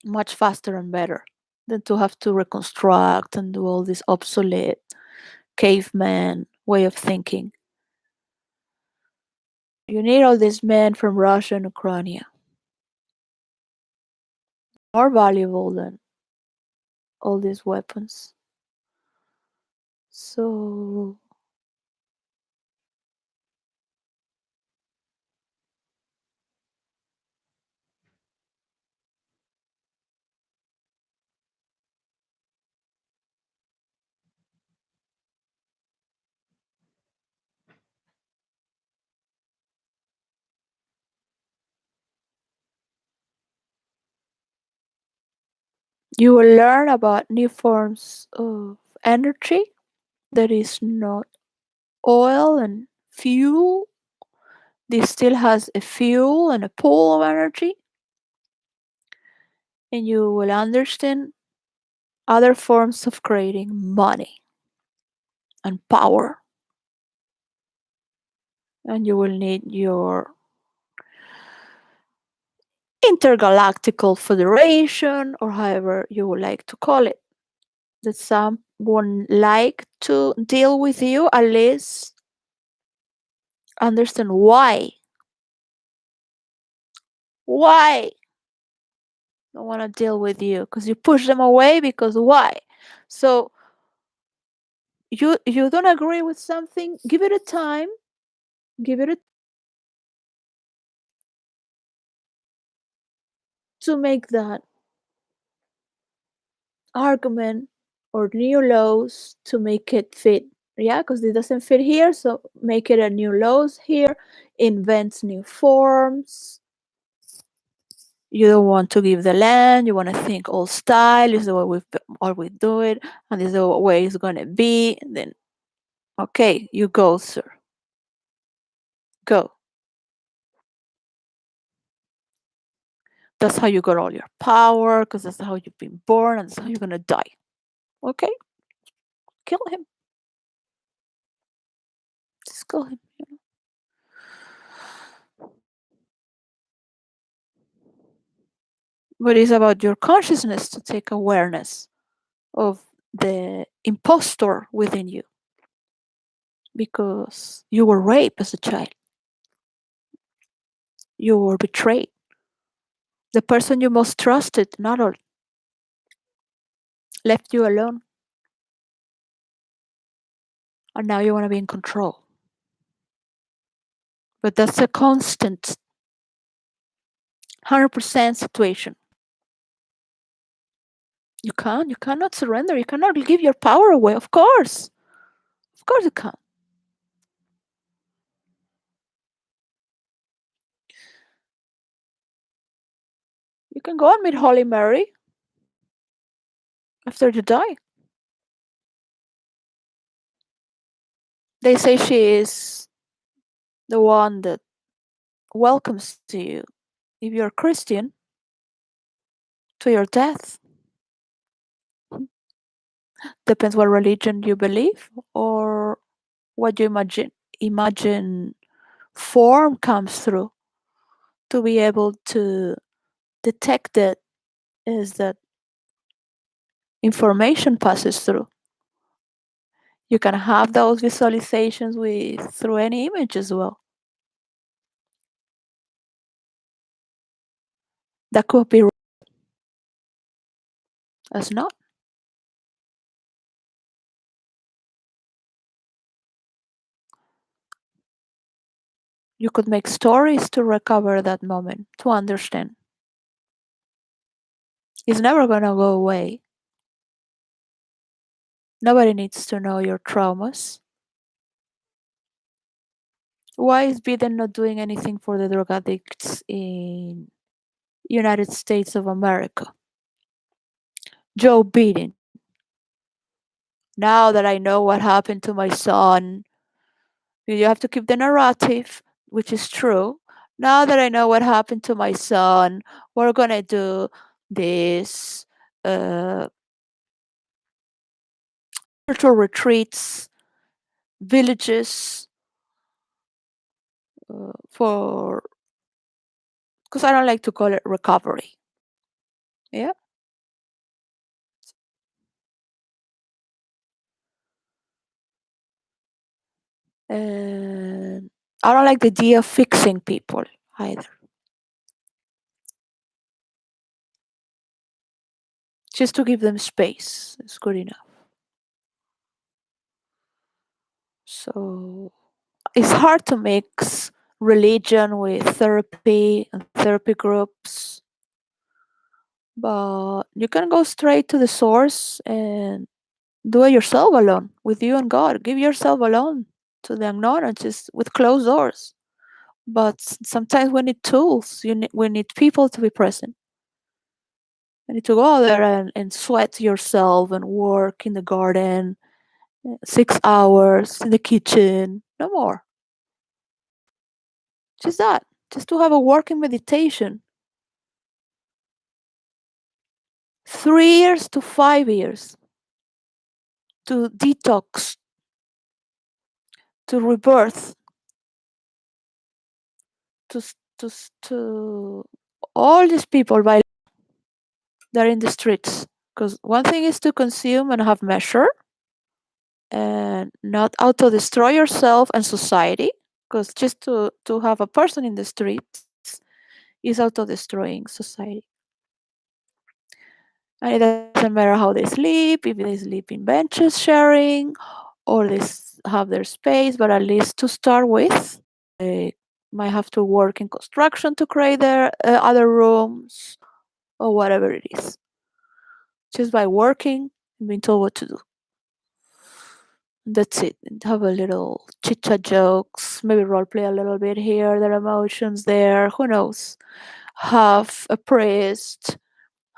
A: much faster and better than to have to reconstruct and do all this obsolete caveman way of thinking. You need all these men from Russia and Ukraine, more valuable than all these weapons. So you will learn about new forms of energy there is not oil and fuel. This still has a fuel and a pool of energy, and you will understand other forms of creating money and power. And you will need your intergalactical federation, or however you would like to call it, that someone like to deal with you, at least understand why don't want to deal with you, because you push them away, because why. So you don't agree with something, give it a time, give it a to make that argument or new laws to make it fit. Yeah, because it doesn't fit here, so make it a new laws here, invent new forms. You don't want to give the land, you want to think old style, this is the way we've always do it, and this is the way it's gonna be. And then okay, you go, sir. Go. That's how you got all your power, because that's how you've been born, and that's how you're gonna die. Okay? Kill him. Just kill him. But it's about your consciousness to take awareness of the impostor within you, because you were raped as a child, you were betrayed. The person you most trusted not all left you alone, and now you want to be in control. But that's a constant 100% situation. You cannot surrender, you cannot give your power away, of course. Of course you can't. You can go and meet Holy Mary after you die. They say she is the one that welcomes to you, if you're Christian, to your death. Depends what religion you believe or what you imagine form comes through to be able to detect it as that information passes through. You can have those visualizations with through any image as well. That could be as not. You could make stories to recover that moment, to understand. It's never gonna go away. Nobody needs to know your traumas. Why is Biden not doing anything for the drug addicts in United States of America? Joe Biden. Now that I know what happened to my son, you have to keep the narrative, which is true. Now that I know what happened to my son, we're gonna do this spiritual retreats, villages for, because I don't like to call it recovery. Yeah. And I don't like the idea of fixing people either. Just to give them space is good enough. So it's hard to mix religion with therapy and therapy groups, but you can go straight to the source and do it yourself alone with you and God. Give yourself alone to the unknown, just with closed doors. But sometimes we need tools. We need people to be present. You need to go out there and sweat yourself and work in the garden 6 hours in the kitchen. No more. Just that. Just to have a working meditation. 3 years to 5 years to detox, to rebirth, to all these people by they're in the streets. Because one thing is to consume and have measure, and not auto destroy yourself and society. Because just to have a person in the streets is auto destroying society. And it doesn't matter how they sleep, if they sleep in benches sharing or they have their space, but at least to start with, they might have to work in construction to create their other rooms or whatever it is. Just by working and being told what to do. That's it. And have a little chit chat jokes, maybe role play a little bit here, their emotions there, who knows. Have a priest,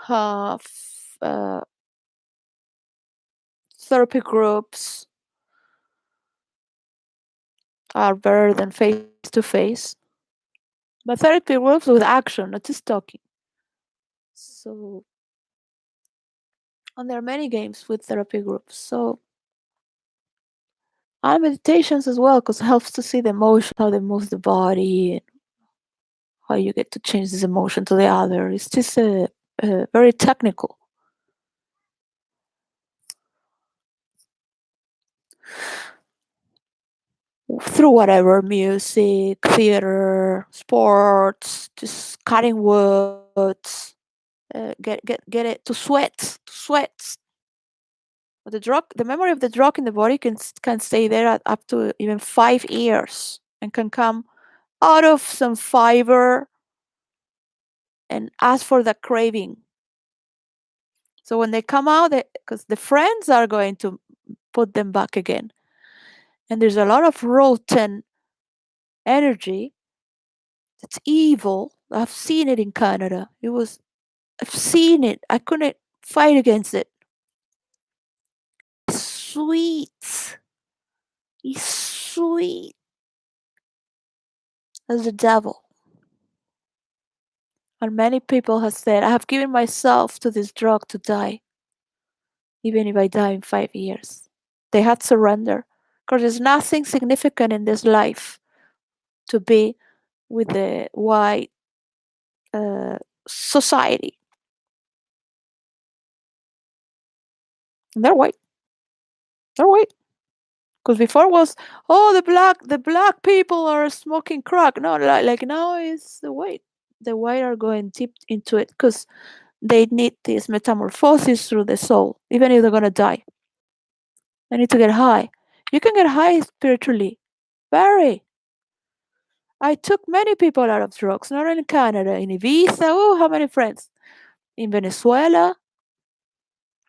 A: have uh, therapy groups are better than face to face. But therapy groups with action, not just talking. So, and there are many games with therapy groups. So, and meditations as well, because it helps to see the emotion, how they move the body, and how you get to change this emotion to the other. It's just very technical. Through whatever music, theater, sports, just cutting woods, get it to sweat. But the memory of the drug in the body can stay there at up to even 5 years and can come out of some fiber and ask for the craving. So when they come out, because the friends are going to put them back again, and there's a lot of rotten energy that's evil. I've seen it in Canada. I've seen it. I couldn't fight against it. It's sweet. It's sweet as the devil. And many people have said, I have given myself to this drug to die, even if I die in 5 years. They had surrender. Because there's nothing significant in this life to be with the white society. And they're white. They're white. Because before was, oh, the black people are smoking crack. No, like now it's the white. The white are going deep into it because they need this metamorphosis through the soul, even if they're gonna die. They need to get high. You can get high spiritually. Very. I took many people out of drugs, not in Canada, in Ibiza. Oh, how many friends? In Venezuela,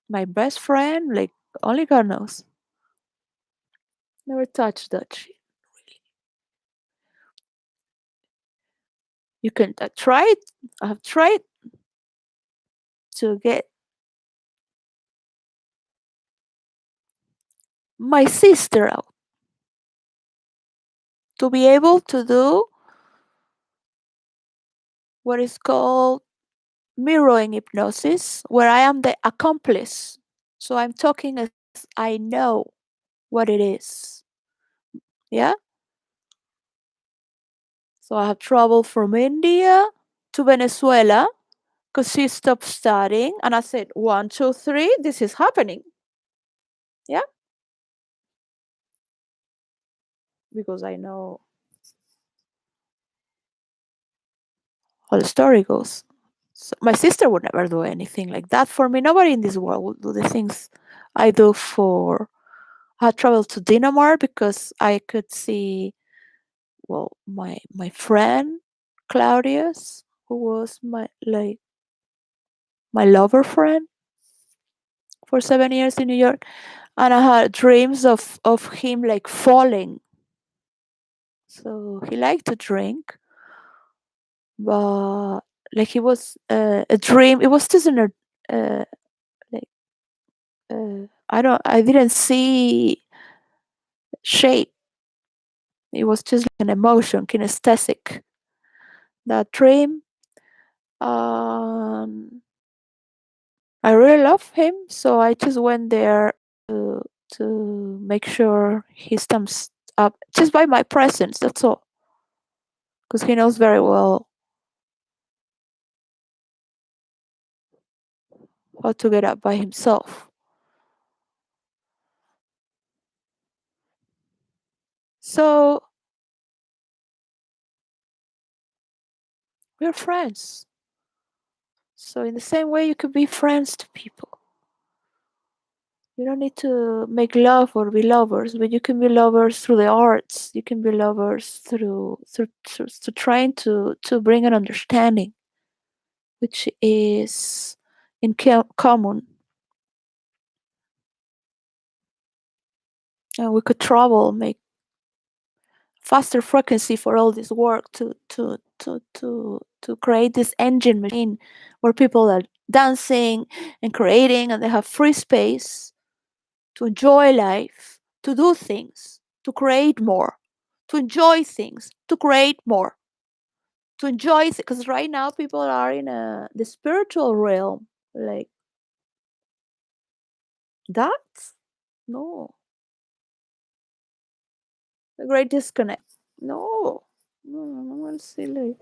A: my best friend, like only God knows. Never touched that shit. You can try it. I have tried to get my sister out to be able to do what is called mirroring hypnosis, where I am the accomplice. So I'm talking as I know what it is. Yeah? So I have traveled from India to Venezuela because she stopped studying. And I said, 1, 2, 3, this is happening. Yeah? Because I know how the story goes. So my sister would never do anything like that for me. Nobody in this world would do the things I do for. I traveled to Denmark because I could see, well, my friend Claudius, who was my lover friend for 7 years in New York, and I had dreams of him like falling. So he liked to drink, but like he was a dream. It was just like I didn't see shape. It was just like an emotion, kinesthetic. That dream. Um, I really love him, so I just went there to make sure he stamps up just by my presence. That's all, because he knows very well how to get up by himself. So we're friends. So in the same way, you could be friends to people. You don't need to make love or be lovers, but you can be lovers through the arts. You can be lovers through trying to bring an understanding, which is in common. And we could travel, make faster frequency for all this work to create this engine machine where people are dancing and creating, and they have free space to enjoy life, to do things, to create more, to enjoy things, to create more, to enjoy it. Because right now people are in the spiritual realm, like that. No, a great disconnect. No, no, no, I'm silly.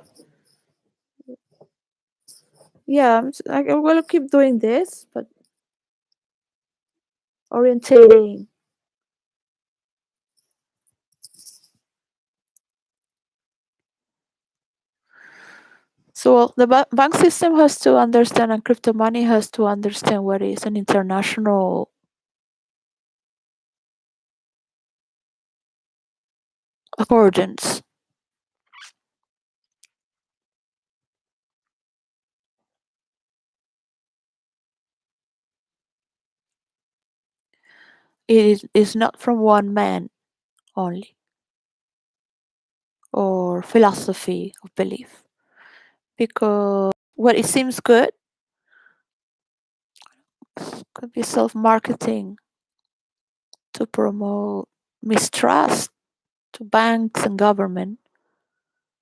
A: Yeah, I'm gonna keep doing this, but orientating. So the bank system has to understand, and crypto money has to understand what is an international accordance. Is not from one man only, or philosophy of belief, because what it seems good could be self-marketing to promote mistrust to banks and government,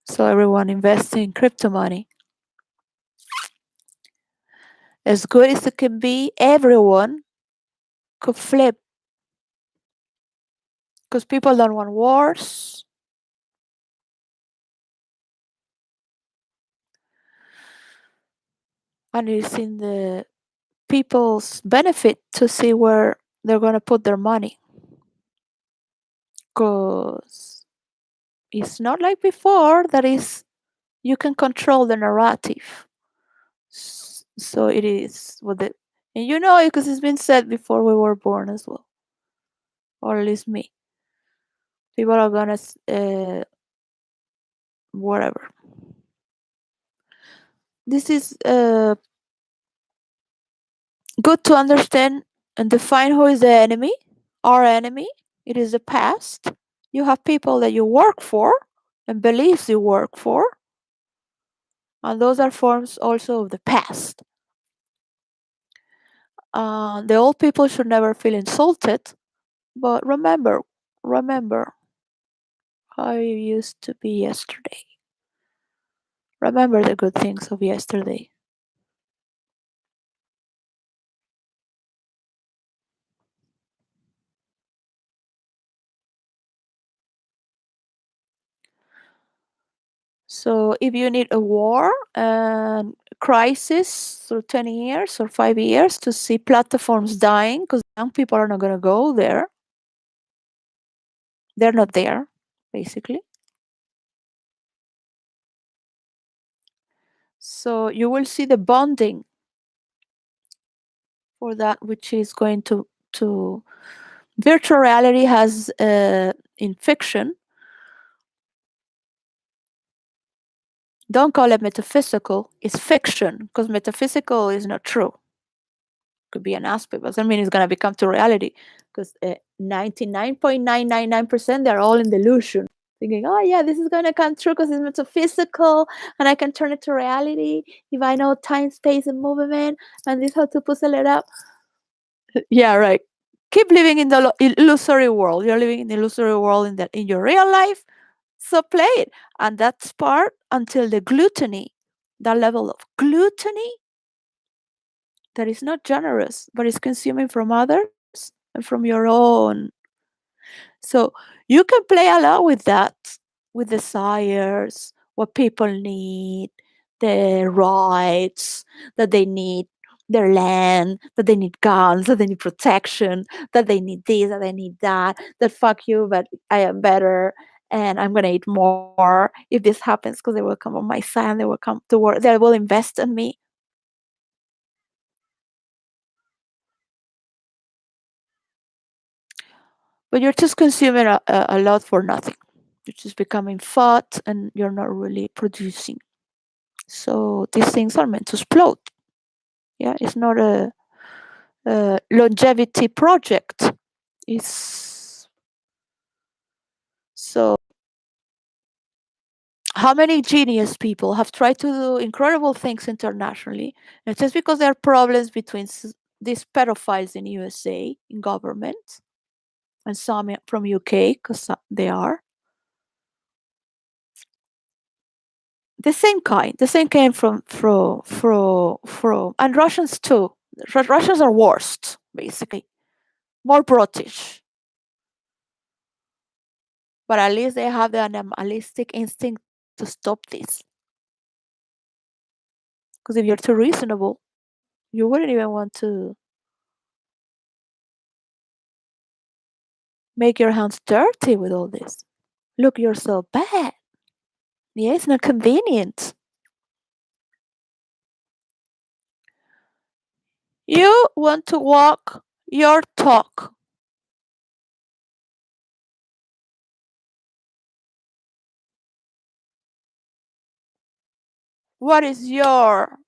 A: so everyone invests in crypto money. As good as it can be, everyone could flip, because people don't want wars. And it's in the people's benefit to see where they're going to put their money, because it's not like before that is you can control the narrative. So it is what the, and you know it because it's been said before we were born as well, or at least me. People are gonna whatever. This is good to understand and define who is the enemy. Our enemy, it is the past. You have people that you work for and beliefs you work for, and those are forms also of the past. The old people should never feel insulted, but remember how you used to be yesterday. Remember the good things of yesterday. So if you need a war and crisis through 20 years or 5 years to see platforms dying because young people are not going to go there, they're not there, basically. So you will see the bonding for that, which is going to virtual reality has in fiction. Don't call it metaphysical. It's fiction because metaphysical is not true. Could be an aspect, but doesn't mean it's going to become to reality, because 99.999% they're all in delusion, thinking, oh yeah, this is going to come true because it's metaphysical and I can turn it to reality if I know time, space, and movement, and this how to puzzle it up. Yeah, right. Keep living in the illusory world. You're living in the illusory world in your real life. So play it. And that's part until the gluttony, that level of gluttony that is not generous, but is consuming from others and from your own. So you can play a lot with that, with desires, what people need, their rights, that they need their land, that they need guns, that they need protection, that they need this, that they need that, that fuck you, but I am better and I'm gonna eat more if this happens because they will come on my side and they will come to work, they will invest in me. But you're just consuming a lot for nothing. You're just becoming fat and you're not really producing. So these things are meant to explode. Yeah, it's not a longevity project. It's so. How many genius people have tried to do incredible things internationally, and just because there are problems between these pedophiles in USA in government and some from UK because they are the same kind from and Russians too. Russians are worst, basically, more brutish, but at least they have the animalistic instinct to stop this. Because if you're too reasonable, you wouldn't even want to make your hands dirty with all this. Look, you're so bad. Yeah, it's not convenient. You want to walk your talk. What is your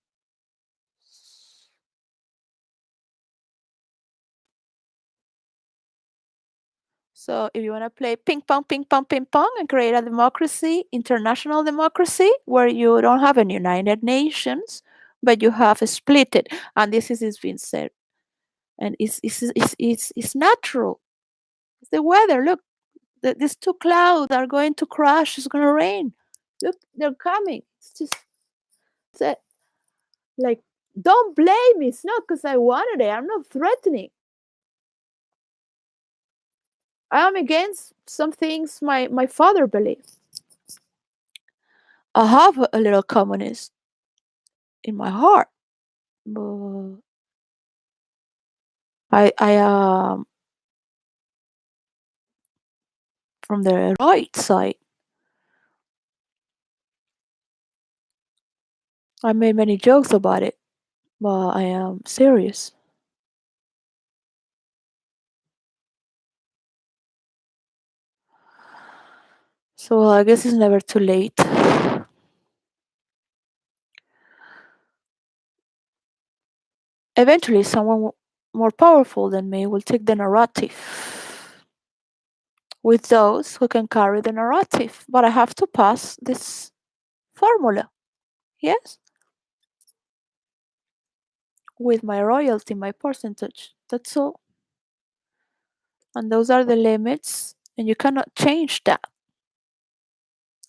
A: So if you want to play ping pong, ping pong, and create a democracy, international democracy, where you don't have a United Nations, but you have a split it, and this is been said, and it's natural. It's the weather. Look, these two clouds are going to crash. It's going to rain. Look, they're coming. It's just that, like, don't blame me. It's not because I wanted it. I'm not threatening. I am against some things my father believes. I have a little communist in my heart, but I am from the right side. I made many jokes about it, but I am serious. So I guess it's never too late. Eventually, someone more powerful than me will take the narrative with those who can carry the narrative. But I have to pass this formula, yes, with my royalty, my percentage. That's all. And those are the limits, and you cannot change that.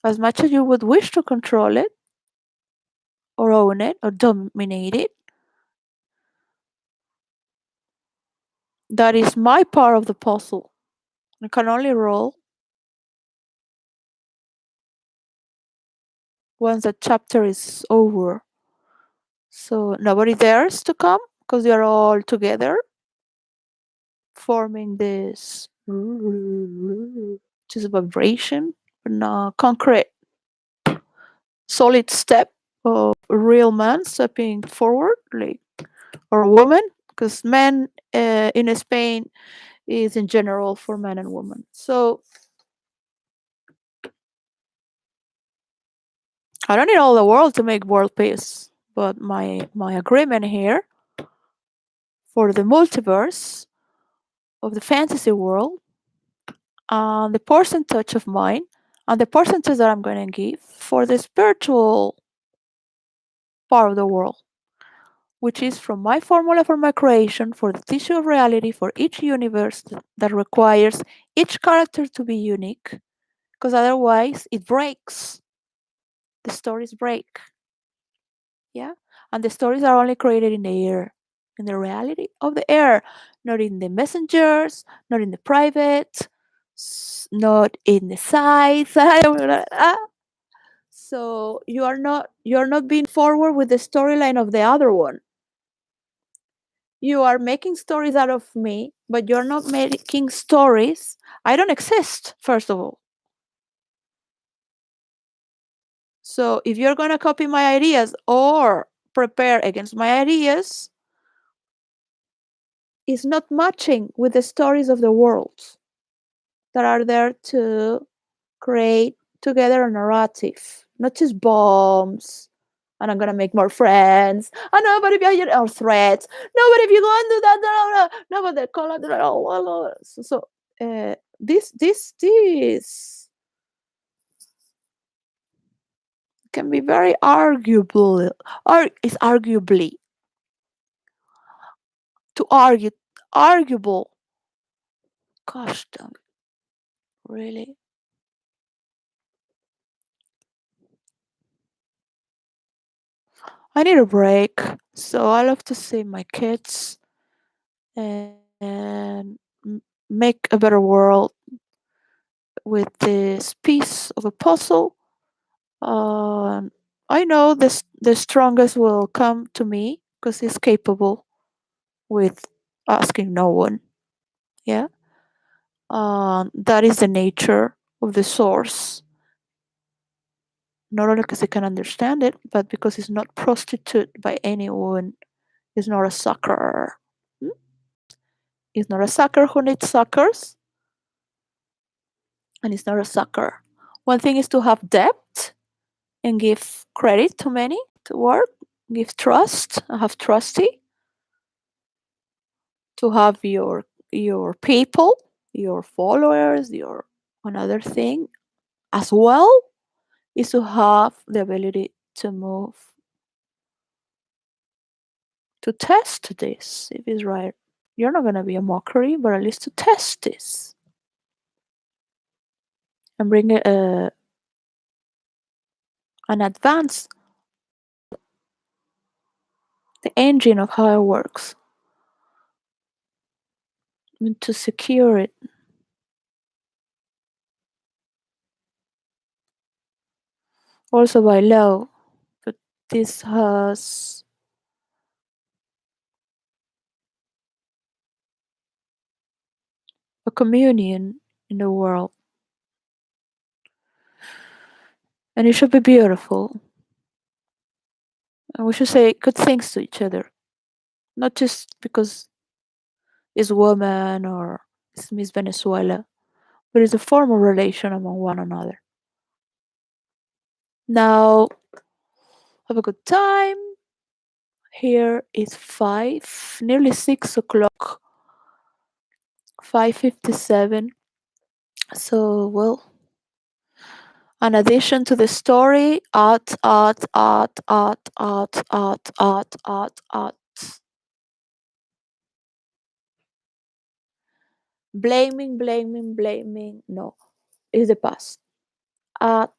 A: As much as you would wish to control it, or own it, or dominate it, that is my part of the puzzle. I can only roll once the chapter is over. So nobody dares to come because they are all together forming this just vibration, and a concrete, solid step of a real man stepping forward, like, or a woman, because men in Spain is in general for men and women. So I don't need all the world to make world peace, but my agreement here for the multiverse of the fantasy world, and the percentage of mine, and the percentage that I'm going to give for the spiritual part of the world, which is from my formula for my creation for the tissue of reality for each universe that requires each character to be unique, because otherwise it breaks. The stories break. Yeah. And the stories are only created in the air, in the reality of the air, not in the messengers, not in the private, not in the sites. So you're not being forward with the storyline of the other one. You are making stories out of me, but you're not making stories. I don't exist, first of all. So if you're gonna copy my ideas or prepare against my ideas, it's not matching with the stories of the world that are there to create together a narrative, not just bombs. And I'm gonna make more friends. And no, but if you or threats. No, but if you go and do that, no, but the collateral. So this can be very arguable. Or is arguably to argue arguable. Gosh, damn, really. I need a break. So I love to see my kids and make a better world with this piece of a puzzle. Um, I know the strongest will come to me because he's capable with asking no one. Yeah, that is the nature of the source. Not only because he can understand it, but because he's not prostituted by anyone. He's not a sucker. Hmm? He's not a sucker who needs suckers, and he's not a sucker. One thing is to have depth and give credit to many to work, give trust, have trusty, to have your people, your followers, your another thing as well is to have the ability to move to test this if it's right. You're not gonna be a mockery, but at least to test this and bring an advance the engine of how it works and to secure it also by law. But this has a communion in the world, and it should be beautiful. And we should say good things to each other, not just because it's woman or it's Miss Venezuela, but it's a formal relation among one another. Now, have a good time. Here is 5, nearly 6 o'clock, 5:57. So, well, an addition to the story, art. Blaming. No, is the past. Art,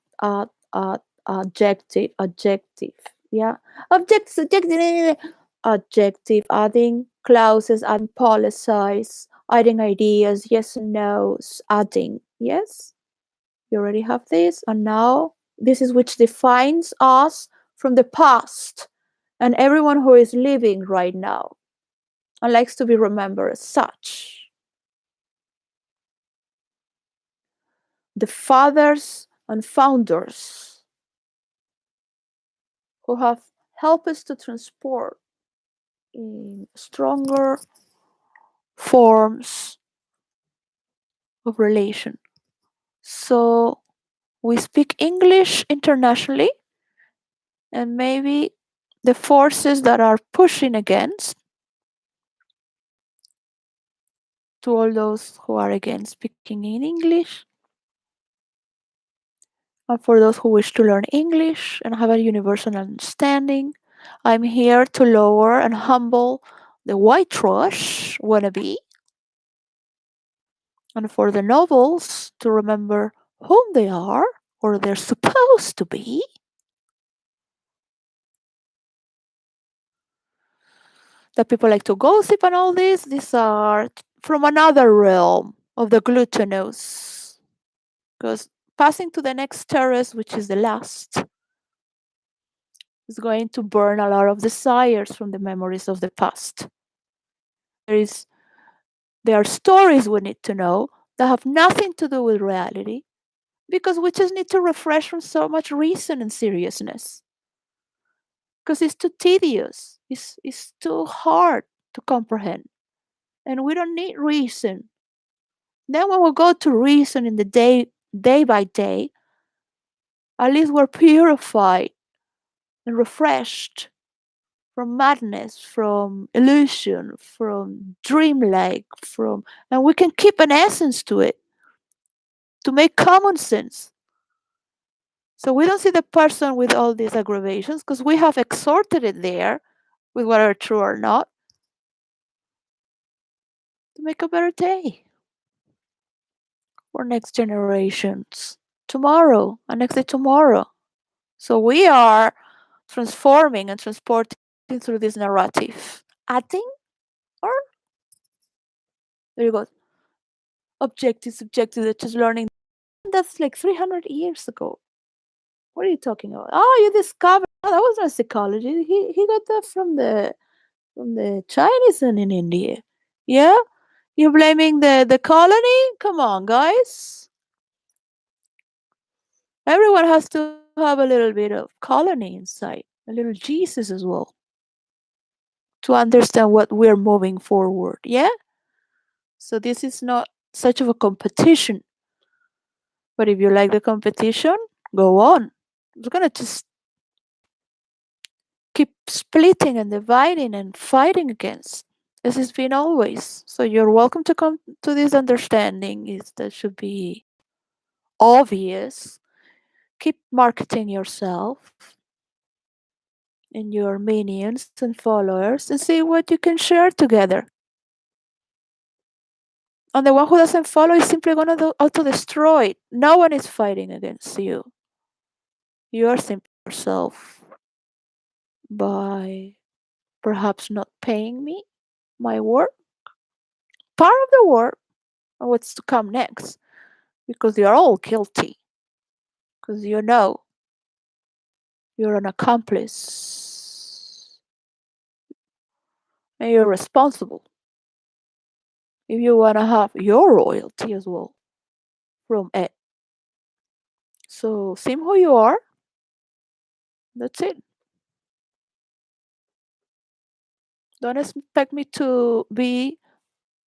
A: adjective. Yeah, adjective. Adding clauses, adding policies, adding ideas, yes and no's, adding. Yes, you already have this, and now this is which defines us from the past and everyone who is living right now and likes to be remembered as such. The fathers and founders who have helped us to transport in stronger forms of relation. So we speak English internationally, and maybe the forces that are pushing against to all those who are against speaking in English, and for those who wish to learn English and have a universal understanding, I'm here to lower and humble the whitewash wannabe, and for the nobles to remember whom they are or they're supposed to be. That people like to gossip and all this, these are from another realm of the glutinous. Because passing to the next terrace, which is the last, is going to burn a lot of desires from the memories of the past. There is there are stories we need to know that have nothing to do with reality because we just need to refresh from so much reason and seriousness. Because it's too tedious, it's too hard to comprehend, and we don't need reason. Then when we go to reason in the day by day, at least we're purified and refreshed from madness, from illusion, from dreamlike, from and we can keep an essence to it to make common sense. So we don't see the person with all these aggravations because we have exhorted it there with whether true or not to make a better day for next generations. Tomorrow and next day tomorrow. So we are transforming and transporting through this narrative. Adding or there you go. Objective, subjective, that's just learning. That's like 300 years ago. What are you talking about? Oh, you discovered. Oh, that was not psychology. He got that from the Chinese and in India. Yeah? You're blaming the colony? Come on, guys. Everyone has to have a little bit of colony inside, a little Jesus as well, to understand what we're moving forward. Yeah? So this is not such of a competition. But if you like the competition, go on. We're gonna just keep splitting and dividing and fighting against, as it's been always. So you're welcome to come to this understanding. Is that should be obvious. Keep marketing yourself and your minions and followers and see what you can share together. And the one who doesn't follow is simply going to auto destroy. No one is fighting against you. You are simply yourself by perhaps not paying me my work, part of the work, and what's to come next, because you're all guilty, because you know you're an accomplice and you're responsible if you want to have your royalty as well from it. So, see who you are. That's it. Don't expect me to be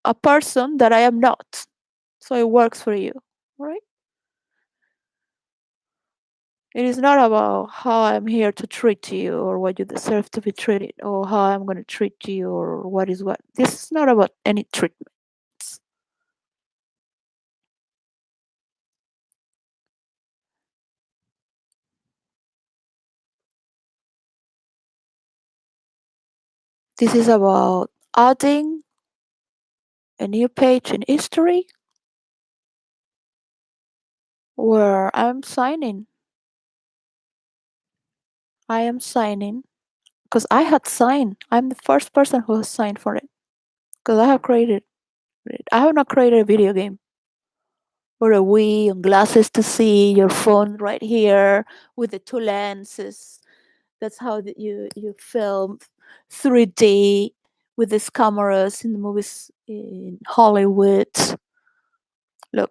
A: a person that I am not. So it works for you, right? It is not about how I'm here to treat you or what you deserve to be treated or how I'm going to treat you or what is what. This is not about any treatments. This is about adding a new page in history where I'm signing. I am signing because I had signed. I'm the first person who has signed for it because I have created it. I have not created a video game or a Wii and glasses to see your phone right here with the two lenses. That's how you film 3D with these cameras in the movies in Hollywood. Look,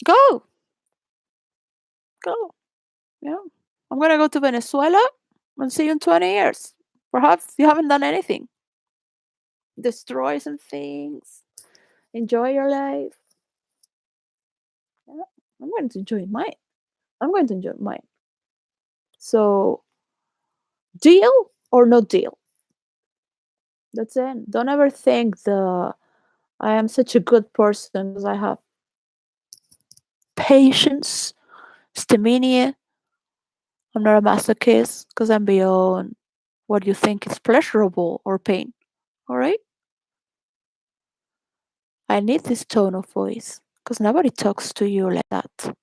A: go, go. Yeah, I'm gonna go to Venezuela and see you in 20 years. Perhaps you haven't done anything. Destroy some things. Enjoy your life. Yeah, I'm going to enjoy mine. I'm going to enjoy mine. So, deal or no deal? That's it. Don't ever think I am such a good person because I have patience, stamina, I'm not a masochist because I'm beyond what you think is pleasurable or pain. All right? I need this tone of voice because nobody talks to you like that.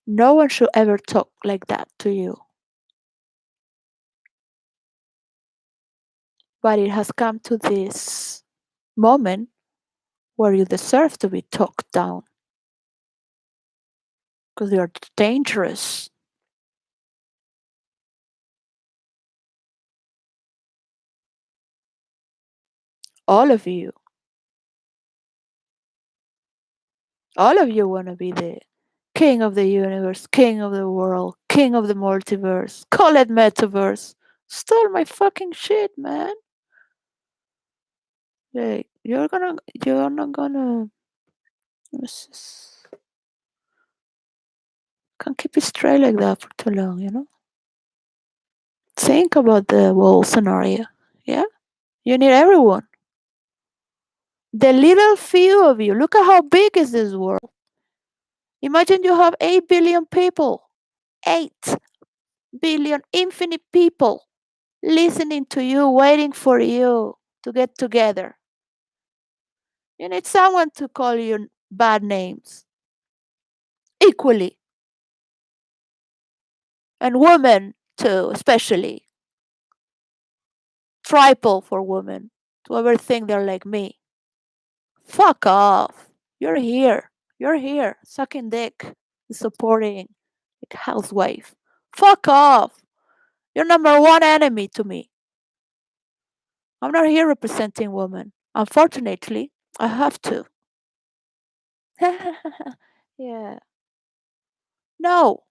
A: No one should ever talk like that to you. But it has come to this moment where you deserve to be talked down because you're dangerous. All of you. All of you want to be the king of the universe, king of the world, king of the multiverse. Call it metaverse. Stole my fucking shit, man. Like, you're not gonna. It's just- Can't keep it straight like that for too long, you know? Think about the whole scenario. Yeah? You need everyone. The little few of you. Look at how big is this world. Imagine you have 8 billion people. 8 billion infinite people listening to you, waiting for you to get together. You need someone to call you bad names equally, and women too, especially. Triple for women to ever think they're like me. Fuck off. You're here. You're here sucking dick, supporting like housewife. Fuck off. You're number one enemy to me. I'm not here representing women. Unfortunately, I have to. Yeah. No,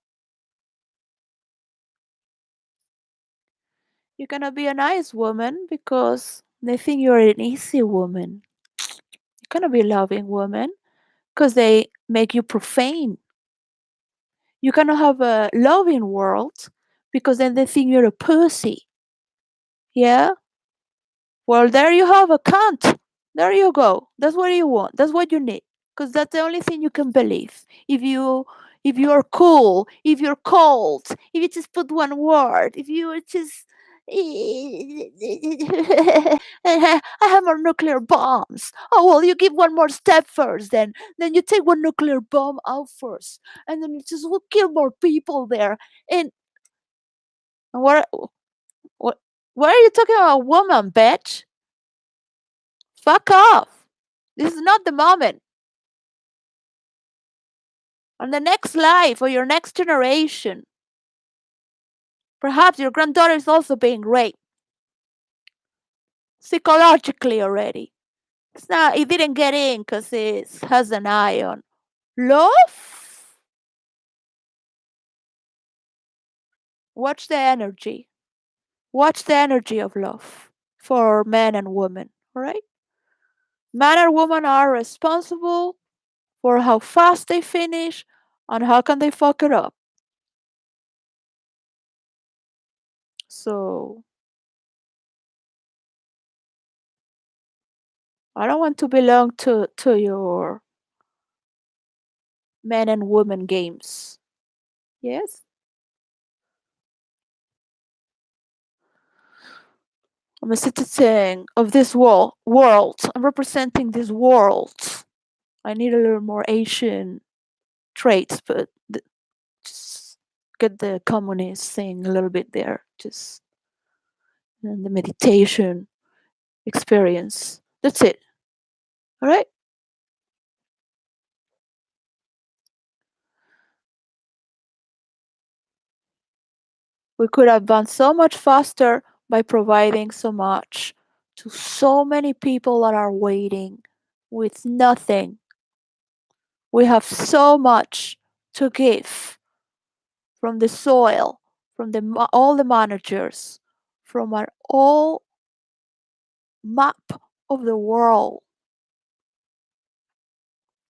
A: you're gonna be a nice woman because they think you're an easy woman. You're gonna be a loving woman because they make you profane. You're gonna have a loving world because then they think you're a pussy. Yeah? Well, there you have a cunt. There you go. That's what you want. That's what you need. Because that's the only thing you can believe. If you're cool, if you're cold, if you just put one word, if you just I have more nuclear bombs. Oh well, you give one more step first, then you take one nuclear bomb out first, and then you just will kill more people there. And what what what are you talking about, woman, bitch? Fuck off. This is not the moment. On the next life or your next generation, perhaps your granddaughter is also being raped psychologically already. It's not, it didn't get in because it has an eye on love. Watch the energy. Watch the energy of love for men and women. All right? Man and woman are responsible for how fast they finish and how can they fuck it up. So I don't want to belong to your men and women games. Yes? I'm a citizen of this world. I'm representing this world. I need a little more Asian traits, but just get the communist thing a little bit there. Just and the meditation experience. That's it. All right? We could advance so much faster by providing so much to so many people that are waiting with nothing. We have so much to give from the soil, from all the managers, from our all map of the world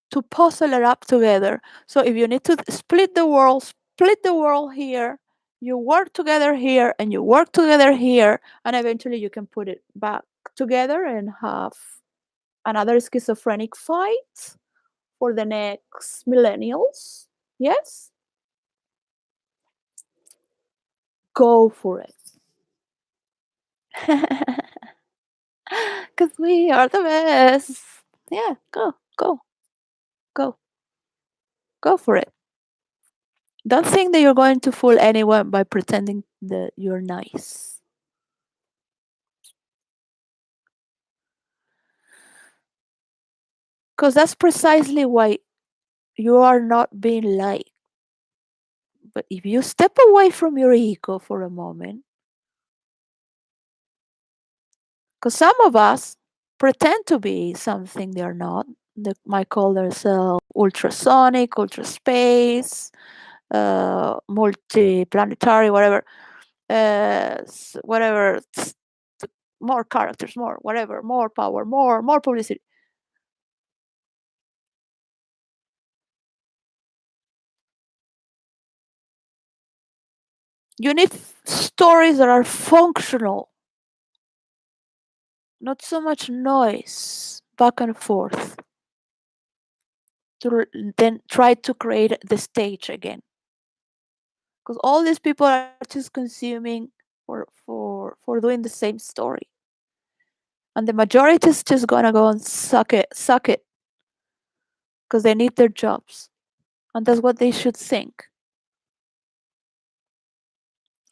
A: to puzzle it up together. So if you need to split the world here. You work together here and you work together here, and eventually you can put it back together and have another schizophrenic fight for the next millennials. Yes? Go for it. Because we are the best. Yeah, go, go, go, go for it. Don't think that you're going to fool anyone by pretending that you're nice. Because that's precisely why you are not being liked. But if you step away from your ego for a moment, because some of us pretend to be something they're not, they might call themselves ultrasonic, ultra space, multi-planetary, whatever, whatever, more characters, more whatever, more power, more publicity. You need stories that are functional, not so much noise back and forth to then try to create the stage again. Because all these people are just consuming for doing the same story, and the majority is just gonna go and suck it, because they need their jobs, and that's what they should think.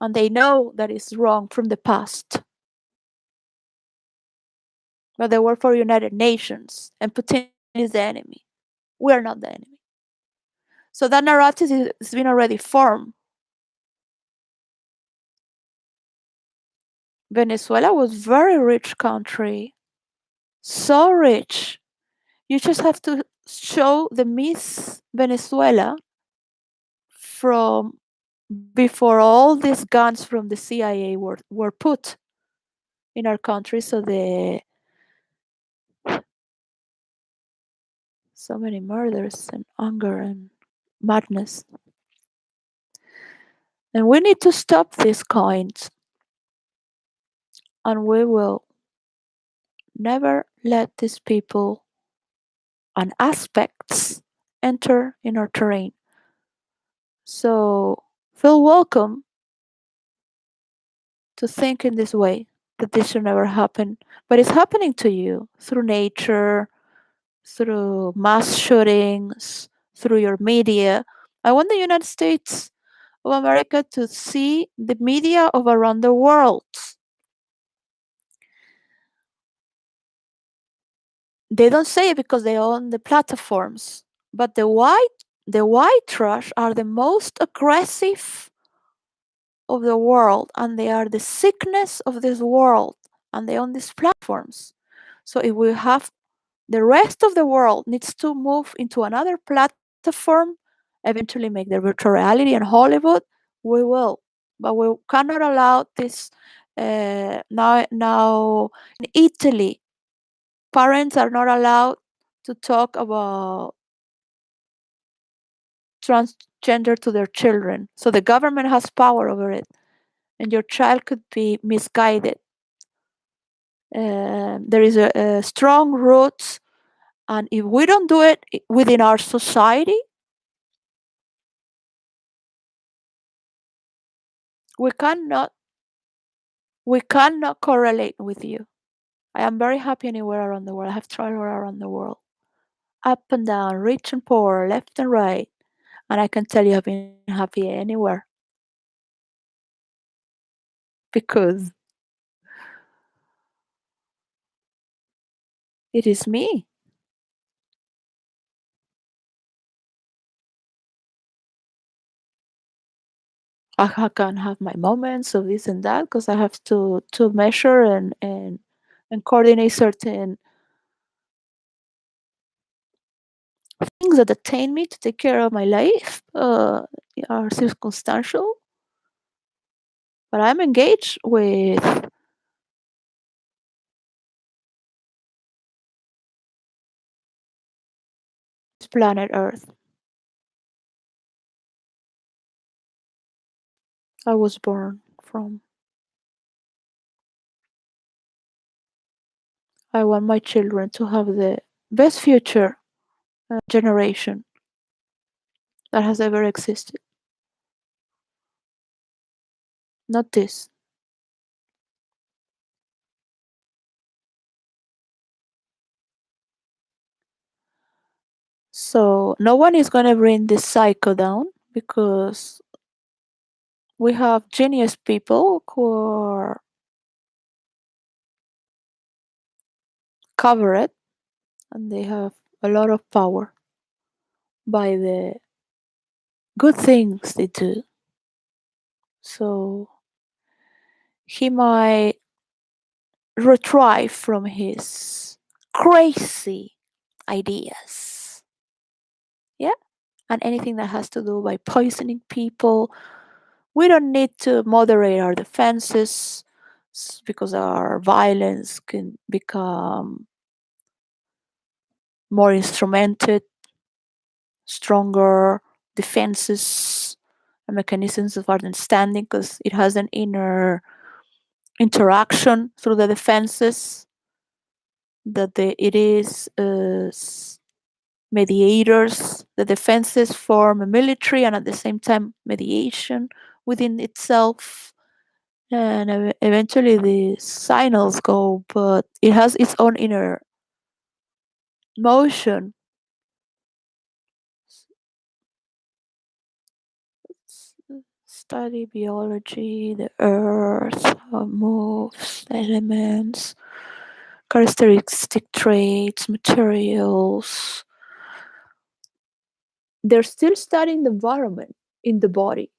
A: And they know that it's wrong from the past, but they work for United Nations, and Putin is the enemy. We are not the enemy. So that narrative has been already formed. Venezuela was very rich country, so rich. You just have to show the Miss Venezuela from before all these guns from the CIA were put in our country. So so many murders and anger and madness. And we need to stop these kinds, and we will never let these people and aspects enter in our terrain. So feel welcome to think in this way, that this should never happen. But it's happening to you through nature, through mass shootings, through your media. I want the United States of America to see the media of around the world. They don't say it because they own the platforms, but the white trash are the most aggressive of the world, and they are the sickness of this world, and they own these platforms. So if we have the rest of the world needs to move into another platform, eventually make the virtual reality and Hollywood, we will. But we cannot allow this. Now in Italy, parents are not allowed to talk about transgender to their children. So the government has power over it, and your child could be misguided. There is a strong roots, and if we don't do it within our society, we cannot we cannot correlate with you. I am very happy anywhere around the world. I have traveled around the world, up and down, rich and poor, left and right, and I can tell you I've been happy anywhere because it is me. I can have my moments of this and that because I have to measure and coordinate certain things that attain me to take care of my life. Are circumstantial, but I'm engaged with planet Earth. I was born from. I want my children to have the best future generation that has ever existed. not this. So no one is gonna bring this cycle down because we have genius people who are covered and they have a lot of power by the good things they do. So he might retrieve from his crazy ideas. Yeah? And anything that has to do by poisoning people. We don't need to moderate our defenses because our violence can become more instrumented, stronger defenses and mechanisms of understanding because it has an inner interaction through the defenses that it is mediators. The defenses form a military and at the same time mediation within itself. And eventually the signals go, but it has its own inner motion. Study biology, the earth, how it moves, the elements, characteristic traits, materials. They're still studying the environment in the body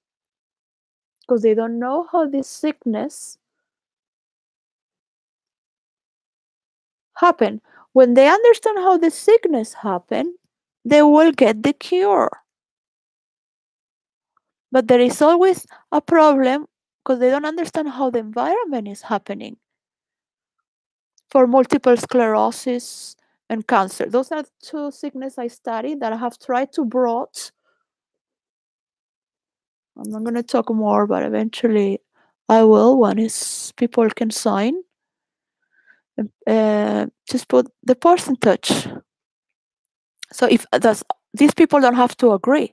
A: because they don't know how this sickness happen. When they understand how the sickness happen, they will get the cure. But there is always a problem because they don't understand how the environment is happening. For multiple sclerosis and cancer, those are two sicknesses I studied that I have tried to brought. I'm not going to talk more, but eventually I will. One is people can sign. Just put the percentage. So if that's these people don't have to agree.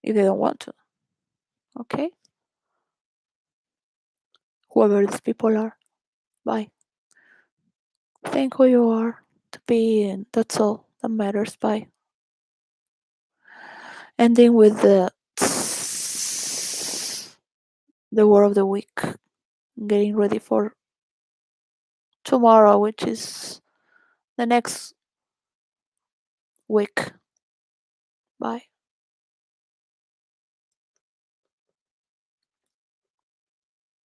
A: If they don't want to. Okay? Whoever these people are. Bye. Think who you are to be, and that's all that matters. Bye. Ending with the word of the week. Getting ready for tomorrow, which is the next week. Bye.